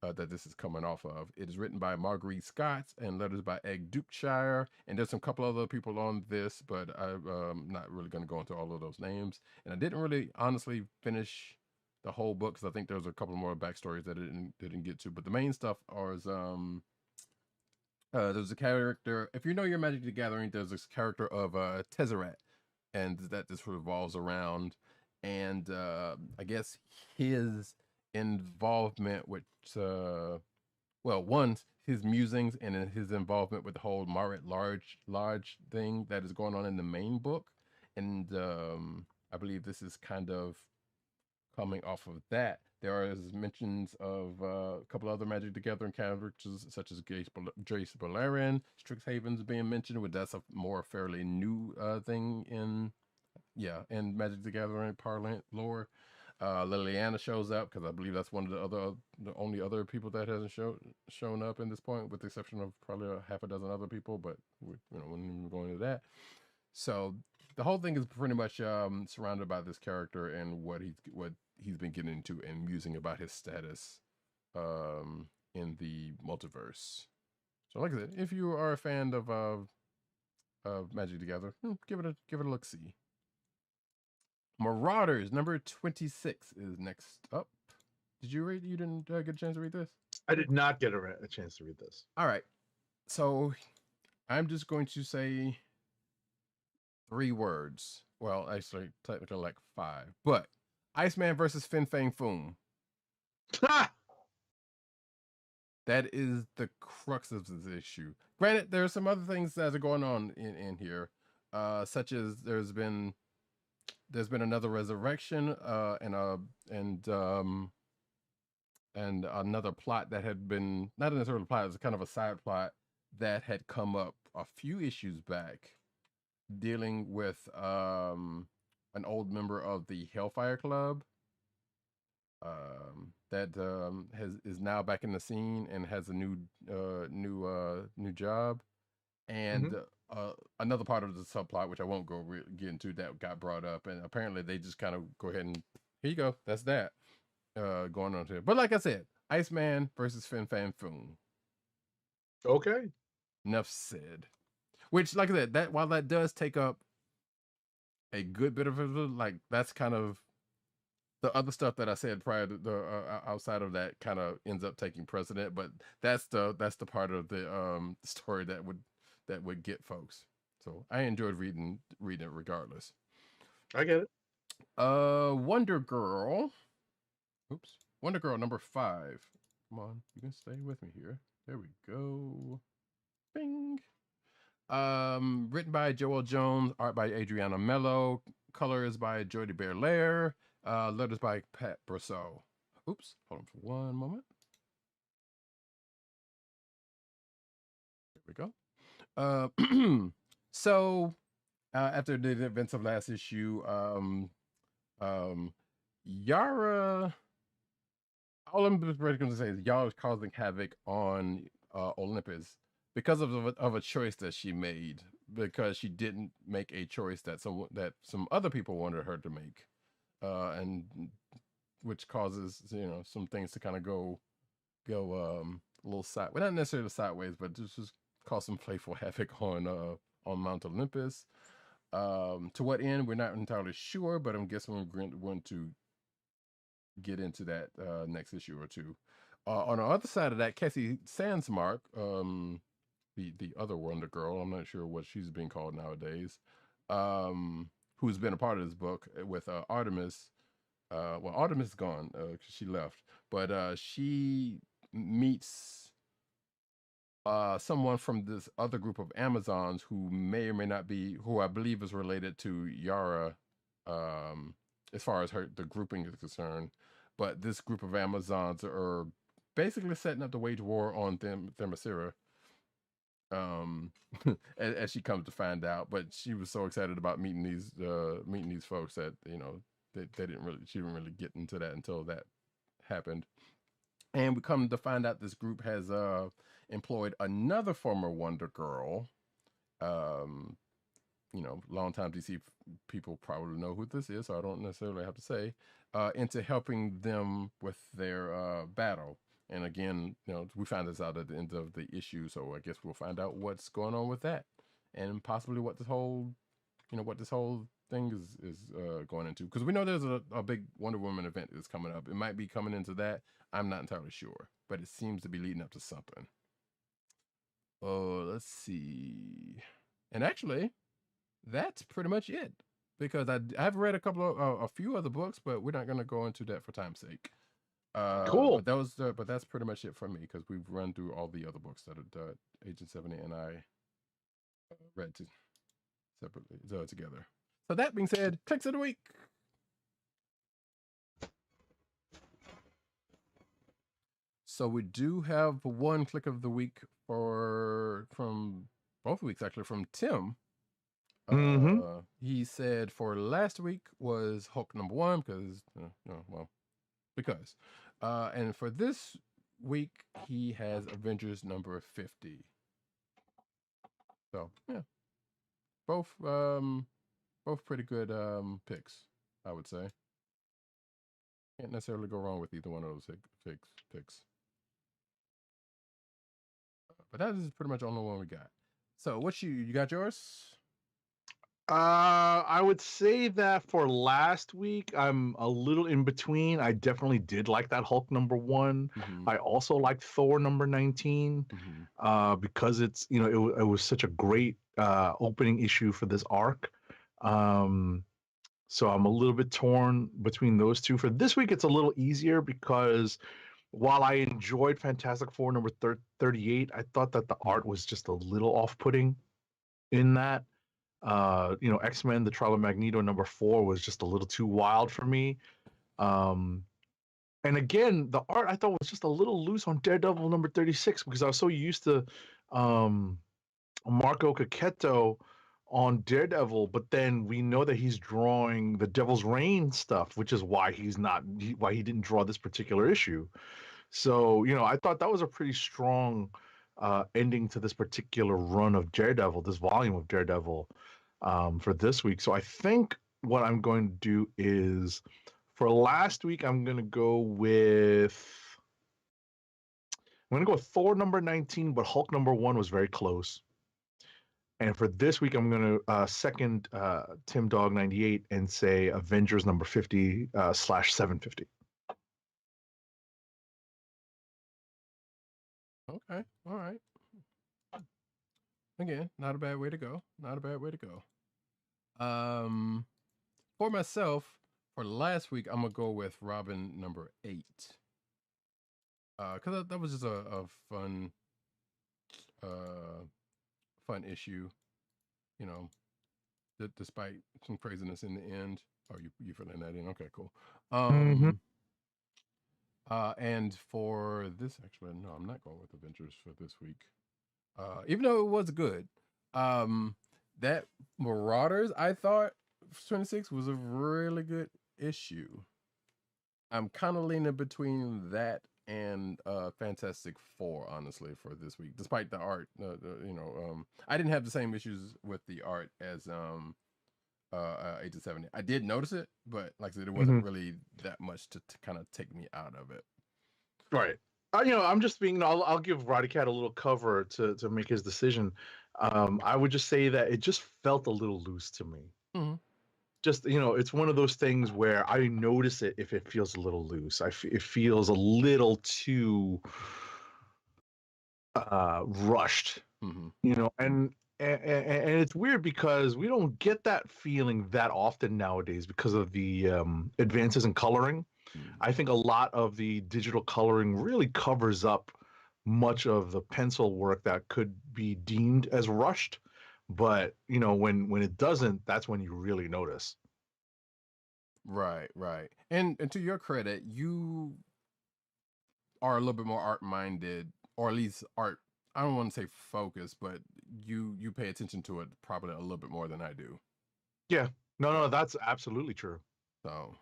That this is coming off of. It is written by Marguerite Scott and letters by Egg Dukeshire. And there's some couple other people on this, but I'm not really going to go into all of those names. And I didn't really honestly finish the whole book because I think there's a couple more backstories that I didn't get to. But the main stuff is there's a character. If you know your Magic the Gathering, there's this character of Tezzeret, and that this revolves around. And I guess his involvement with his musings and his involvement with the whole Marit large thing that is going on in the main book, and I believe this is kind of coming off of that. There are mentions of a couple other Magic the Gathering characters such as Jace Balerion, Strixhaven's being mentioned, but that's a more fairly new thing in Magic the Gathering parlance lore. Liliana shows up because I believe that's one of the only other people that hasn't shown up in this point, with the exception of probably a half a dozen other people. But when we're going into that, so the whole thing is pretty much surrounded by this character and what he's been getting into and musing about his status in the multiverse. So, like I said, if you are a fan of Magic Together, give it a look see. Marauders #26 is next up. Did you read? You didn't get a chance to read this? I did not get a chance to read this. All right. So I'm just going to say 3 words. Well, actually, technically like 5. But Iceman versus Fin Fang Foom. That is the crux of this issue. Granted, there are some other things that are going on in here, such as there's been another resurrection and another plot that had been not necessarily a plot, it was kind of a side plot that had come up a few issues back, dealing with an old member of the Hellfire Club that is now back in the scene and has a new job, and another part of the subplot, which I won't get into, that got brought up, and apparently they just kind of go ahead and here you go, that's that going on here. But like I said, Iceman versus Fin Fang Foom. Okay. Enough said. Which, like I said, that while that does take up a good bit of it, like that's kind of the other stuff that I said prior to the outside of that kind of ends up taking precedent. But that's the part of the story that would get folks. So I enjoyed reading it regardless. I get it. Wonder Girl. Oops. Wonder Girl #5. Come on, you can stay with me here. There we go. Bing. Written by Joel Jones, art by Adriana Mello, colors by Jody Bearlaire, letters by Pat Brousseau. Oops, hold on for one moment. There we go. So after the events of last issue, Yara, all I'm going to say is Yara is causing havoc on Olympus because of a choice that she made, because she didn't make a choice that some other people wanted her to make, and which causes some things to kind of go a little side, well, not necessarily sideways, but just cause some playful havoc on Mount Olympus. To what end, we're not entirely sure, but I'm guessing we're going to get into that next issue or two. On the other side of that, Cassie Sandsmark, the other Wonder Girl, I'm not sure what she's being called nowadays, who's been a part of this book with Artemis. Well, Artemis is gone because she left, but she meets someone from this other group of Amazons who may or may not be, who I believe is related to Yara, as far as the grouping is concerned. But this group of Amazons are basically setting up the wage war on Themyscira. As she comes to find out, but she was so excited about meeting these folks that she didn't really get into that until that happened. And we come to find out this group has employed another former Wonder Girl. Longtime DC people probably know who this is, so I don't necessarily have to say, into helping them with their battle. And again, we find this out at the end of the issue, so I guess we'll find out what's going on with that, and possibly what this whole thing is going into. Because we know there's a big Wonder Woman event that's coming up. It might be coming into that. I'm not entirely sure, but it seems to be leading up to something. Oh, let's see. And actually, that's pretty much it. Because I've read a few other books, but we're not going to go into that for time's sake. Cool. But that's pretty much it for me, because we've run through all the other books that Agent 70 and I read separately, together. So that being said, Kliqs of the week. So we do have one Kliq of the week from both weeks, actually, from Tim. He said for last week was Hulk #1 because and for this week he has Avengers number 50. So yeah, both pretty good picks, I would say. Can't necessarily go wrong with either one of those picks. But that is pretty much the only one we got. So what you got yours? I would say that for last week, I'm a little in between. I definitely did like that Hulk #1. Mm-hmm. I also liked Thor #19 because it's it was such a great opening issue for this arc. So I'm a little bit torn between those two. For this week, it's a little easier because while I enjoyed Fantastic Four number 38, I thought that the art was just a little off-putting in that. X-Men, the Trial of Magneto #4 was just a little too wild for me. And again, the art I thought was just a little loose on Daredevil number 36 because I was so used to Marco Cacchetto on Daredevil, but then we know that he's drawing the Devil's Reign stuff, which is why why he didn't draw this particular issue. So, I thought that was a pretty strong ending to this particular run of Daredevil, this volume of Daredevil for this week. So I think what I'm going to do is for last week, I'm going to go with Thor #19, but Hulk #1 was very close. And for this week, I'm going to second Tim Dog 98 and say Avengers number 50 / 750. Okay, all right. Again, not a bad way to go. For myself, for last week, I'm gonna go with Robin number 8. Because that was just a fun issue. Despite some craziness in the end. Oh, you filling that in? Okay, cool. And for this, actually, no, I'm not going with Avengers for this week. Even though it was good. That Marauders, I thought 26 was a really good issue. I'm kind of leaning between that and Fantastic Four, honestly, for this week. Despite the art, I didn't have the same issues with the art as Agent 70. I did notice it, but like I said, it wasn't really that much to kind of take me out of it. Right. I'm just being. I'll give Roddykat a little cover to make his decision. I would just say that it just felt a little loose to me. Mm-hmm. Just it's one of those things where I notice it if it feels a little loose. It feels a little too rushed. And and it's weird because we don't get that feeling that often nowadays because of the advances in coloring. I think a lot of the digital coloring really covers up much of the pencil work that could be deemed as rushed. But you know, when it doesn't, that's when you really notice. Right, right. And to your credit, you are a little bit more art minded, or at least art. I don't want to say focused, but you pay attention to it probably a little bit more than I do. Yeah, no, that's absolutely true. So,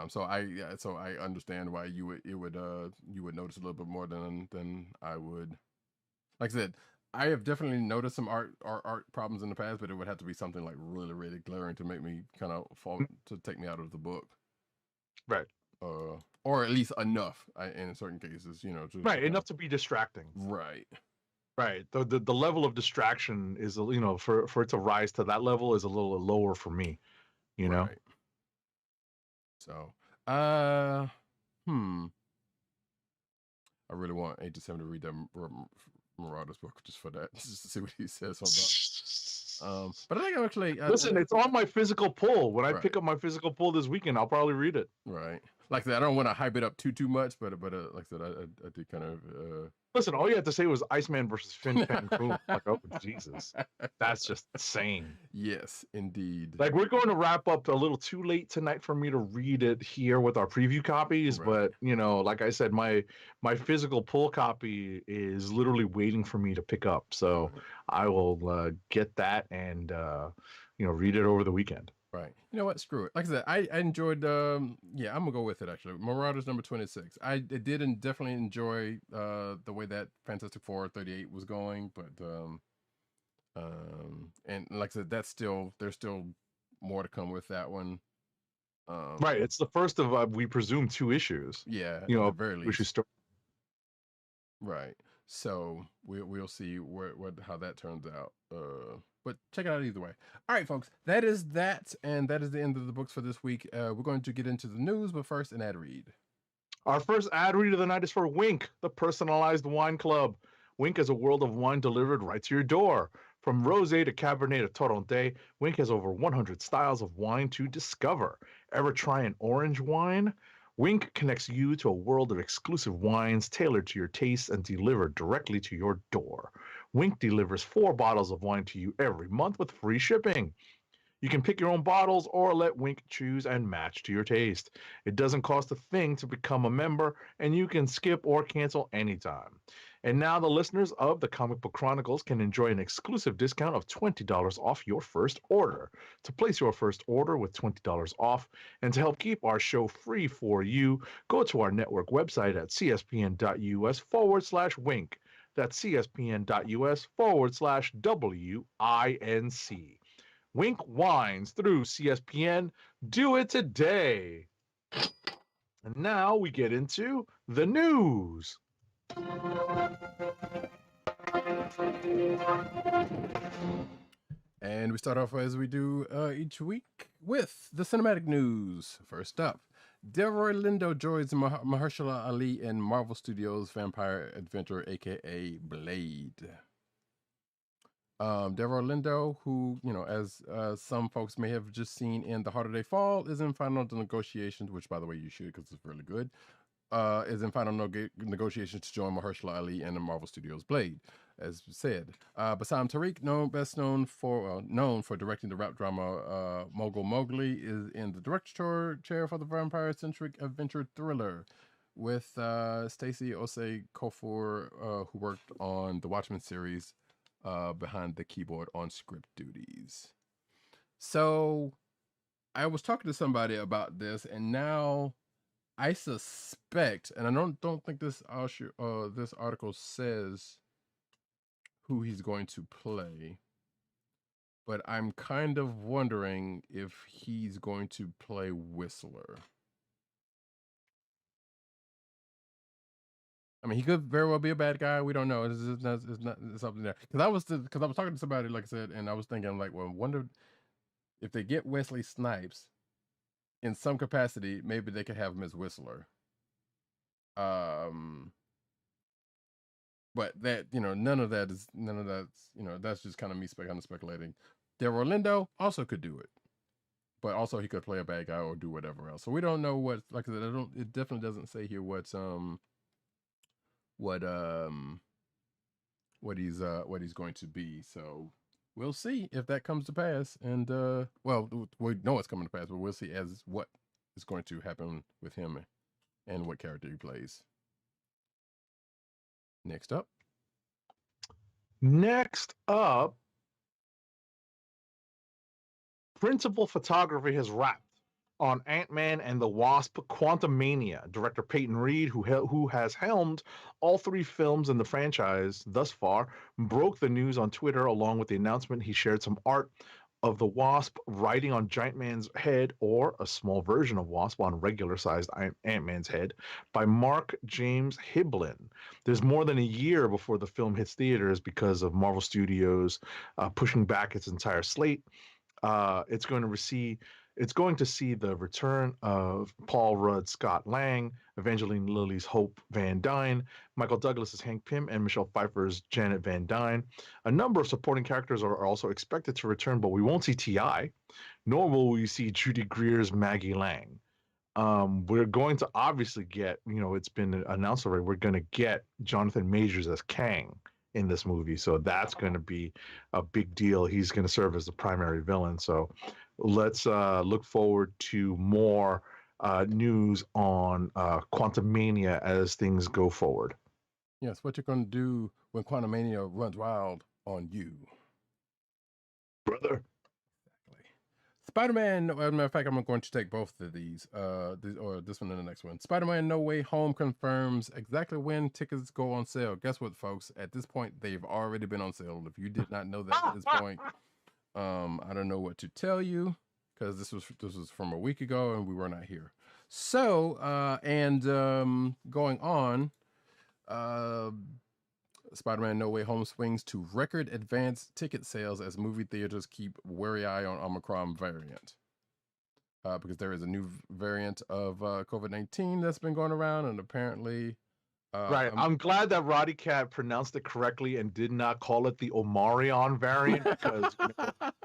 so I understand why you would notice a little bit more than I would. Like I said, I have definitely noticed some art problems in the past, but it would have to be something like really really glaring to make me kind of fall to take me out of the book. Right. Or at least enough in certain cases, you know, Right, enough to be distracting. Right. Right. The level of distraction is, you know, for it to rise to that level is a little lower for me, you know. Right. So, uh, hmm. I really want 8 to 7 to read that Marauders book just for that, just to see what he says about. But I think I'm actually listen. It's on my physical pull. When I right. pick up my physical pull this weekend, I'll probably read it. Right. Like I said, I don't want to hype it up too much, but like I said, I did kind of. Listen, all you had to say was Iceman versus Finn Fancoon. Like, oh Jesus, that's just insane. Yes, indeed. Like, we're going to wrap up a little too late tonight for me to read it here with our preview copies, Right. but you know, like I said, my physical pull copy is literally waiting for me to pick up. So Right. I will get that and you know, read it over the weekend. Right. You know what? Screw it. Like I said, I enjoyed. Yeah, I'm gonna go with it. Actually, Marauders number 26. I did definitely enjoy the way that Fantastic Four 38 was going, but and like I said, there's still more to come with that one. Right. It's the first of we presume 2 issues. Yeah, You at the know, very which is least. Right. So we'll see how that turns out. But check it out either way. All right, folks. That is that, and that is the end of the books for this week. We're going to get into the news, but first an ad read. Our first ad read of the night is for Wink, the personalized wine club. Wink is a world of wine delivered right to your door. From rosé to Cabernet to Torrontés, Wink has over 100 styles of wine to discover. Ever try an orange wine? Wink connects you to a world of exclusive wines tailored to your tastes and delivered directly to your door. Wink delivers 4 bottles of wine to you every month with free shipping. You can pick your own bottles or let Wink choose and match to your taste. It doesn't cost a thing to become a member, and you can skip or cancel anytime. And now the listeners of the Comic Book Chronicles can enjoy an exclusive discount of $20 off your first order. To place your first order with $20 off and to help keep our show free for you, go to our network website at cspn.us/wink. That's cspn.us/WINC. Wink Wines through CSPN. Do it today. And now we get into the news. And we start off as we do each week with the cinematic news. First up, Delroy Lindo joins Mahershala Ali in Marvel Studios' vampire adventure, aka Blade. Delroy Lindo, who, you know, as some folks may have just seen in The Harder They Fall, is in final negotiations, which, by the way, you should because it's really good, is in final negotiations to join Mahershala Ali and the Marvel Studios Blade, as said. Bassam Tariq, known for directing the rap drama Mogul Mowgli, is in the director chair for the vampire-centric adventure thriller with Stacey Osei Kofur, who worked on the Watchmen series, behind the keyboard on script duties. So I was talking to somebody about this, and now I suspect, and I don't think this article says who he's going to play, but I'm kind of wondering if he's going to play Whistler. I mean, he could very well be a bad guy. We don't know. It's not something there. Because I was talking to somebody, like I said, and I was thinking, like, well, I wonder if they get Wesley Snipes in some capacity, maybe they could have him as Whistler. but that, none of that's, that's just kind of me speculating. Delroy Lindo also could do it, but also he could play a bad guy or do whatever else. So we don't know what, like I said, it definitely doesn't say here what he's going to be. So we'll see if that comes to pass. And well, we know it's coming to pass, but we'll see as what is going to happen with him and what character he plays. Next up, principal photography has wrapped on Ant-Man and the Wasp: Quantumania. Director Peyton Reed, who has helmed all 3 films in the franchise thus far, broke the news on Twitter. Along with the announcement, he shared some art of the Wasp riding on Giant Man's head, or a small version of Wasp on regular-sized Ant-Man's head, by Mark James Hiblin. There's more than a year before the film hits theaters because of Marvel Studios pushing back its entire slate. It's going to see the return of Paul Rudd, Scott Lang, Evangeline Lilly's Hope Van Dyne, Michael Douglas's Hank Pym, and Michelle Pfeiffer's Janet Van Dyne. A number of supporting characters are also expected to return, but we won't see T.I., nor will we see Judy Greer's Maggie Lang. We're going to obviously get, it's been announced already, we're going to get Jonathan Majors as Kang in this movie. So that's going to be a big deal. He's going to serve as the primary villain. So let's look forward to more news on Quantumania as things go forward. Yes, what you're going to do when Quantumania runs wild on you, brother. Exactly. Spider-Man. As a matter of fact, I'm going to take both of these, or this one and the next one. Spider-Man: No Way Home confirms exactly when tickets go on sale. Guess what, folks? At this point, they've already been on sale. If you did not know that at this point, I don't know what to tell you, because this was from a week ago and we were not here. So going on, Spider-Man No Way Home swings to record advanced ticket sales as movie theaters keep wary eye on Omicron variant. Because there is a new variant of COVID-19 that's been going around, and apparently right. I'm glad that Roddykat pronounced it correctly and did not call it the Omarion variant, because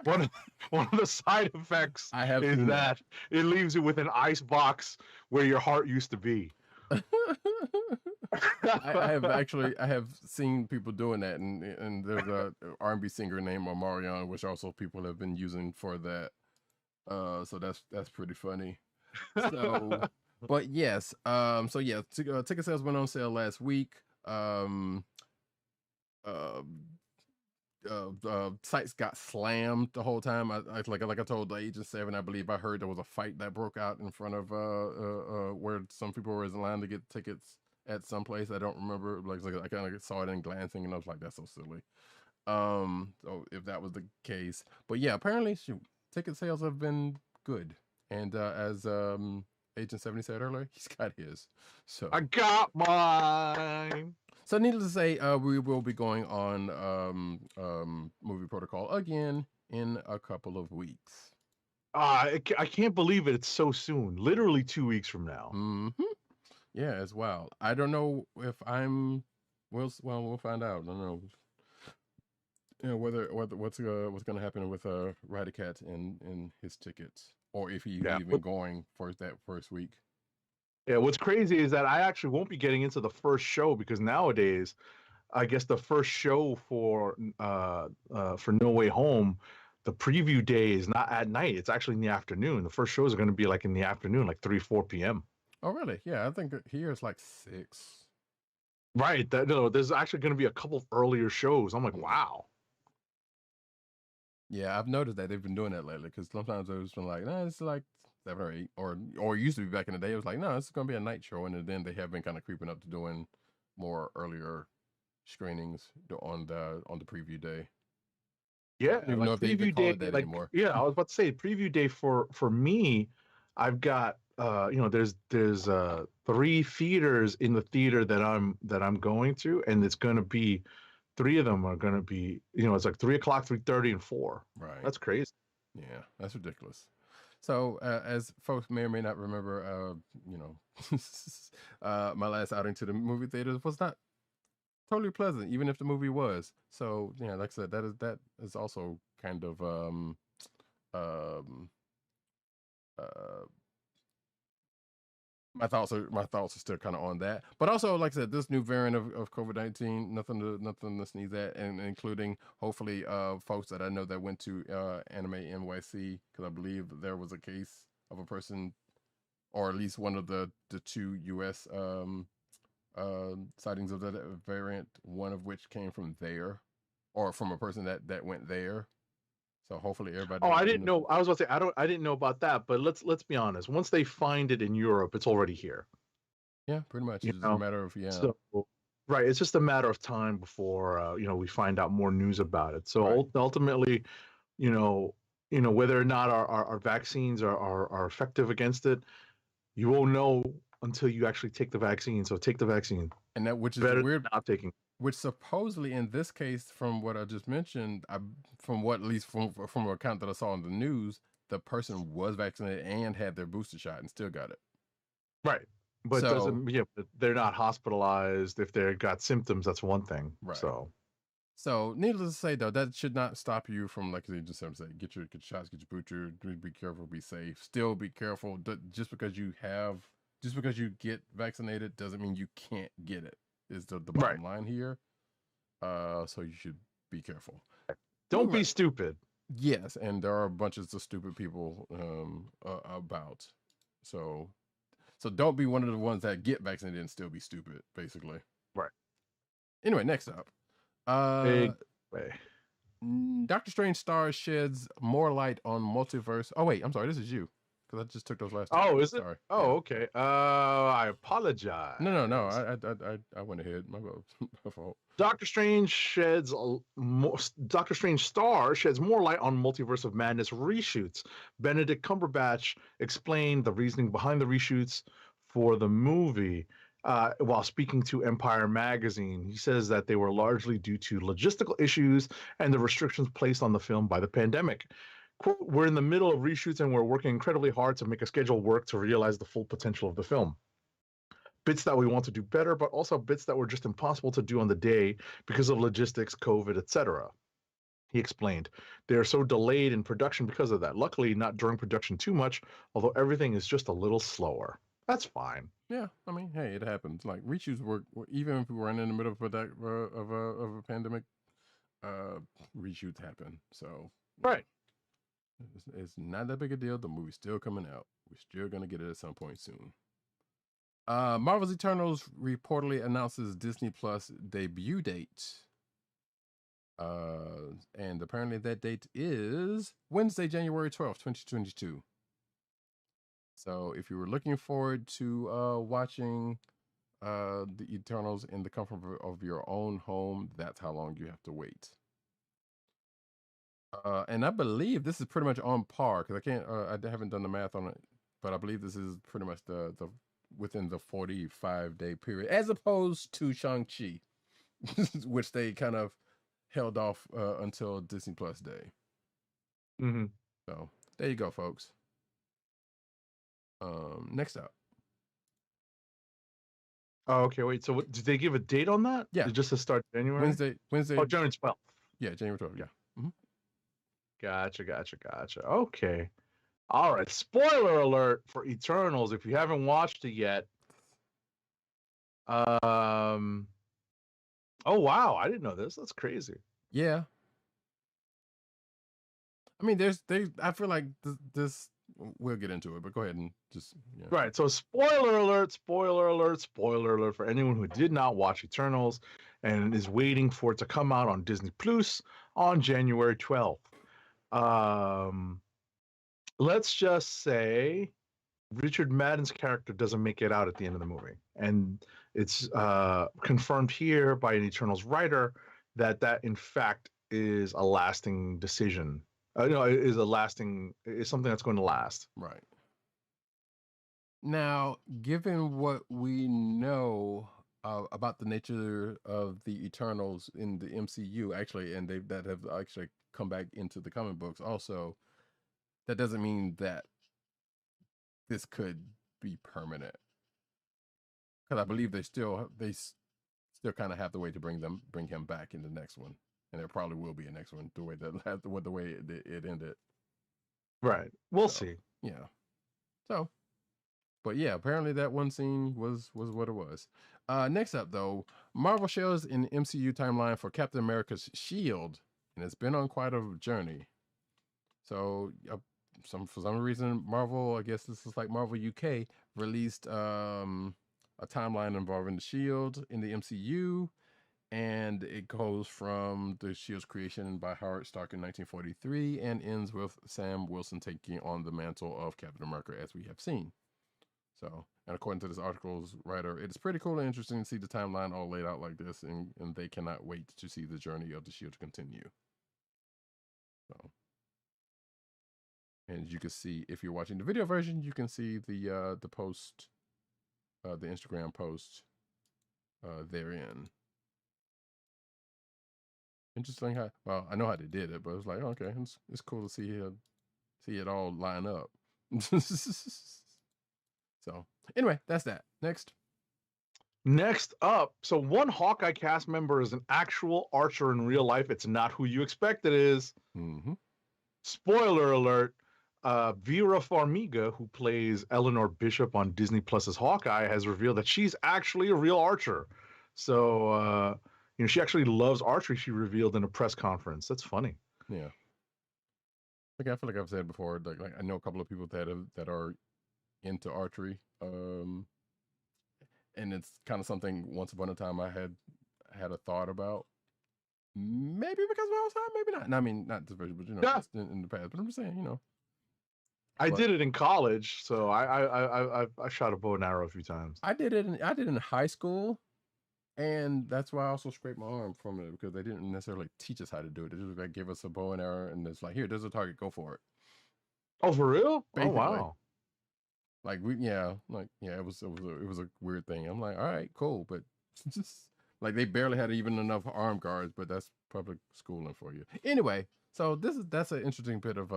one of the side effects is that it leaves you with an ice box where your heart used to be. I have seen people doing that, and there's a R&B singer named Omarion, which also people have been using for that. So that's pretty funny. So. But yes, so yeah, ticket sales went on sale last week. Sites got slammed the whole time. Like I told the Agent 7, I believe I heard there was a fight that broke out in front of where some people were in line to get tickets at some place. I don't remember. Like I kind of saw it in glancing, and I was like, that's so silly. So if that was the case, but yeah, apparently, ticket sales have been good, and as Agent 70 said earlier, he's got his. So I got mine. So needless to say, we will be going on Movie Protocol again in a couple of weeks. I can't believe it. It's so soon. Literally 2 weeks from now. Mm-hmm. Yeah, as well. I don't know if I'm. We'll find out. I don't know. Whether what's going to happen with Roddykat and his tickets, or if he's even going for that first week. Yeah, what's crazy is that I actually won't be getting into the first show, because nowadays, I guess the first show for No Way Home, the preview day is not at night. It's actually in the afternoon. The first shows are going to be like in the afternoon, like 3-4 p.m. Oh, really? Yeah, I think here it's like 6. Right. There's actually going to be a couple of earlier shows. I'm like, wow. Yeah, I've noticed that they've been doing that lately, because sometimes it's been like, nah, it's like 7 or 8, or it used to be back in the day. It was like, no, it's going to be a night show, and then they have been kind of creeping up to doing more earlier screenings on the preview day. Yeah, I don't even know if they even call it that anymore. Yeah, I was about to say preview day for me. I've got there's 3 theaters in the theater that I'm going to, and it's going to be 3 of them are going to be, it's like 3 o'clock, 3:30, and 4. Right. That's crazy. Yeah, that's ridiculous. So as folks may or may not remember, my last outing to the movie theaters was not totally pleasant, even if the movie was. So yeah, like I said, that is also kind of um uh my thoughts are still kind of on that. But also, like I said, this new variant of COVID-19, nothing to sneeze at, and including hopefully folks that I know that went to Anime NYC, because I believe there was a case of a person, or at least one of the two US sightings of that variant, one of which came from there, or from a person that went there. So hopefully everybody. Oh, I didn't know. I was about to say I didn't know about that, but let's be honest. Once they find it in Europe, it's already here. Yeah, pretty much. You It's just a know, matter of so right. It's just a matter of time before we find out more news about it. So Right. ultimately, you know, whether or not our vaccines are effective against it, you won't know until you actually take the vaccine. So take the vaccine. And that, which is Better weird, than not taking. which supposedly in this case, from what I just mentioned, from what, at least from an account that I saw in the news, the person was vaccinated and had their booster shot and still got it. Right. But So but they're not hospitalized. If they got symptoms, that's one thing. right. So Needless to say, though, that should not stop you from, like you just said, get your shots, get your booster, be careful, be safe. Still be careful. Just because you get vaccinated doesn't mean you can't get it. Is the bottom line here. So you should be careful. Don't be stupid. Yes, and there are bunches of stupid people about. So don't be one of the ones that get vaccinated and still be stupid, basically. Right. Anyway, next up. Big way. Doctor Strange star sheds more light on multiverse. Oh wait, I'm sorry, this is you, because I just took those last two. Oh, is it? Sorry. Oh, yeah. Okay. I apologize. No. I went ahead. My fault. Doctor Strange Doctor Strange star sheds more light on Multiverse of Madness reshoots. Benedict Cumberbatch explained the reasoning behind the reshoots for the movie. While speaking to Empire Magazine, he says that they were largely due to logistical issues and the restrictions placed on the film by the pandemic. Quote, we're in the middle of reshoots and we're working incredibly hard to make a schedule work to realize the full potential of the film. Bits that we want to do better, but also bits that were just impossible to do on the day because of logistics, COVID, etc. He explained, they are so delayed in production because of that. Luckily, not during production too much, although everything is just a little slower. That's fine. Yeah, I mean, hey, it happens. Like reshoots work, even if we weren't in the middle of a pandemic. Reshoots happen, so right. It's not that big a deal. The movie's still coming out. We're still gonna get it at some point soon. Marvel's Eternals reportedly announces Disney Plus debut date. And apparently that date is Wednesday, January 12th, 2022. So if you were looking forward to watching the Eternals in the comfort of your own home, that's how long you have to wait. And I believe this is pretty much on par, because I haven't done the math on it, but I believe this is pretty much the within the 45-day period, as opposed to Shang-Chi, which they kind of held off until Disney Plus Day. Mm-hmm. So there you go, folks. Next up. Oh, okay. Wait. So, did they give a date on that? Yeah, It just to start January. Wednesday. Oh, January 12th. Yeah, January 12th. Yeah. Mm-hmm. Gotcha. Okay. All right. Spoiler alert for Eternals if you haven't watched it yet. Oh wow, I didn't know this. That's crazy. Yeah. I mean, I feel like this. We'll get into it, but go ahead and just. Yeah. Right. So, spoiler alert for anyone who did not watch Eternals and is waiting for it to come out on Disney Plus on January 12th. Let's just say Richard Madden's character doesn't make it out at the end of the movie, and it's confirmed here by an Eternals writer that in fact is a lasting decision. Is something that's going to last. Right. Now, given what we know about the nature of the Eternals in the MCU, actually, and that have actually come back into the comic books also, that doesn't mean that this could be permanent. Because I believe they still kind of have to wait to bring him back in the next one, and there probably will be a next one the way it ended. Right. We'll So, see. yeah. So, but yeah, apparently that one scene was what it was. Next up, though, Marvel shows in MCU timeline for Captain America's Shield, and it's been on quite a journey. So, for some reason, Marvel, I guess this is like Marvel UK, released a timeline involving the Shield in the MCU, and it goes from the Shield's creation by Howard Stark in 1943 and ends with Sam Wilson taking on the mantle of Captain America, as we have seen. So, and according to this article's writer, it's pretty cool and interesting to see the timeline all laid out like this, and they cannot wait to see the journey of the Shield continue. So, and as you can see, if you're watching the video version, you can see the post, the Instagram post therein. Interesting how, well, I know how they did it, but it's like, okay, it's cool to see it all line up. So anyway, that's that. Next up, so one Hawkeye cast member is an actual archer in real life. It's not who you expect it is. Mm-hmm. Spoiler alert. Vera Farmiga, who plays Eleanor Bishop on Disney Plus's Hawkeye, has revealed that she's actually a real archer. So, she actually loves archery, she revealed in a press conference. That's funny. Yeah. I feel like I've said before, like I know a couple of people that are into archery. And it's kind of something once upon a time I had a thought about. Maybe because of outside, maybe not. I mean, not this version, but just in the past. But I'm just saying, I did it in college, so I shot a bow and arrow a few times. I did it in high school, and that's why I also scraped my arm from it, because they didn't necessarily teach us how to do it. They just like give us a bow and arrow, and it's like, here, there's a target, go for it. Oh, for real? Basically. Oh, wow. Like it was a weird thing. I'm like, all right, cool, but just like they barely had even enough arm guards, but that's public schooling for you. Anyway, so that's an interesting bit of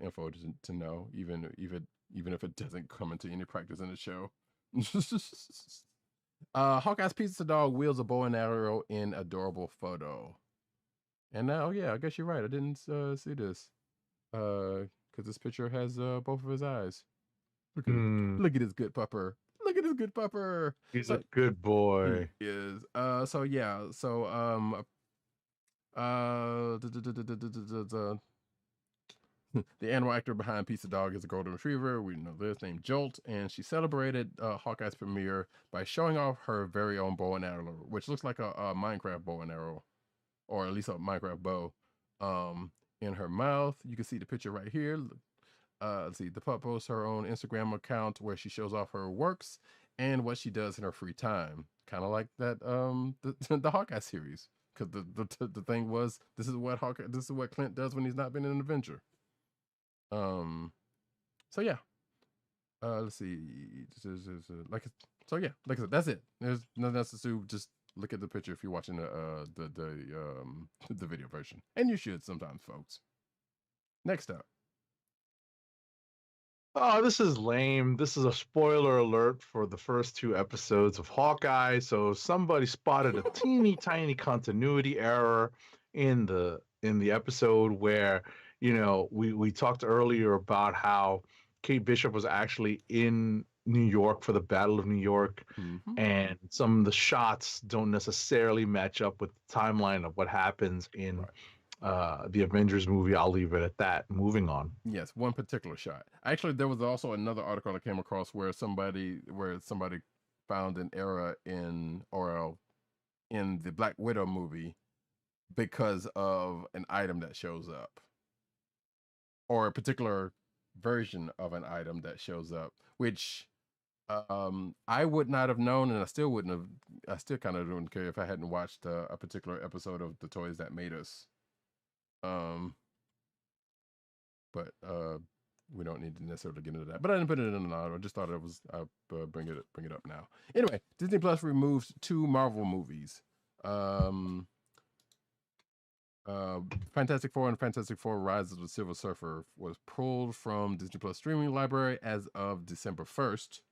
info to know, even if it doesn't come into any practice in the show. Hawkeye's pizza dog wields a bow and arrow in adorable photo. And now, yeah, I guess you're right. I didn't see this. Because this picture has both of his eyes. Look at his good pupper. Look at his good pupper. He's a good boy. He is. So yeah. So the animal actor behind Pizza Dog is a golden retriever. We know this, named Jolt, and she celebrated Hawkeye's premiere by showing off her very own bow and arrow, which looks like a Minecraft bow and arrow, or at least a Minecraft bow. In her mouth, you can see the picture right here. Let's see, the pup posts her own Instagram account where she shows off her works and what she does in her free time, kind of like that the Hawkeye series. Because the thing was, this is what Clint does when he's not been in an adventure. So yeah. Let's see. Like I said, that's it. There's nothing else to do. Just look at the picture if you're watching the video version, and you should sometimes, folks. Next up. Oh, this is lame. This is a spoiler alert for the first 2 episodes of Hawkeye. So somebody spotted a teeny tiny continuity error in the episode where, we talked earlier about how Kate Bishop was actually in New York for the Battle of New York, and some of the shots don't necessarily match up with the timeline of what happens in the Avengers movie. I'll leave it at that. Moving on. Yes, one particular shot. Actually, there was also another article I came across where somebody found an error in the Black Widow movie because of an item that shows up, or a particular version of an item that shows up, which I would not have known, and I still kind of wouldn't care if I hadn't watched a particular episode of The Toys That Made Us. But we don't need to necessarily get into that. But I didn't put it in an article. I just thought I'll bring it up now. Anyway, Disney Plus removes 2 Marvel movies. Fantastic Four and Fantastic Four: Rise of the Silver Surfer was pulled from Disney Plus streaming library as of December 1st.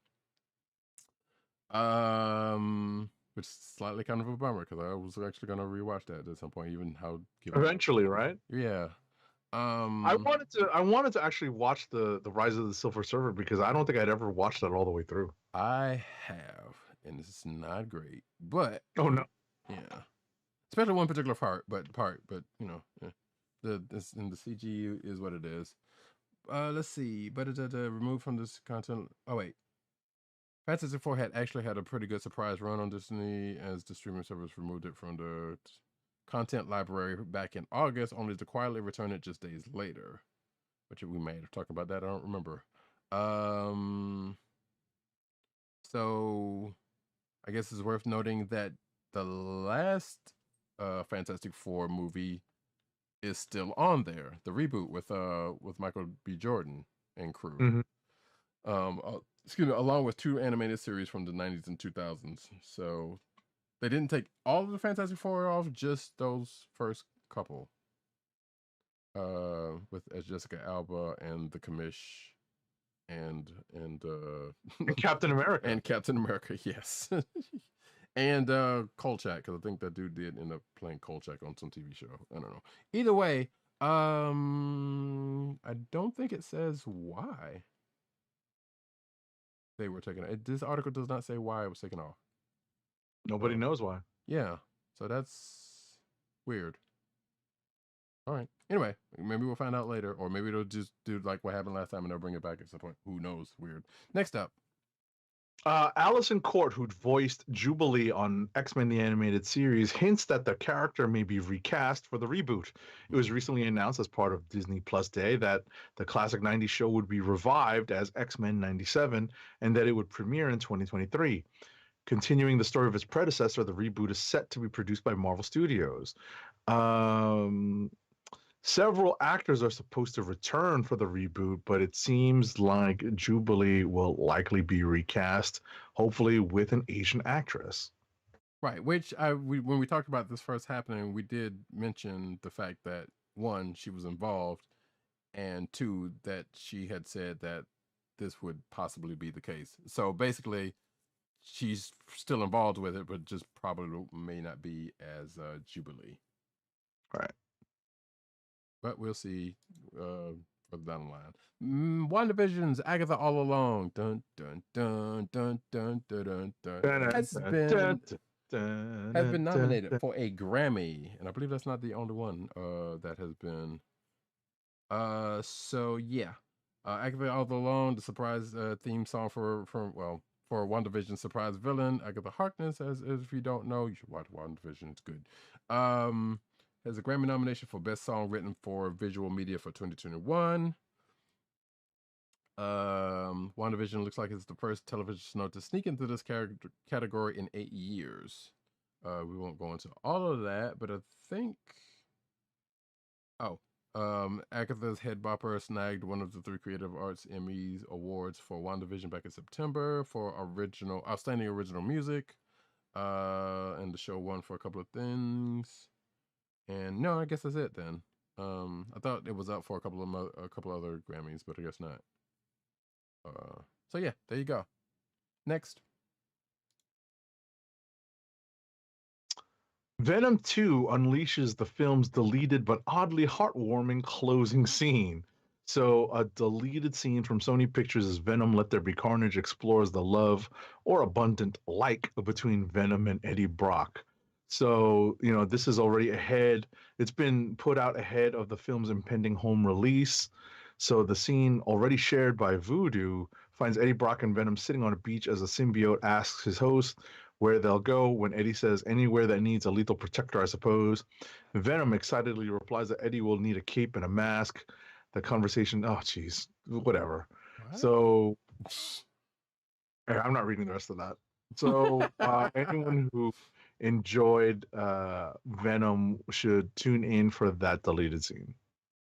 Which is slightly kind of a bummer because I was actually gonna rewatch that at some point, even how Eventually, right? Yeah. I wanted to actually watch the Rise of the Silver Surfer because I don't think I'd ever watched that all the way through. I have, and it's not great, but Oh no. yeah, especially one particular part, but you know, yeah. the CG is what it is. Let's see, but removed from this content. Oh wait, Fantastic Four had actually had a pretty good surprise run on Disney as the streaming service removed it from the content library back in August, only to quietly return it just days later. Which we may have talked about that. I don't remember. So I guess it's worth noting that the last Fantastic Four movie is still on there. The reboot with Michael B. Jordan and crew. Mm-hmm. Excuse me, along with 2 animated series from the 90s and 2000s. So they didn't take all of the Fantastic Four off, just those first couple. With as Jessica Alba and the Commish and Captain America. And Captain America, yes. And Kolchak, because I think that dude did end up playing Kolchak on some TV show. I don't know. Either way, I don't think it says why they were taken off. This article does not say why it was taken off. Nobody knows why. Yeah, so that's weird. All right. Anyway, maybe we'll find out later, or maybe it'll just do like what happened last time and they'll bring it back at some point. Who knows? Weird. Next up. Allison Court, who'd voiced Jubilee on X-Men the Animated Series, hints that the character may be recast for the reboot. It was recently announced as part of Disney Plus Day that the classic 90s show would be revived as X-Men 97 and that it would premiere in 2023. Continuing the story of its predecessor, the reboot is set to be produced by Marvel Studios. Several actors are supposed to return for the reboot, but it seems like Jubilee will likely be recast, hopefully with an Asian actress. Right, which when we talked about this first happening, we did mention the fact that 1, she was involved, and 2, that she had said that this would possibly be the case. So basically, she's still involved with it, but just probably may not be as Jubilee. Right. But we'll see further down the line. WandaVision's Agatha All Along dun dun dun dun dun dun dun has been nominated for a Grammy, and I believe that's not the only one that has been. So yeah, Agatha All Along, the surprise theme song for WandaVision's surprise villain Agatha Harkness. As if you don't know, you should watch WandaVision. It's good. Has a Grammy nomination for Best Song Written for Visual Media for 2021. WandaVision looks like it's the first television show to sneak into this category in 8 years. We won't go into all of that, but I think... Agatha's Head Bopper snagged one of the 3 Creative Arts Emmys Awards for WandaVision back in September for Outstanding Original Music. And the show won for a couple of things. And no, I guess that's it then. I thought it was up for a couple other Grammys, but I guess not. So yeah, there you go. Next. Venom 2 unleashes the film's deleted but oddly heartwarming closing scene. So, a deleted scene from Sony Pictures' as Venom Let There Be Carnage explores the love or abundant like between Venom and Eddie Brock. So, this is already ahead. It's been put out ahead of the film's impending home release. So the scene, already shared by Voodoo, finds Eddie Brock and Venom sitting on a beach as a symbiote asks his host where they'll go when Eddie says, anywhere that needs a lethal protector, I suppose. Venom excitedly replies that Eddie will need a cape and a mask. The conversation, whatever. What? So, I'm not reading the rest of that. So, anyone who enjoyed Venom should tune in for that deleted scene.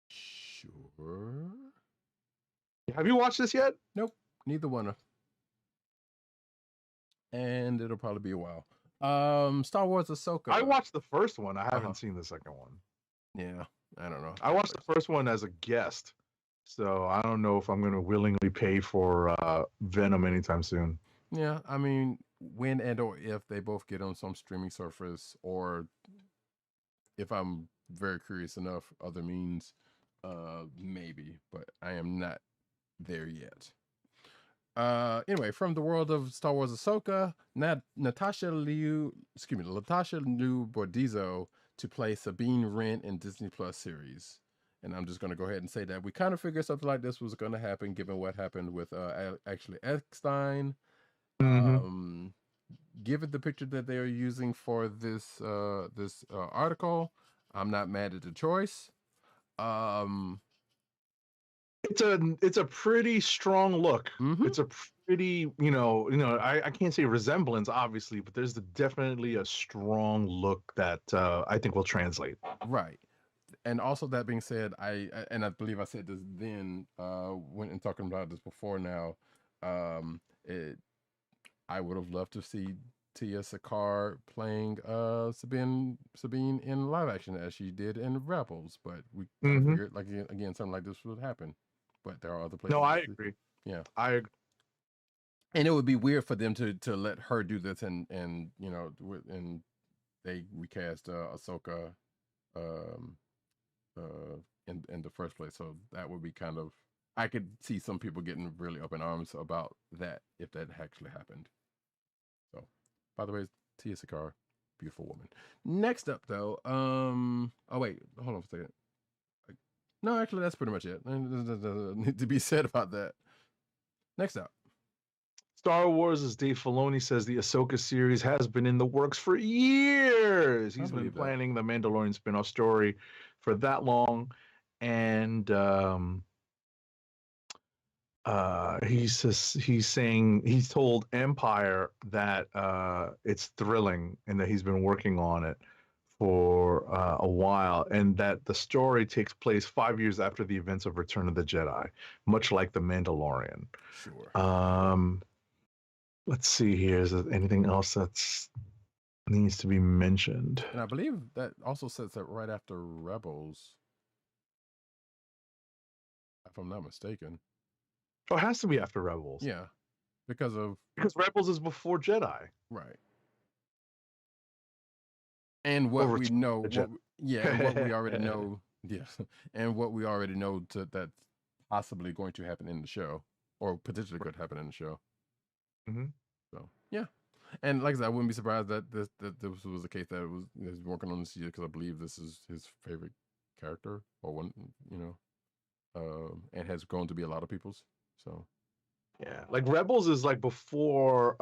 Sure. Have you watched this yet? Nope, neither one. And it'll probably be a while. Star Wars Ahsoka. I watched the first one. I haven't seen the second one. Yeah, I don't know. I watched the first one as a guest, so I don't know if I'm going to willingly pay for Venom anytime soon. Yeah, I mean, when and or if they both get on some streaming service, or if I'm very curious enough, other means, maybe, but I am not there yet. Anyway, from the world of Star Wars Ahsoka, Natasha Liu Bordizzo to play Sabine Wren in Disney Plus series. And I'm just going to go ahead and say that we kind of figured something like this was going to happen, given what happened with actually Eckstein. Given the picture that they are using for this article, I'm not mad at the choice. It's a pretty strong look. Mm-hmm. It's a pretty, I can't say resemblance, obviously, but there's definitely a strong look that I think will translate. Right. And also, that being said, I believe I said this then, when talking about this before now, I would have loved to see Tia Sakar playing Sabine in live action as she did in Rebels, but we kind of figured, like, again, something like this would happen. But there are other places. No, I agree. Yeah, I agree. And it would be weird for them to let her do this, and they recast Ahsoka in the first place. So that would be kind of, I could see some people getting really up in arms about that if that actually happened. So, by the way, Tia Sakar, beautiful woman. Next up, though, oh wait, hold on a second. No, actually, that's pretty much it. There's need to be said about that. Next up, Star Wars, as Dave Filoni says, the Ahsoka series has been in the works for years. He's been planning the Mandalorian spin-off story for that long, and he's told Empire that it's thrilling and that he's been working on it for a while, and that the story takes place 5 years after the events of Return of the Jedi, much like the Mandalorian. Sure. Let's see here. Is there anything else that's needs to be mentioned? And I believe that also sets up right after Rebels, if I'm not mistaken. Oh, it has to be after Rebels. Yeah, because Rebels is before Jedi. Right. And what we know, and what we already know, and what we already know that's possibly going to happen in the show, or potentially could happen in the show. So yeah, and like I said, I wouldn't be surprised that this was the case that he's working on this year, because I believe this is his favorite character, or one, and has grown to be a lot of people's. So yeah, like Rebels is like before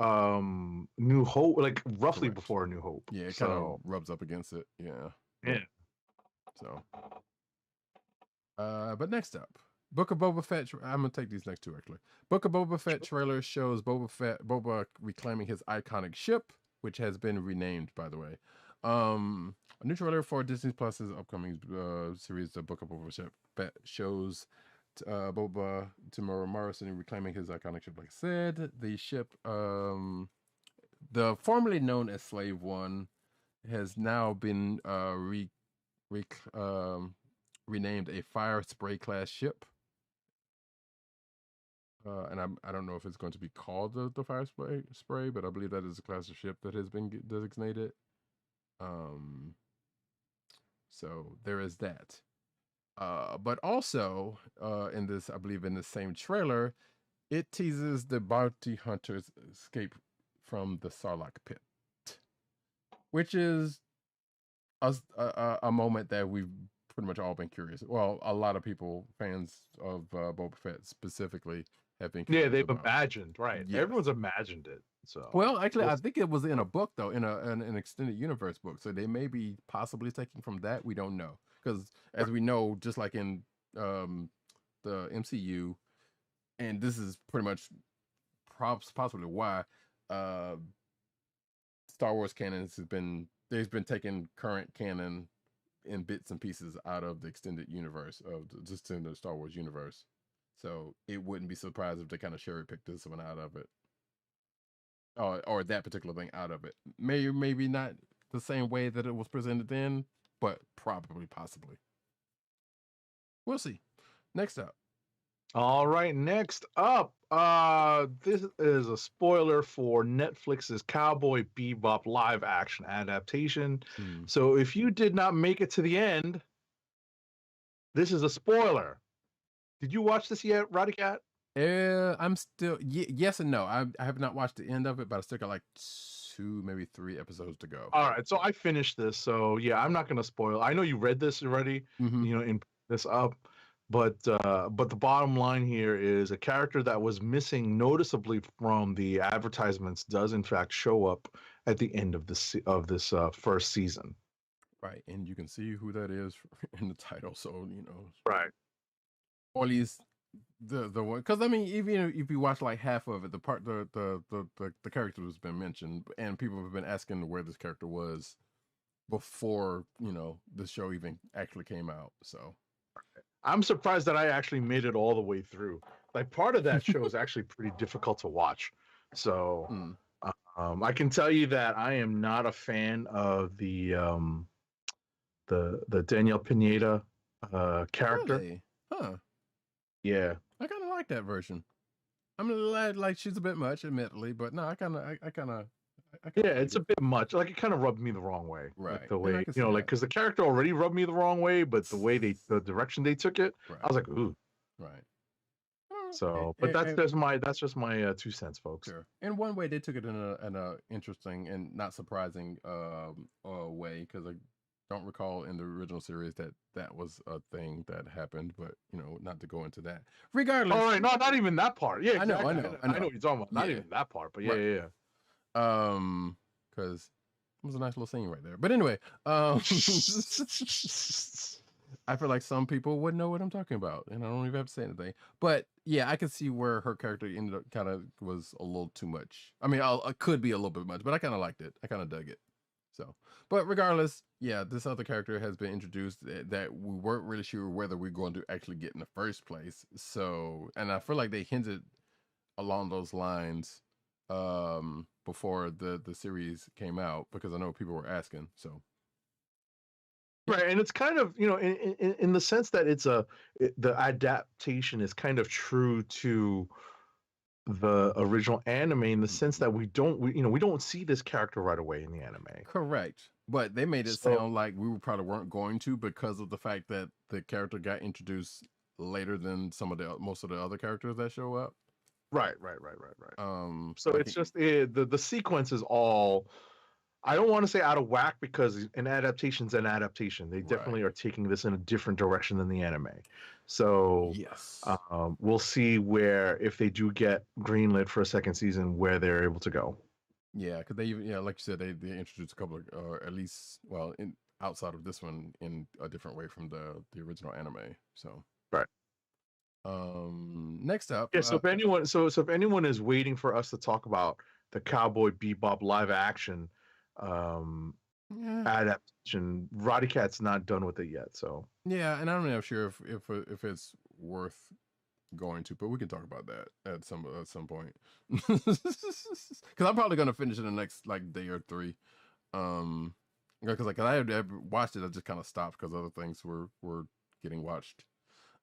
New Hope, like roughly before New Hope. Yeah, it kind of rubs up against it. Yeah. So, but next up, Book of Boba Fett. I'm gonna take these next two actually. Book of Boba Fett trailer shows Boba reclaiming his iconic ship, which has been renamed, by the way. A new trailer for Disney Plus's upcoming series, The Book of Boba Fett, shows Boba Temuera Morrison reclaiming his iconic ship. Like I said, the ship, the formerly known as Slave One, has now been renamed a Fire Spray class ship. And I don't know if it's going to be called the Fire Spray, but I believe that is a class of ship that has been designated. So there is that. But also, in this, I believe in the same trailer, it teases the bounty hunter's escape from the Sarlacc pit, which is a moment that we've pretty much all been curious. Well, a lot of people, fans of Boba Fett specifically, have been curious. Yeah, they've imagined, right? Yes. Everyone's imagined it. So, well, actually, I think it was in a book, though, in an extended universe book. So they may be possibly taking from that. We don't know, because as we know, just like in the MCU, and this is pretty much possibly why Star Wars canon has been taking current canon in bits and pieces out of the extended universe of just in the Star Wars universe. So it wouldn't be surprised if they kind of cherry picked this one out of it. Or that particular thing out of it. Maybe not the same way that it was presented then, but possibly. We'll see. Next up. All right, next up, This is a spoiler for Netflix's Cowboy Bebop live action adaptation. Hmm. So if you did not make it to the end, this is a spoiler. Did you watch this yet, Roddykat? I'm still yes and no. I have not watched the end of it, but I still got like 2, maybe 3 episodes to go. All right, so I finished this. So yeah, I'm not gonna spoil. I know you read this already, Mhm. in this up, but the bottom line here is a character that was missing noticeably from the advertisements does in fact show up at the end of this first season. Right, and you can see who that is in the title. So Right. or at least the one, because I mean, even if you watch like half of it, the character has been mentioned, and people have been asking where this character was before the show even actually came out. So I'm surprised that I actually made it all the way through. Like part of that show is actually pretty difficult to watch. So mm. I can tell you that I am not a fan of the Danielle Pineda character. Really, huh? Yeah. I kind of like that version. I'm like she's a bit much, admittedly, but no, I kind of, Yeah, it's a bit much. Like it kind of rubbed me the wrong way. Right. Like the And I way, can see like that. because the character already rubbed me the wrong way, but the direction they took it, Right. I was like, ooh. Right. So, but that's just my 2 cents, folks. Sure. In one way, they took it in a interesting and not surprising way, because I don't recall in the original series that was a thing that happened. But not to go into that. Regardless. All right, no, not even that part. Yeah, exactly. I know I know what you're talking about. Not Yeah. even that part, but yeah, Right. yeah. Because it was a nice little scene right there. But anyway, I feel like some people wouldn't know what I'm talking about, and I don't even have to say anything. But yeah, I can see where her character ended up kind of was a little too much. I mean, I could be a little bit much, but I kind of liked it. I kind of dug it. So, but regardless, yeah, this other character has been introduced that we weren't really sure whether we're going to actually get in the first place. So, and I feel like they hinted along those lines before the series came out, because I know people were asking. So Right, and it's kind of in the sense that the adaptation is kind of true to the original anime in the sense that we don't see this character right away in the anime. correct, but they made it So- sound like we probably weren't going to, because of the fact that the character got introduced later than most of the other characters that show up. Right. So like it's just the sequence is all, I don't want to say out of whack, because an adaptation's an adaptation. They definitely are taking this in a different direction than the anime. So yes, we'll see where, if they do get greenlit for a second season, where they're able to go. yeah, because they even like you said, they introduced a couple of, or at least, well, outside of this one, in a different way from the original anime. So Right. Next up, Yeah. So if anyone is waiting for us to talk about the Cowboy Bebop live action adaptation, Roddykat's not done with it yet. So yeah, and I'm not sure if it's worth going to, but we can talk about that at some point. Because I'm probably gonna finish in the next like day or 3. Because like I had watched it, I just kind of stopped because other things were getting watched,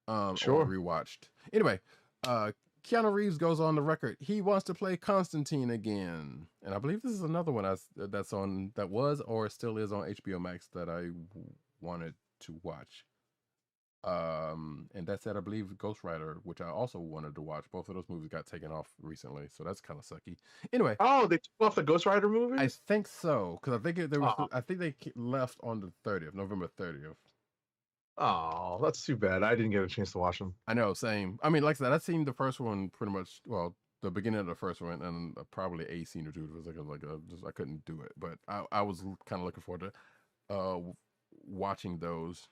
Sure. or rewatched. Anyway, Keanu Reeves goes on the record. He wants to play Constantine again, and I believe this is another one that was or still is on HBO Max that I wanted to watch. And that said, I believe Ghost Rider, which I also wanted to watch. Both of those movies got taken off recently, so that's kind of sucky. Anyway, they took off the Ghost Rider movie. I think so, because I think there was. I think they left on the 30th, November 30th. Oh, that's too bad. I didn't get a chance to watch them. I know, same. I mean, like I said, I've seen the first one pretty much. Well, the beginning of the first one, and probably a scene or two. It was just I couldn't do it, but I was kind of looking forward to watching those.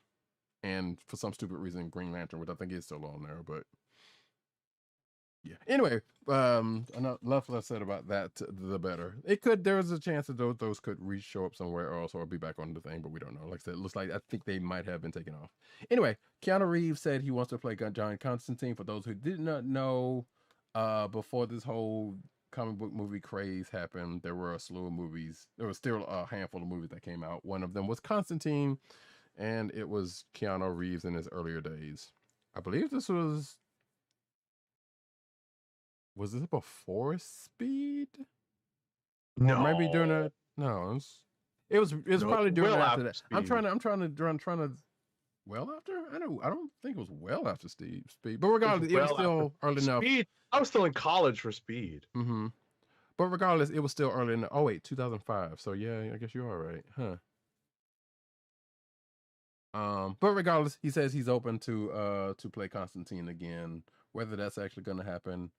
And for some stupid reason, Green Lantern, which I think is still on there, but yeah. Anyway, enough less said about that. The better. There is a chance that those could show up somewhere else or be back on the thing, but we don't know. Like I said, it looks like I think they might have been taken off. Anyway, Keanu Reeves said he wants to play John Constantine. For those who did not know, before this whole comic book movie craze happened, there were a slew of movies. There was still a handful of movies that came out. One of them was Constantine, and it was Keanu Reeves in his earlier days. I believe this was Was this before Speed? Or No, maybe during a no. It was no, probably during well after after that. Speed. I'm trying to. Well, after I don't think it was well after Speed, but regardless, it was Well after still early enough. Speed. I was still in college for Speed. Mm-hmm. But regardless, it was still early enough. Oh wait, 2005. So yeah, I guess you are right, huh? But regardless, he says he's open to play Constantine again. Whether that's actually going to happen,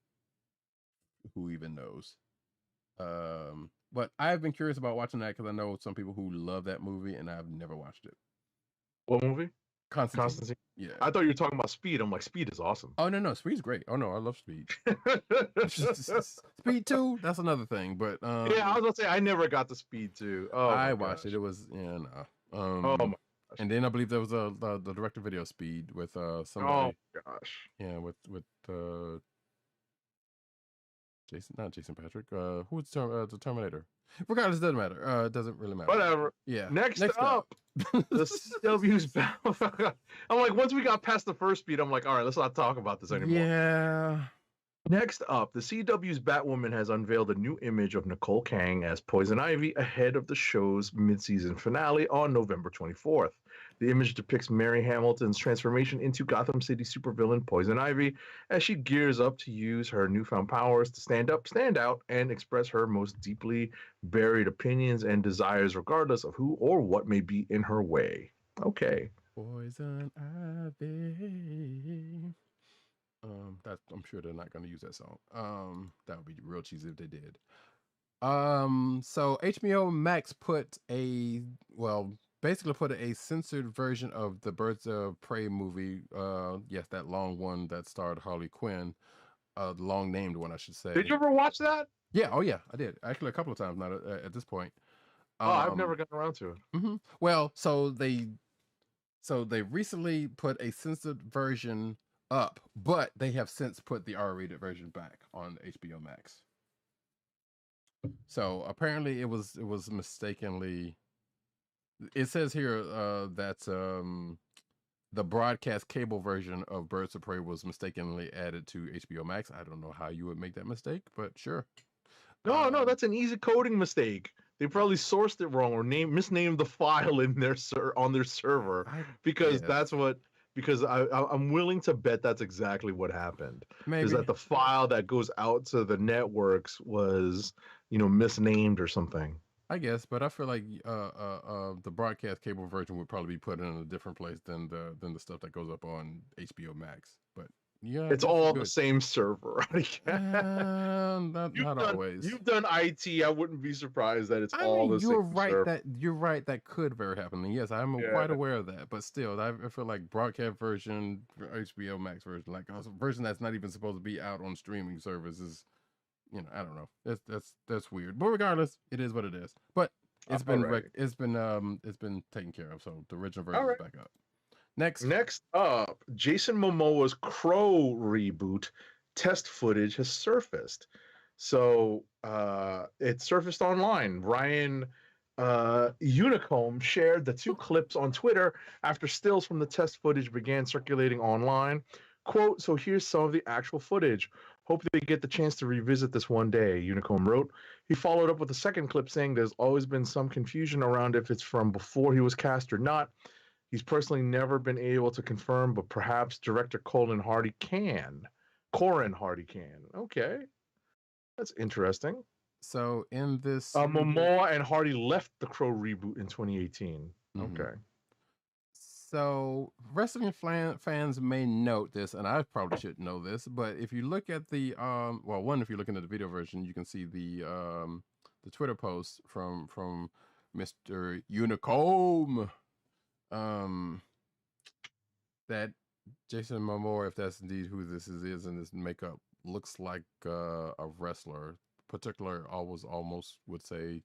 who even knows? But I've been curious about watching that because I know some people who love that movie, and I've never watched it. What movie? Constantine. Constantine. Yeah. I thought you were talking about Speed. I'm like, Speed is awesome. Oh no, Speed's great. Oh no, I love Speed. Speed 2, that's another thing. But yeah, I was gonna say I never got to Speed 2. Oh, I my watched gosh. it. It was no. Oh my gosh. And then I believe there was the direct video Speed with somebody. Oh gosh. Yeah, with Jason Patrick. Who's the Terminator? Regardless, it doesn't matter. It doesn't really matter. Whatever. Yeah. Next up, the CW's battle. I'm like, once we got past the first Speed, I'm like, all right, let's not talk about this anymore. Yeah. Next up, the CW's Batwoman has unveiled a new image of Nicole Kang as Poison Ivy ahead of the show's mid-season finale on November 24th. The image depicts Mary Hamilton's transformation into Gotham City supervillain Poison Ivy as she gears up to use her newfound powers to stand up, stand out, and express her most deeply buried opinions and desires regardless of who or what may be in her way. Okay. Poison Ivy. I'm sure they're not going to use that song. That would be real cheesy if they did. So HBO Max basically put a censored version of the Birds of Prey movie. Yes, that long one that starred Harley Quinn. The long named one, I should say. Did you ever watch that? Yeah. Oh yeah, I did actually a couple of times. Not at this point. I've never gotten around to it. Mm-hmm. Well, so they recently put a censored version up, but they have since put the R-rated version back on HBO Max. So apparently it was mistakenly. It says here that the broadcast cable version of Birds of Prey was mistakenly added to HBO Max. I don't know how you would make that mistake, but sure. No, that's an easy coding mistake. They probably sourced it wrong or misnamed the file in their on their server because I'm willing to bet that's exactly what happened. Maybe is that the file that goes out to the networks was misnamed or something. I guess, but I feel like the broadcast cable version would probably be put in a different place than the stuff that goes up on HBO Max. But yeah, it's all the same server. Not always. You've done IT. I wouldn't be surprised that it's all the same server. You're right. That could very happen. And yes, I'm quite aware of that. But still, I feel like broadcast version, HBO Max version, like a version that's not even supposed to be out on streaming services. I don't know. That's weird. But regardless, it is what it is. But it's been taken care of. So the original version is back up. Next up, Jason Momoa's Crow reboot test footage has surfaced. So it surfaced online. Ryan Unicomb shared the 2 clips on Twitter after stills from the test footage began circulating online. Quote, so here's some of the actual footage. Hope they get the chance to revisit this one day, Unicomb wrote. He followed up with a second clip saying there's always been some confusion around if it's from before he was cast or not. He's personally never been able to confirm, but perhaps director Corin Hardy can. Okay. That's interesting. So in this... Momoa and Hardy left the Crow reboot in 2018. Mm-hmm. Okay. So wrestling fans may note this, and I probably should know this, but if you look at the if you're looking at the video version, you can see the Twitter post from Mr. Unicomb that Jason Momoa, if that's indeed who this is in this makeup, looks like a wrestler. Particular, almost would say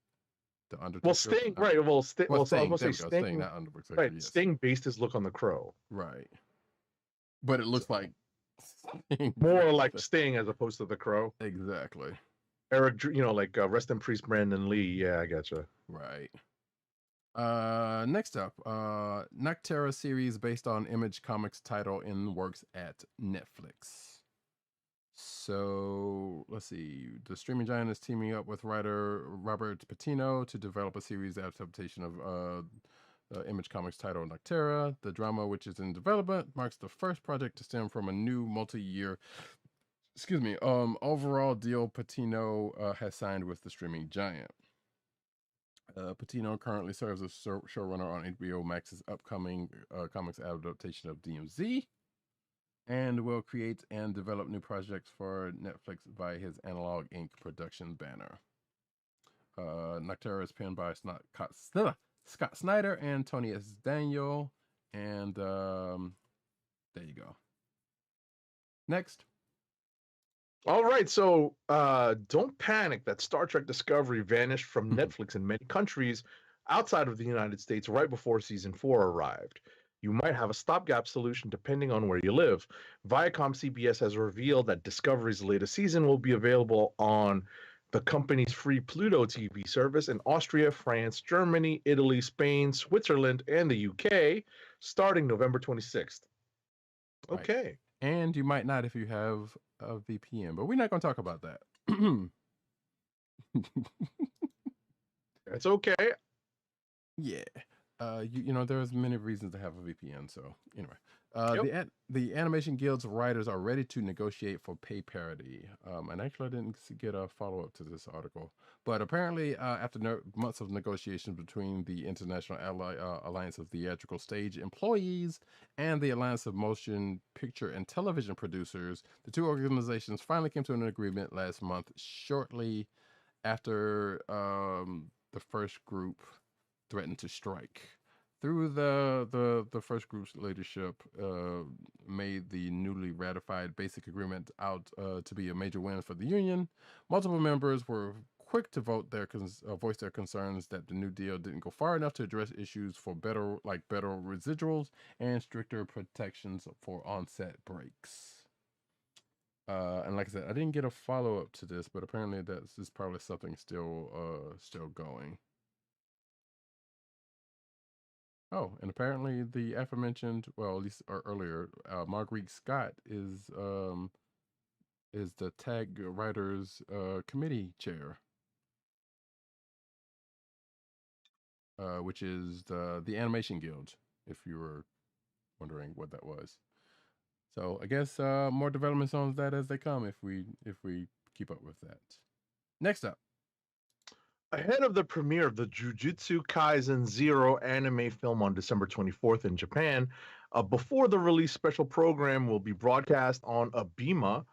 the Undertaker. Well, Sting, right? Well, Sting. Sting, not Undertaker. Right, yes. Sting based his look on the Crow. Right, but it looks like Sting. More like Sting as opposed to the Crow. Exactly. Eric, like rest in peace, Brandon Lee. Yeah, I gotcha. Right. Next up, Noctera series based on Image Comics title in works at Netflix. So let's see. The streaming giant is teaming up with writer Robert Patino to develop a series adaptation of Image Comics title Noctera. The drama, which is in development, marks the first project to stem from a new multi-year, overall deal Patino has signed with the streaming giant. Patino currently serves as showrunner on HBO Max's upcoming comics adaptation of DMZ, and will create and develop new projects for Netflix via his Analog Inc. production banner. Noctera is penned by Scott Snyder and Tony S. Daniel, and there you go. Next. All right, so don't panic that Star Trek Discovery vanished from Netflix in many countries outside of the United States right before season 4 arrived. You might have a stopgap solution depending on where you live. Viacom CBS has revealed that Discovery's latest season will be available on the company's free Pluto TV service in Austria, France, Germany, Italy, Spain, Switzerland, and the UK starting November 26th. Okay. Right. And you might not if you have a VPN, but we're not going to talk about that. It's okay. Yeah. There's many reasons to have a VPN. So anyway, the animation guild's writers are ready to negotiate for pay parity. And actually, I didn't get a follow up to this article, but apparently, after months of negotiations between the International Alliance of Theatrical Stage Employees and the Alliance of Motion Picture and Television Producers, the two organizations finally came to an agreement last month, shortly after the first group threatened to strike. Through the first group's leadership made the newly ratified basic agreement out to be a major win for the union. Multiple members were quick to voice their concerns that the new deal didn't go far enough to address issues for better residuals and stricter protections for on-set breaks. And like I said, I didn't get a follow-up to this, but apparently this is probably something still going. Oh, and apparently the aforementioned, well, at least earlier, Marguerite Scott is the TAG Writers Committee chair, which is the Animation Guild, if you were wondering what that was. So I guess more developments on that as they come, if we keep up with that. Next up. Ahead of the premiere of the Jujutsu Kaisen Zero anime film on December 24th in Japan, before the release special program will be broadcast on ABEMA,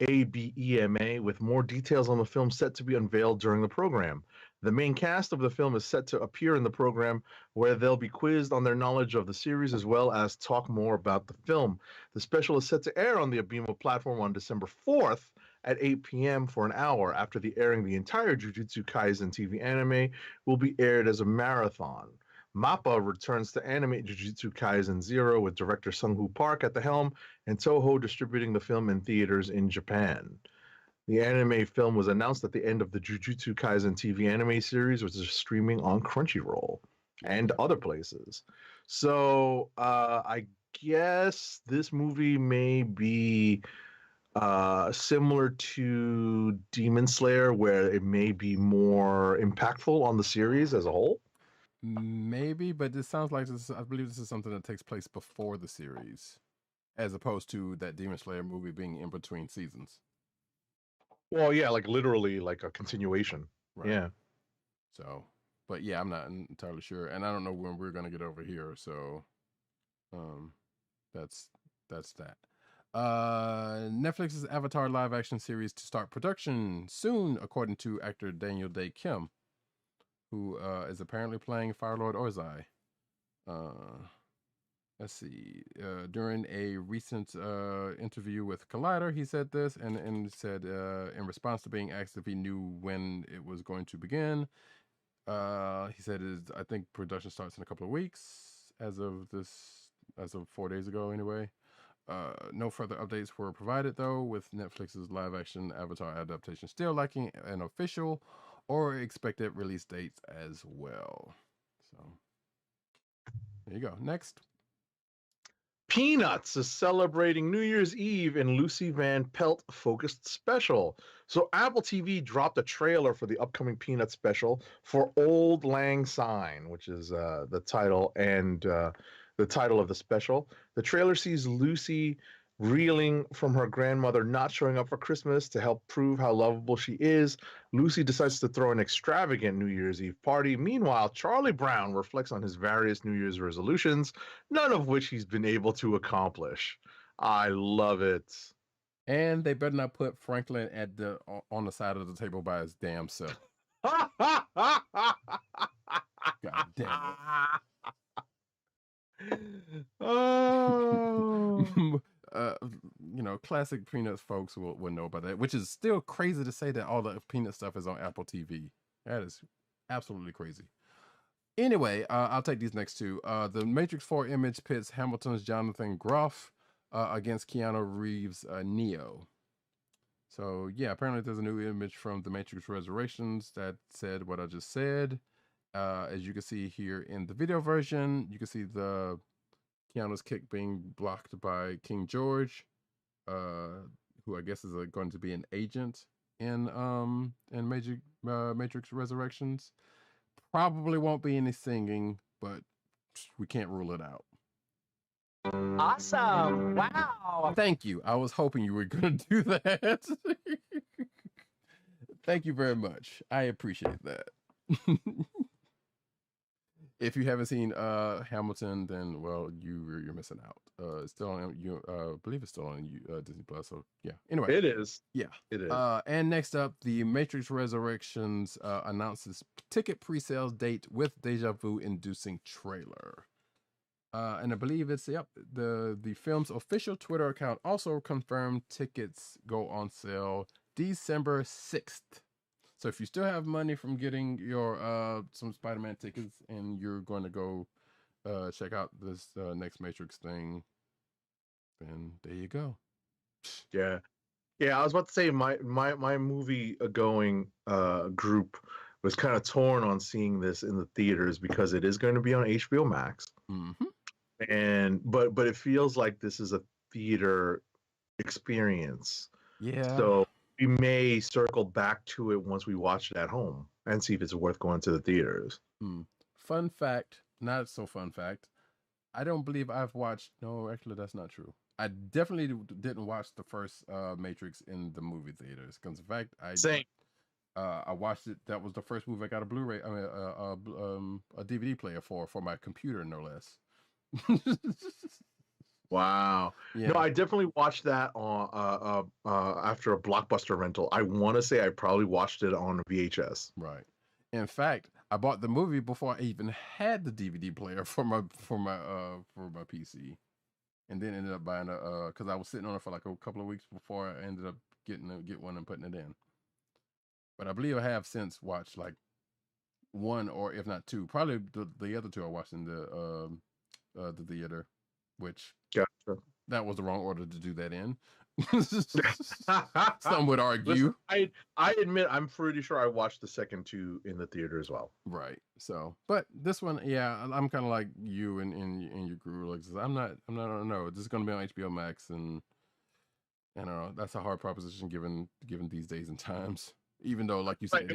ABEMA, with more details on the film set to be unveiled during the program. The main cast of the film is set to appear in the program, where they'll be quizzed on their knowledge of the series as well as talk more about the film. The special is set to air on the ABEMA platform on December 4th at 8 p.m. for an hour. After the airing, the entire Jujutsu Kaisen TV anime will be aired as a marathon. MAPPA returns to animate Jujutsu Kaisen Zero with director Sung-Hoo Park at the helm and Toho distributing the film in theaters in Japan. The anime film was announced at the end of the Jujutsu Kaisen TV anime series, which is streaming on Crunchyroll and other places. So I guess this movie may be similar to Demon Slayer, where it may be more impactful on the series as a whole. Maybe, but this sounds like I believe this is something that takes place before the series, as opposed to that Demon Slayer movie being in between seasons. Well, yeah, like literally like a continuation. Right. Yeah. So, but yeah, I'm not entirely sure, and I don't know when we're gonna get over here. So, that's that. Netflix's Avatar live action series to start production soon, according to actor Daniel Day Kim, who is apparently playing Firelord Ozai. Let's see. During a recent interview with Collider, he said this, and said in response to being asked if he knew when it was going to begin, he said, "I think production starts in a couple of weeks, as of 4 days ago, anyway." No further updates were provided, though, with Netflix's live-action Avatar adaptation still lacking an official or expected release dates as well. So, there you go. Next. Peanuts is celebrating New Year's Eve in Lucy Van Pelt focused special. So Apple TV dropped a trailer for the upcoming Peanuts special for Old Lang Syne, which is the title and the title of the special. The trailer sees Lucy reeling from her grandmother not showing up for Christmas. To help prove how lovable she is, Lucy decides to throw an extravagant New Year's Eve party. Meanwhile, Charlie Brown reflects on his various New Year's resolutions, none of which he's been able to accomplish. I love it. And they better not put Franklin at the on the side of the table by his damn self. God damn it. Oh. You know, classic Peanuts folks will know about that, which is still crazy to say that all the Peanut stuff is on Apple TV. That is absolutely crazy. Anyway, I'll take these next two. The Matrix 4 image pits Hamilton's Jonathan Groff against Keanu Reeves' Neo. So yeah, apparently there's a new image from the Matrix Resurrections that said what I just said. As you can see here in the video version, you can see the Keanu's kick being blocked by King George, who I guess is going to be an agent in Matrix Resurrections. Probably won't be any singing, but we can't rule it out. Awesome. Wow. Thank you. I was hoping you were going to do that. Thank you very much. I appreciate that. If you haven't seen Hamilton, then well, you're missing out. It's still on I believe it's still on Disney Plus. So yeah. Anyway, It is. Yeah, It is. and next up, the Matrix Resurrections announces ticket pre-sales date with deja vu inducing trailer. And I believe it's the film's official Twitter account also confirmed tickets go on sale December 6th. So if you still have money from getting your some Spider-Man tickets and you're going to go check out this next Matrix thing, then there you go. Yeah. Yeah, I was about to say my movie going group was kind of torn on seeing this in the theaters because it is going to be on HBO Max. Mm-hmm. And but it feels like this is a theater experience. Yeah. So we may circle back to it once we watch it at home and see if it's worth going to the theaters. Fun fact, not so fun fact. I don't believe I've watched. No, actually, that's not true. I definitely didn't watch the first Matrix in the movie theaters. Because in fact, I watched it. That was the first movie I got a Blu-ray. I mean, a DVD player for my computer, no less. Wow. Yeah. No, I definitely watched that on after a Blockbuster rental. I want to say I probably watched it on VHS. Right. In fact, I bought the movie before I even had the DVD player for my PC, and then ended up buying because I was sitting on it for like a couple of weeks before I ended up get one and putting it in. But I believe I have since watched like one or if not two, probably the other two I watched in the theater, which Gotcha. that was the wrong order to do that in. Some would argue. Listen, I admit I'm pretty sure I watched the second two in the theater as well. Right. So, but this one, yeah, I'm kind of like you and your guru. Like, I don't know. This is going to be on HBO Max, and I don't know. That's a hard proposition given these days and times. Even though, like you said,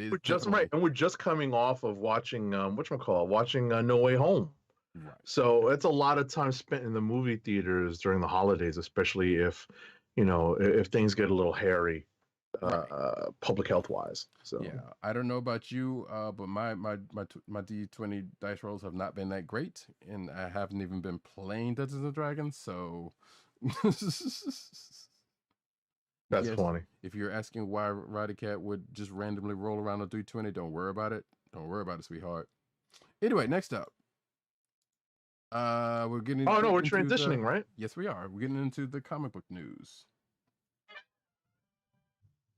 we're just coming off of watching watching No Way Home. Right. So it's a lot of time spent in the movie theaters during the holidays, especially if if things get a little hairy, public health wise. So yeah, I don't know about you, but my D20 dice rolls have not been that great, and I haven't even been playing Dungeons and Dragons. So that's funny. If you're asking why Roddykat would just randomly roll around a D20, don't worry about it. Don't worry about it, sweetheart. Anyway, next up. We're getting. Oh no, we're transitioning, right? Yes, we are. We're getting into the comic book news.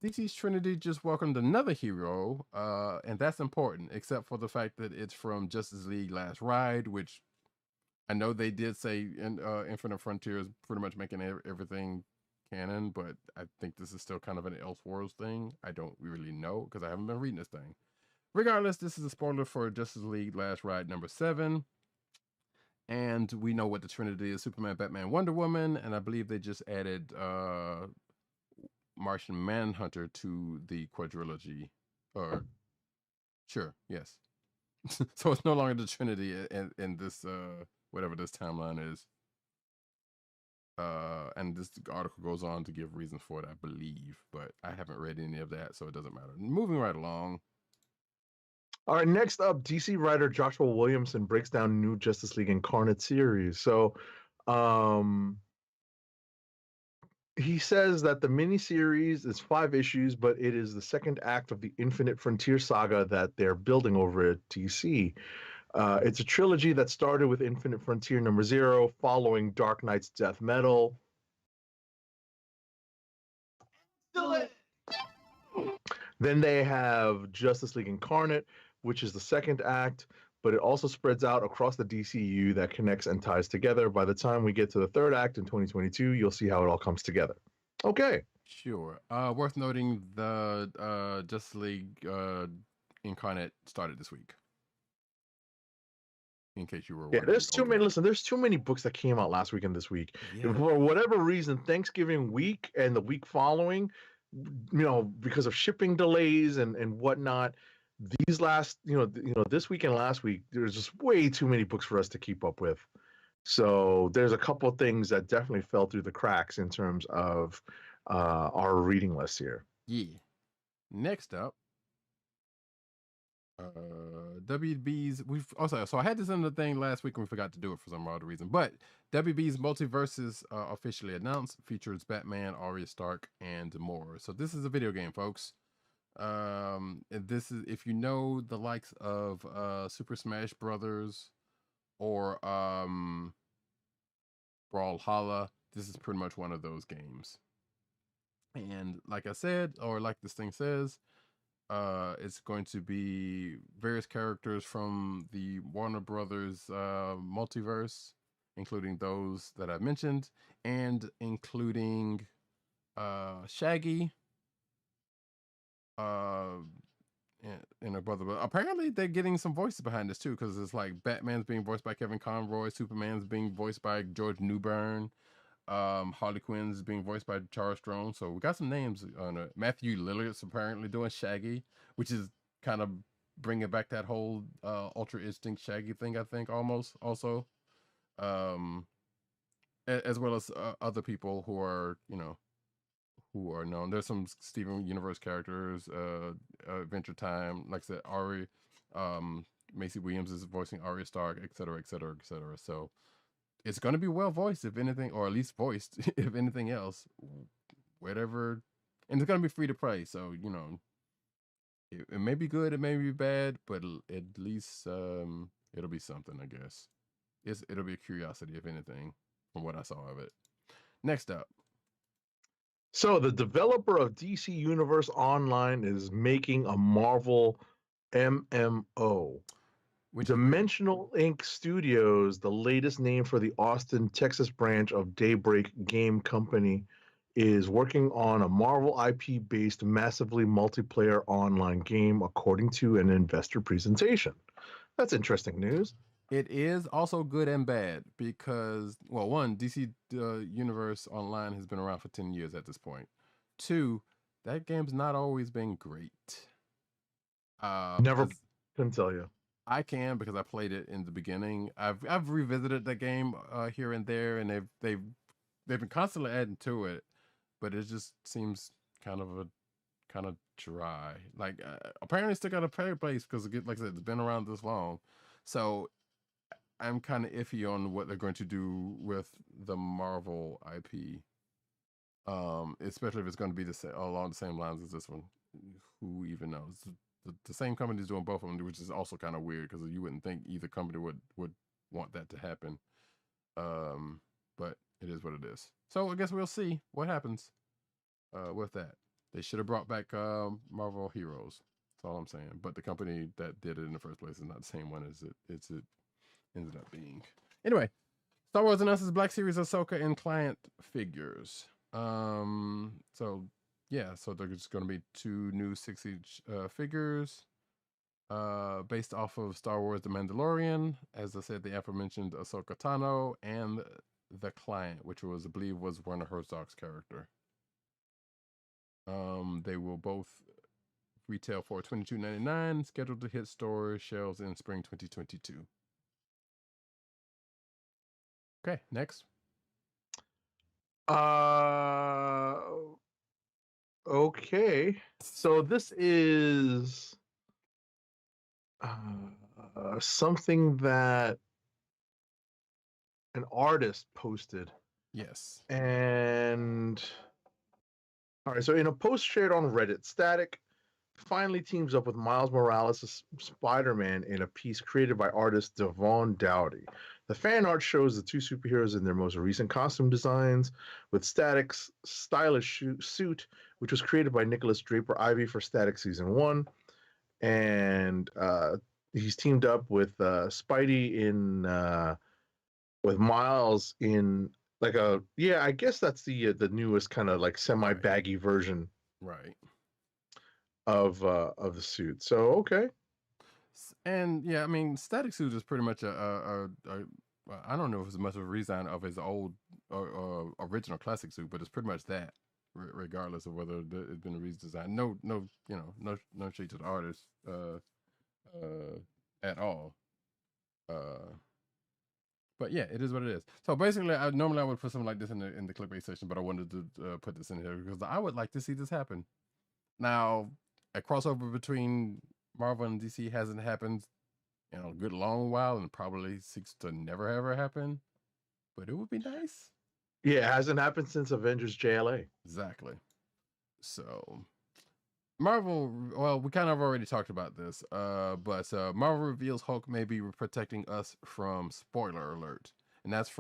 DC's Trinity just welcomed another hero, and that's important, except for the fact that it's from Justice League Last Ride, which I know they did say in Infinite Frontier is pretty much making everything canon, but I think this is still kind of an Elseworlds thing. I don't really know because I haven't been reading this thing. Regardless, this is a spoiler for Justice League Last Ride number 7. And we know what the Trinity is: Superman, Batman, Wonder Woman, and I believe they just added Martian Manhunter to the quadrilogy. Or sure, yes. So it's no longer the Trinity in this whatever this timeline is. And this article goes on to give reasons for it, I believe, but I haven't read any of that, so it doesn't matter. Moving right along. All right, next up, DC writer Joshua Williamson breaks down new Justice League Incarnate series. So, he says that the miniseries is 5 issues, but it is the second act of the Infinite Frontier saga that they're building over at DC. It's a trilogy that started with Infinite Frontier #0, following Dark Knight's Death Metal. Then they have Justice League Incarnate, which is the second act, but it also spreads out across the DCU that connects and ties together. By the time we get to the third act in 2022, you'll see how it all comes together. Okay. Sure. Worth noting, the Justice League Incarnate started this week. In case you were wondering. Yeah, there's too many. Listen, there's too many books that came out last week and this week. Yeah. For whatever reason, Thanksgiving week and the week following, because of shipping delays and whatnot, these last, this week and last week, there's just way too many books for us to keep up with. So there's a couple of things that definitely fell through the cracks in terms of our reading list here. Yeah. Next up, WB's. So I had this in the thing last week and we forgot to do it for some odd reason. But WB's Multiverses officially announced, features Batman, Arya Stark, and more. So this is a video game, folks. This is, if you know the likes of Super Smash Brothers or Brawlhalla, this is pretty much one of those games. And like I said, or like this thing says, it's going to be various characters from the Warner Brothers multiverse, including those that I mentioned, and including Shaggy, and her brother. But apparently they're getting some voices behind this too, because it's like Batman's being voiced by Kevin Conroy, Superman's being voiced by George Newbern, Harley Quinn's being voiced by Charles Strong. So we got some names on it. Matthew Lillard's apparently doing Shaggy, which is kind of bringing back that whole Ultra Instinct Shaggy thing, I think, almost also, as well as other people who are who are known. There's some Steven Universe characters, Adventure Time, like I said, Ari, Macy Williams is voicing Arya Stark, etc., etc., etc. So it's going to be well voiced, if anything, or at least voiced, if anything else, whatever. And it's going to be free to play, so it may be good, it may be bad, but at least it'll be something, I guess. It'll be a curiosity, if anything, from what I saw of it. Next up. So the developer of DC Universe Online is making a Marvel MMO. Dimensional Ink Studios, the latest name for the Austin, Texas branch of Daybreak Game Company, is working on a Marvel IP-based massively multiplayer online game, according to an investor presentation. That's interesting news. It is also good and bad because, well, one, DC Universe Online has been around for 10 years at this point. 2, that game's not always been great. Never can tell you. I can, because I played it in the beginning. I've revisited the game here and there, and they've been constantly adding to it, but it just seems kind of dry. Like apparently it's still got a player base because, like I said, it's been around this long. So I'm kind of iffy on what they're going to do with the Marvel IP, especially if it's going to be along the same lines as this one. Who even knows? The same company is doing both of them, which is also kind of weird because you wouldn't think either company would want that to happen. But it is what it is. So I guess we'll see what happens with that. They should have brought back Marvel Heroes. That's all I'm saying. But the company that did it in the first place is not the same one as it ended up being. Anyway, Star Wars announces Black Series Ahsoka and client figures. So yeah, so there's going to be 2 new 6-inch figures. based off of Star Wars The Mandalorian. As I said, the aforementioned Ahsoka Tano and The Client, which I believe was Werner Herzog's character. They will both retail for $22.99, scheduled to hit store shelves in spring 2022. Okay, next. Okay. So this is something that an artist posted. Yes. And all right, so in a post shared on Reddit, Static finally teams up with Miles Morales as Spider-Man in a piece created by artist Devon Dowdy. The fan art shows the two superheroes in their most recent costume designs, with Static's stylish suit, which was created by Nicholas Draper Ivy for Static Season 1. And he's teamed up with Spidey with Miles in like I guess that's the newest kind of like semi-baggy version Right. of the suit. So okay. And yeah, I mean, Static Suit is pretty much I don't know if it's much of a redesign of his old original classic suit, but it's pretty much that, regardless of whether it's been a redesign. No, no shade to the artist at all. But yeah, it is what it is. So basically, normally I would put something like this in the clickbait section, but I wanted to put this in here because I would like to see this happen. Now, a crossover between Marvel and DC hasn't happened in a good long while, and probably seeks to never ever happen. But it would be nice. Yeah, it hasn't happened since Avengers JLA. Exactly. So Marvel, well, we kind of already talked about this, but Marvel reveals Hulk may be protecting us from spoiler alert, and this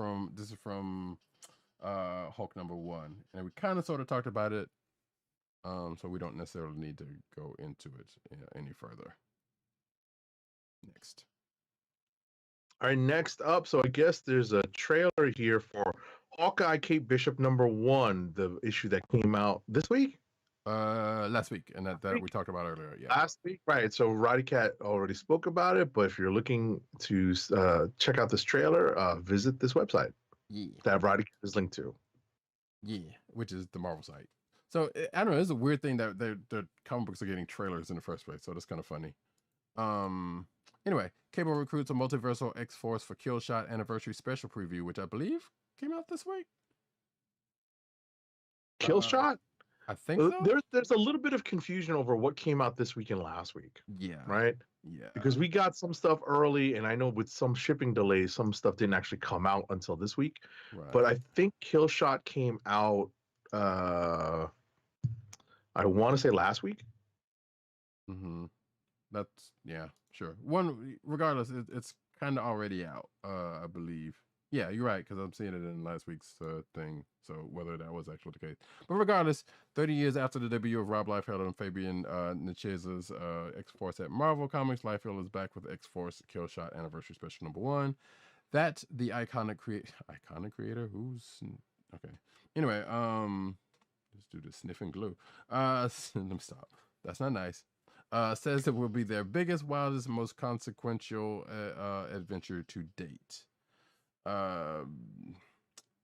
is from Hulk #1, and we kind of sort of talked about it, so we don't necessarily need to go into it any further. Next. All right, next up. So I guess there's a trailer here for Hawkeye Kate Bishop #1, the issue that came out this week. Last week, and that we talked about earlier. Yeah, last week, right? So Roddykat already spoke about it, but if you're looking to check out this trailer, visit this website. Yeah, that Roddykat is linked to. Yeah, which is the Marvel site. So I don't know. It's a weird thing that the comic books are getting trailers in the first place. So that's kind of funny. Anyway, Cable recruits a multiversal X-Force for Killshot anniversary special preview, which I believe came out this week. Killshot? I think so. There's a little bit of confusion over what came out this week and last week. Yeah. Right? Yeah. Because we got some stuff early, and I know with some shipping delays, some stuff didn't actually come out until this week. Right. But I think Killshot came out, I want to say last week. Mm-hmm. That's, yeah, sure. Regardless, it's kind of already out, I believe. Yeah, you're right, because I'm seeing it in last week's thing. So whether that was actually the case. But regardless, 30 years after the debut of Rob Liefeld and Fabian Niciez's X-Force at Marvel Comics, Liefeld is back with X-Force Killshot Anniversary Special #1. That the iconic creator who's... Okay. Anyway, let's do the sniffing glue. Let me stop. That's not nice. Says it will be their biggest, wildest, most consequential adventure to date.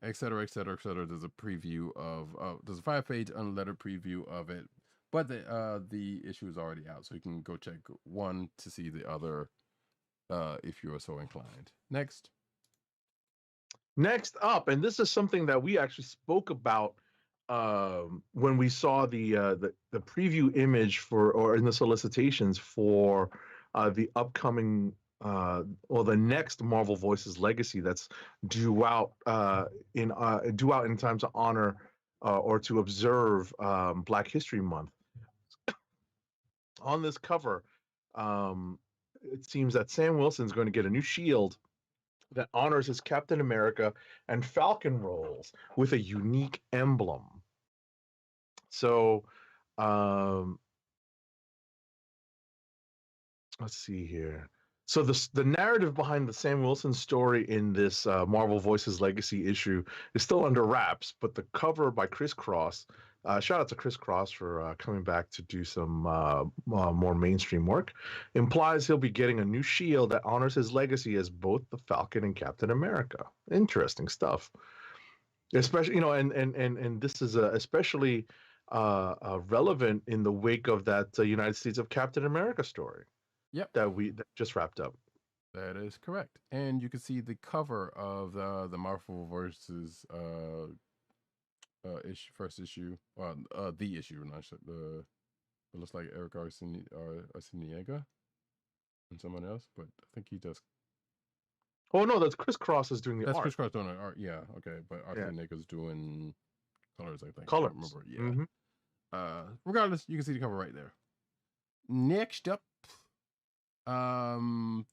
Et cetera, et cetera, et cetera. There's a preview there's a 5-page unlettered preview of it, but the issue is already out, so you can go check one to see the other if you are so inclined. Next up, and this is something that we actually spoke about when we saw the preview image or in the solicitations for the upcoming the next Marvel Voices Legacy that's due out in time to honor or to observe Black History Month. On this cover, it seems that Sam Wilson's going to get a new shield that honors his Captain America and Falcon roles with a unique emblem. So, let's see here. So the narrative behind the Sam Wilson story in this Marvel Voices Legacy issue is still under wraps, but the cover by Chris Cross, shout out to Chris Cross for coming back to do some more mainstream work, implies he'll be getting a new shield that honors his legacy as both the Falcon and Captain America. Interesting stuff. Especially, you know, and this is especially relevant in the wake of that United States of Captain America story. Yep. That just wrapped up. That is correct. And you can see the cover of the Marvel versus issue, first issue, the issue, not the. It looks like Eric Arciniega and someone else, but I think he does. Oh no, that's Chris Cross is doing the That's art. Chris Cross doing the art. Yeah, okay, but Arciniega's doing colors. I think. Colors. I don't remember. Yeah. Regardless, you can see the cover right there. Next up.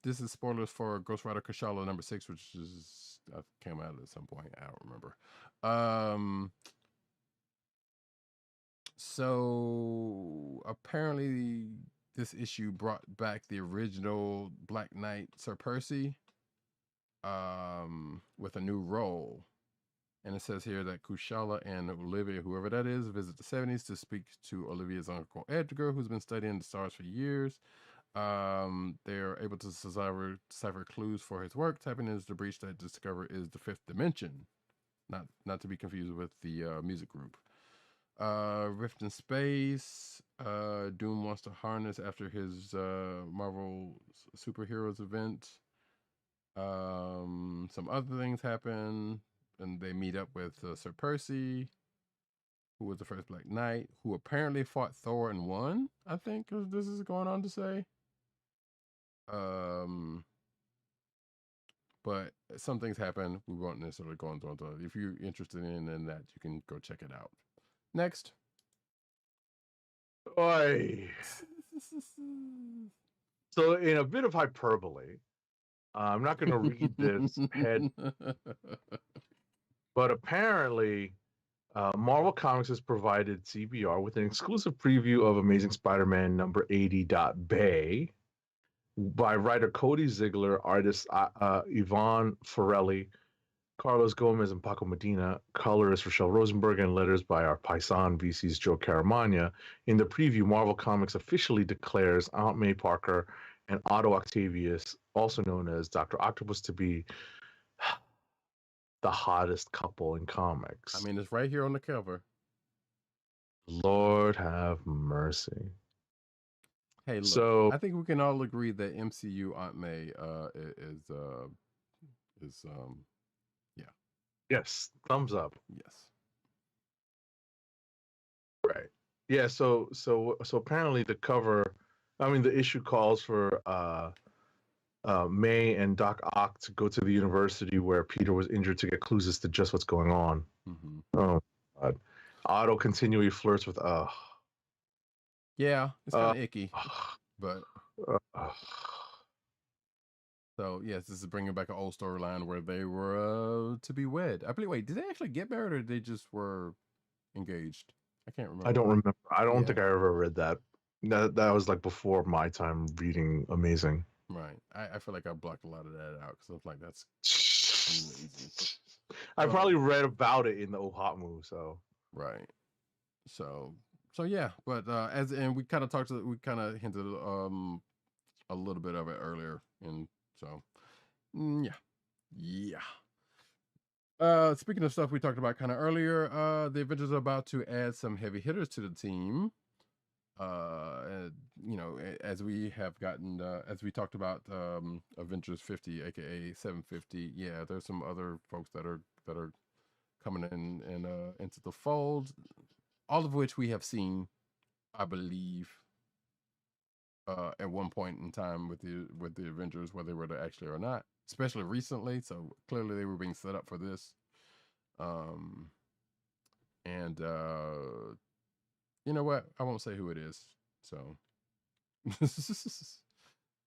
This is spoilers for Ghost Rider Kushala #6, which is came out at some point. I don't remember. So apparently this issue brought back the original Black Knight Sir Percy, with a new role. And it says here that Kushala and Olivia, whoever that is, visit the 70s to speak to Olivia's uncle Edgar, who's been studying the stars for years. They're able to decipher clues for his work. Tapping into the breach that discover is the fifth dimension, not to be confused with the music group. Rift in Space. Doom wants to harness after his Marvel superheroes event. Some other things happen, and they meet up with Sir Percy, who was the first Black Knight, who apparently fought Thor and won. I think this is going on to say. But some things happen. We won't necessarily go into it. If you're interested in that, you can go check it out. Next. Oi. So, in a bit of hyperbole, I'm not going to read this head, but apparently, Marvel Comics has provided CBR with an exclusive preview of Amazing Spider-Man number 80.bay by writer Cody Ziegler, artists Yvonne Forelli, Carlos Gomez, and Paco Medina, colorist Rochelle Rosenberg, and letters by our Paisan VC's Joe Caramagna. In the preview, Marvel Comics officially declares Aunt May Parker and Otto Octavius, also known as Dr. Octopus, to be the hottest couple in comics. I mean, it's right here on the cover. Lord have mercy. Hey, look, so I think we can all agree that MCU Aunt May is yeah. Yes, thumbs up. Yes. Right. Yeah, so apparently the cover, I mean the issue calls for May and Doc Ock to go to the university where Peter was injured to get clues as to just what's going on. Mm-hmm. Oh God. Otto continually flirts with yeah, it's kind of icky, but so yes, this is bringing back an old storyline where they were to be wed. I believe. Wait, did they actually get married, or they just were engaged? I can't remember. I don't remember. I don't think I ever read that. That was like before my time reading Amazing. Right. I feel like I blocked a lot of that out because I was like, that's lazy. I probably read about it in the Ohatmu, so right. So yeah, but we kind of hinted a little bit of it earlier, and so yeah. Speaking of stuff we talked about kind of earlier, the Avengers are about to add some heavy hitters to the team. And, you know, as we have gotten, as we talked about, Avengers 50, aka 750. Yeah, there's some other folks that are coming in and into the fold, all of which we have seen, I believe, at one point in time with the Avengers, whether they were to actually or not, especially recently. So clearly they were being set up for this. And you know what? I won't say who it is. So, you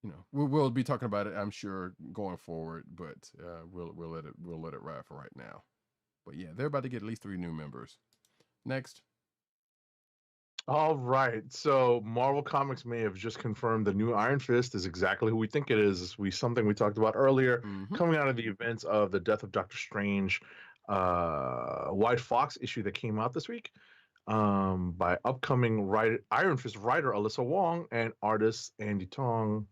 know, we'll be talking about it, I'm sure, going forward. But we'll let it ride for right now. But yeah, they're about to get at least 3 new members. Next. All right. So Marvel Comics may have just confirmed the new Iron Fist is exactly who we think it is. Something we talked about earlier, Mm-hmm. coming out of the events of the Death of Doctor Strange, White Fox issue that came out this week, by upcoming Iron Fist writer Alyssa Wong and artists Andy Tong,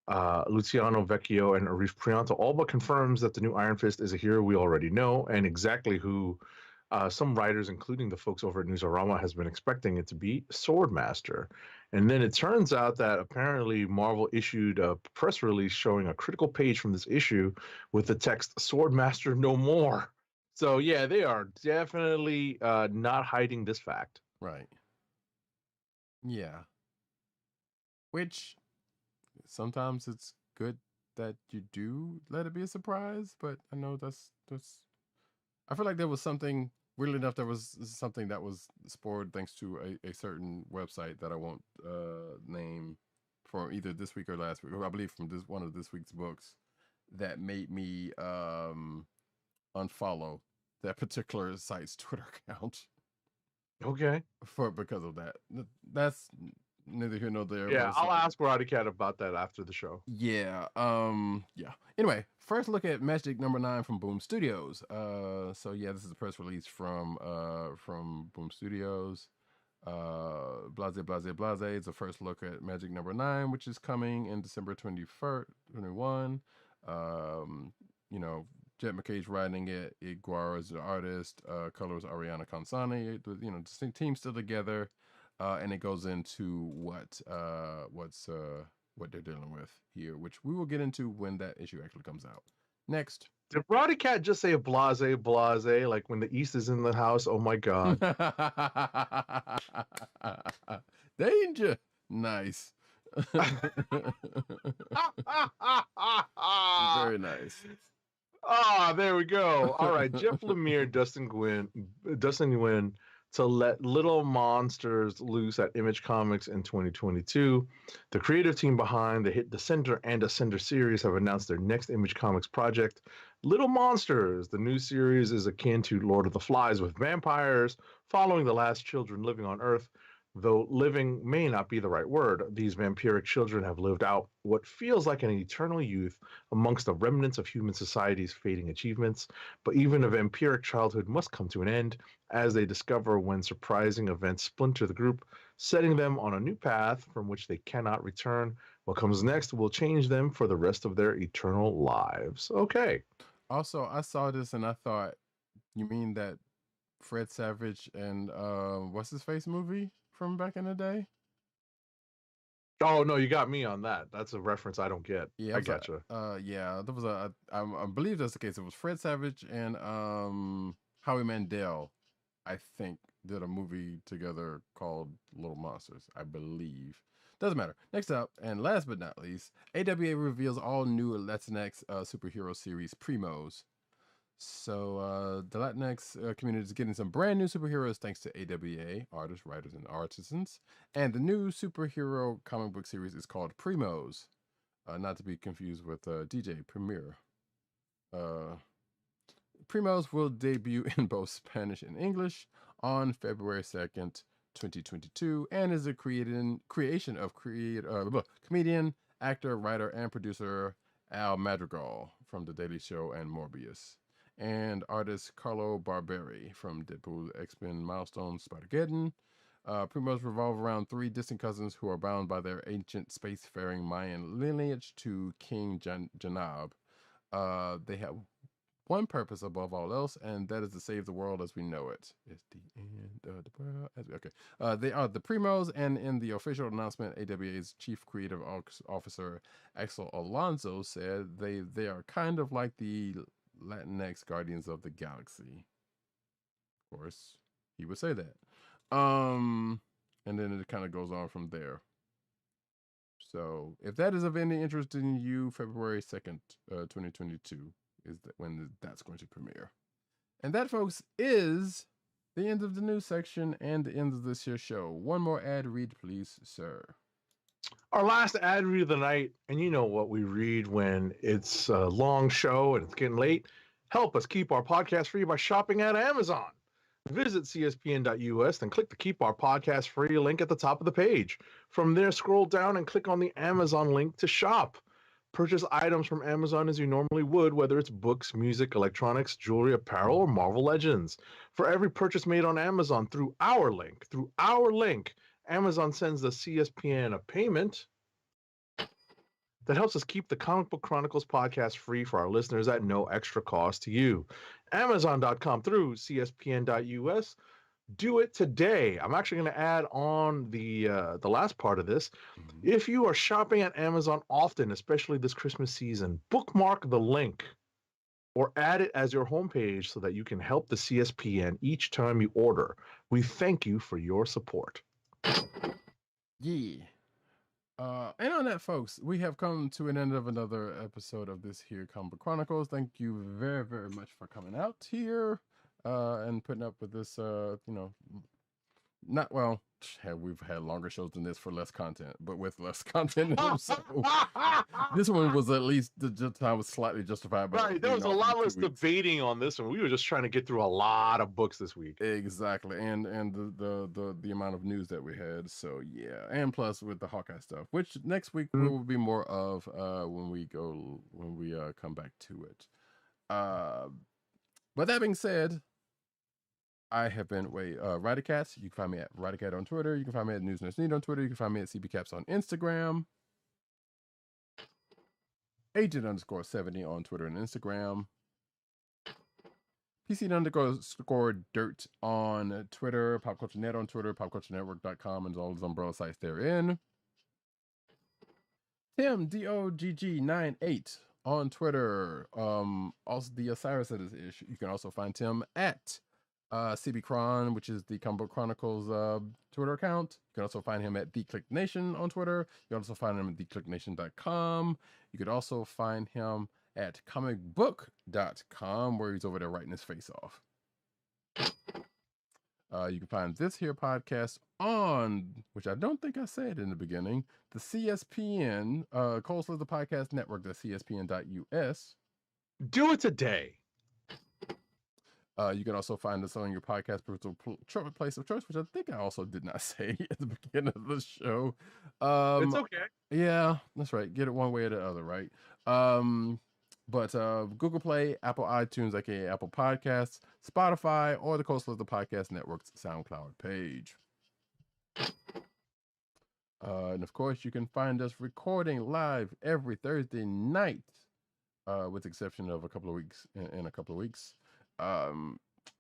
Luciano Vecchio, and Arif Prianto. All but confirms that the new Iron Fist is a hero we already know and exactly who some writers, including the folks over at Newsarama, has been expecting it to be Swordmaster. And then it turns out that apparently Marvel issued a press release showing a critical page from this issue with the text "Swordmaster no more." So yeah, they are definitely not hiding this fact. Right. Yeah. Which sometimes it's good that you do let it be a surprise, but I know that's. I feel like there was something. Weirdly enough, there was something that was spoiled thanks to a certain website that I won't name for either this week or last week. Or I believe from this one of this week's books that made me unfollow that particular site's Twitter account Okay. because of that. That's neither here nor there. Yeah, I'll ask Roddykat about that after the show. Yeah. Yeah. Anyway, first look at Magic #9 from Boom Studios. So yeah, this is a press release from Boom Studios. Blase Blase Blase. It's a first look at Magic #9, which is coming in December 21st, 21. You know, Jet McCage's writing it. Iguara is the artist. Colors Ariana Consani. You know, distinct team still together. And it goes into what they're dealing with here, which we will get into when that issue actually comes out. Next. Did Roddykat just say blase blase like when the East is in the house? Oh my god. Danger. Nice. Very nice. Ah, there we go. All right, Jeff Lemire, Dustin Nguyen to let Little Monsters loose at Image Comics in 2022. The creative team behind the hit Descender and Ascender series have announced their next Image Comics project, Little Monsters. The new series is akin to Lord of the Flies with vampires, following the last children living on Earth. Though living may not be the right word, these vampiric children have lived out what feels like an eternal youth amongst the remnants of human society's fading achievements. But even a vampiric childhood must come to an end, as they discover when surprising events splinter the group, setting them on a new path from which they cannot return. What comes next will change them for the rest of their eternal lives. Okay. Also, I saw this and I thought, you mean that Fred Savage and what's his face movie from back in the day? Oh no, you got me on that. That's a reference I don't get. Yeah, I gotcha. Yeah, there was I believe that's the case. It was Fred Savage and Howie Mandel, I think, did a movie together called Little Monsters, I believe. Doesn't matter. Next up, and last but not least, AWA reveals all new Latinx superhero series Primos. So the Latinx community is getting some brand new superheroes thanks to AWA, artists, writers, and artisans. And the new superhero comic book series is called Primos, not to be confused with DJ Premier. Primos will debut in both Spanish and English on February 2nd, 2022, and is a creation of comedian, actor, writer, and producer Al Madrigal from The Daily Show and Morbius, and artist Carlo Barberi from Deadpool, X-Men, Milestone, Spider-Geddon. Primos revolve around three distant cousins who are bound by their ancient spacefaring Mayan lineage to King Janab. They have one purpose above all else, and that is to save the world as we know it. It's the end of the world. Okay. They are the Primos, and in the official announcement, AWA's chief creative officer, Axel Alonso, said they are kind of like the Latinx Guardians of the Galaxy. Of course, he would say that. And then it kind of goes on from there. So if that is of any interest in you, February 2nd, 2022 is when that's going to premiere. And that, folks, is the end of the news section and the end of this year's show. One more ad read, please, sir. Our last ad read of the night, and you know what we read when it's a long show and it's getting late. Help us keep our podcast free by shopping at Amazon. Visit cspn.us, then click the Keep Our Podcast Free link at the top of the page. From there, scroll down and click on the Amazon link to shop. Purchase items from Amazon as you normally would, whether it's books, music, electronics, jewelry, apparel, or Marvel Legends. For every purchase made on Amazon through our link, Amazon sends the CSPN a payment that helps us keep the Comic Book Chronicles podcast free for our listeners at no extra cost to you. Amazon.com through CSPN.us. Do it today. I'm actually going to add on the last part of this. If you are shopping at Amazon often, especially this Christmas season, bookmark the link or add it as your homepage so that you can help the CSPN each time you order. We thank you for your support. Yeah. And on that, folks, we have come to an end of another episode of this here Comic Book Chronicles. Thank you very, very much for coming out here and putting up with this, we've had longer shows than this for less content, but with less content. So this one was at least the time was slightly justified. Right, there was a lot less debating on this one. We were just trying to get through a lot of books this week. Exactly, and the amount of news that we had. So yeah, and plus with the Hawkeye stuff, which next week will be more of when we come back to it. But that being said, I have been Roddykat. You can find me at Roddykat on Twitter. You can find me at News Nurse Need on Twitter. You can find me at CBCaps on Instagram. Agent_70 on Twitter and Instagram. PC_dirt on Twitter. PopCultureNet on Twitter. PopCultureNetwork.com and all those umbrella sites therein. Tim DOGG98 on Twitter. Also the Osiris that is ish. You can also find Tim at CB Chron, which is the Comic Book Chronicles Twitter account. You can also find him at The Kliq Nation on Twitter. You can also find him at thekliqnation.com. You could also find him at comicbook.com, where he's over there writing his face off. You can find this here podcast on, which I don't think I said in the beginning, the CSPN, Coastal the Podcast Network, the CSPN.us. Do it today. You can also find us on your podcast place of choice, which I think I also did not say at the beginning of the show. It's okay. Yeah, that's right. Get it one way or the other, right? But Google Play, Apple iTunes, aka Apple Podcasts, Spotify, or the Coastal of the Podcast Network's SoundCloud page. And of course, you can find us recording live every Thursday night, with the exception of a couple of weeks,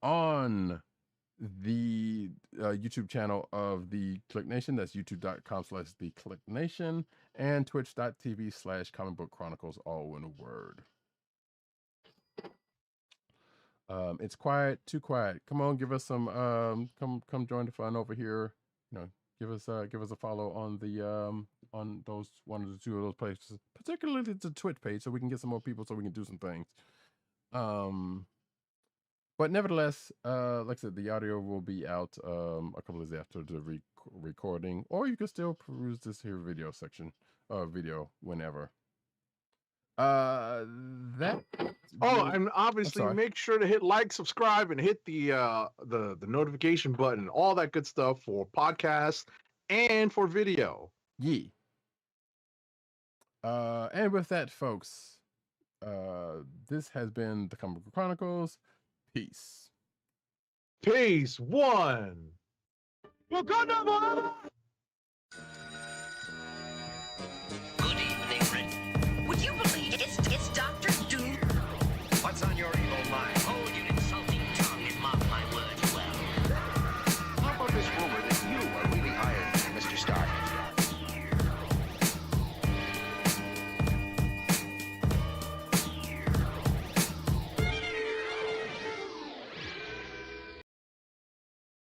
on the YouTube channel of the Kliq Nation. That's youtube.com/the Kliq Nation and twitch.tv/Comic Book Chronicles, all in a word. It's quiet, too quiet. Come on, give us some come join the fun over here. Give us a follow on the on those one or two of those places, particularly the Twitch page, so we can get some more people, so we can do some things. But nevertheless, like I said, the audio will be out a couple of days after the recording, or you can still peruse this here video section, video whenever. And obviously make sure to hit like, subscribe, and hit the notification button, all that good stuff for podcasts and for video. Yeah. And with that, folks, this has been the Comic Book Chronicles. Peace. Peace. One. Wakanda forever!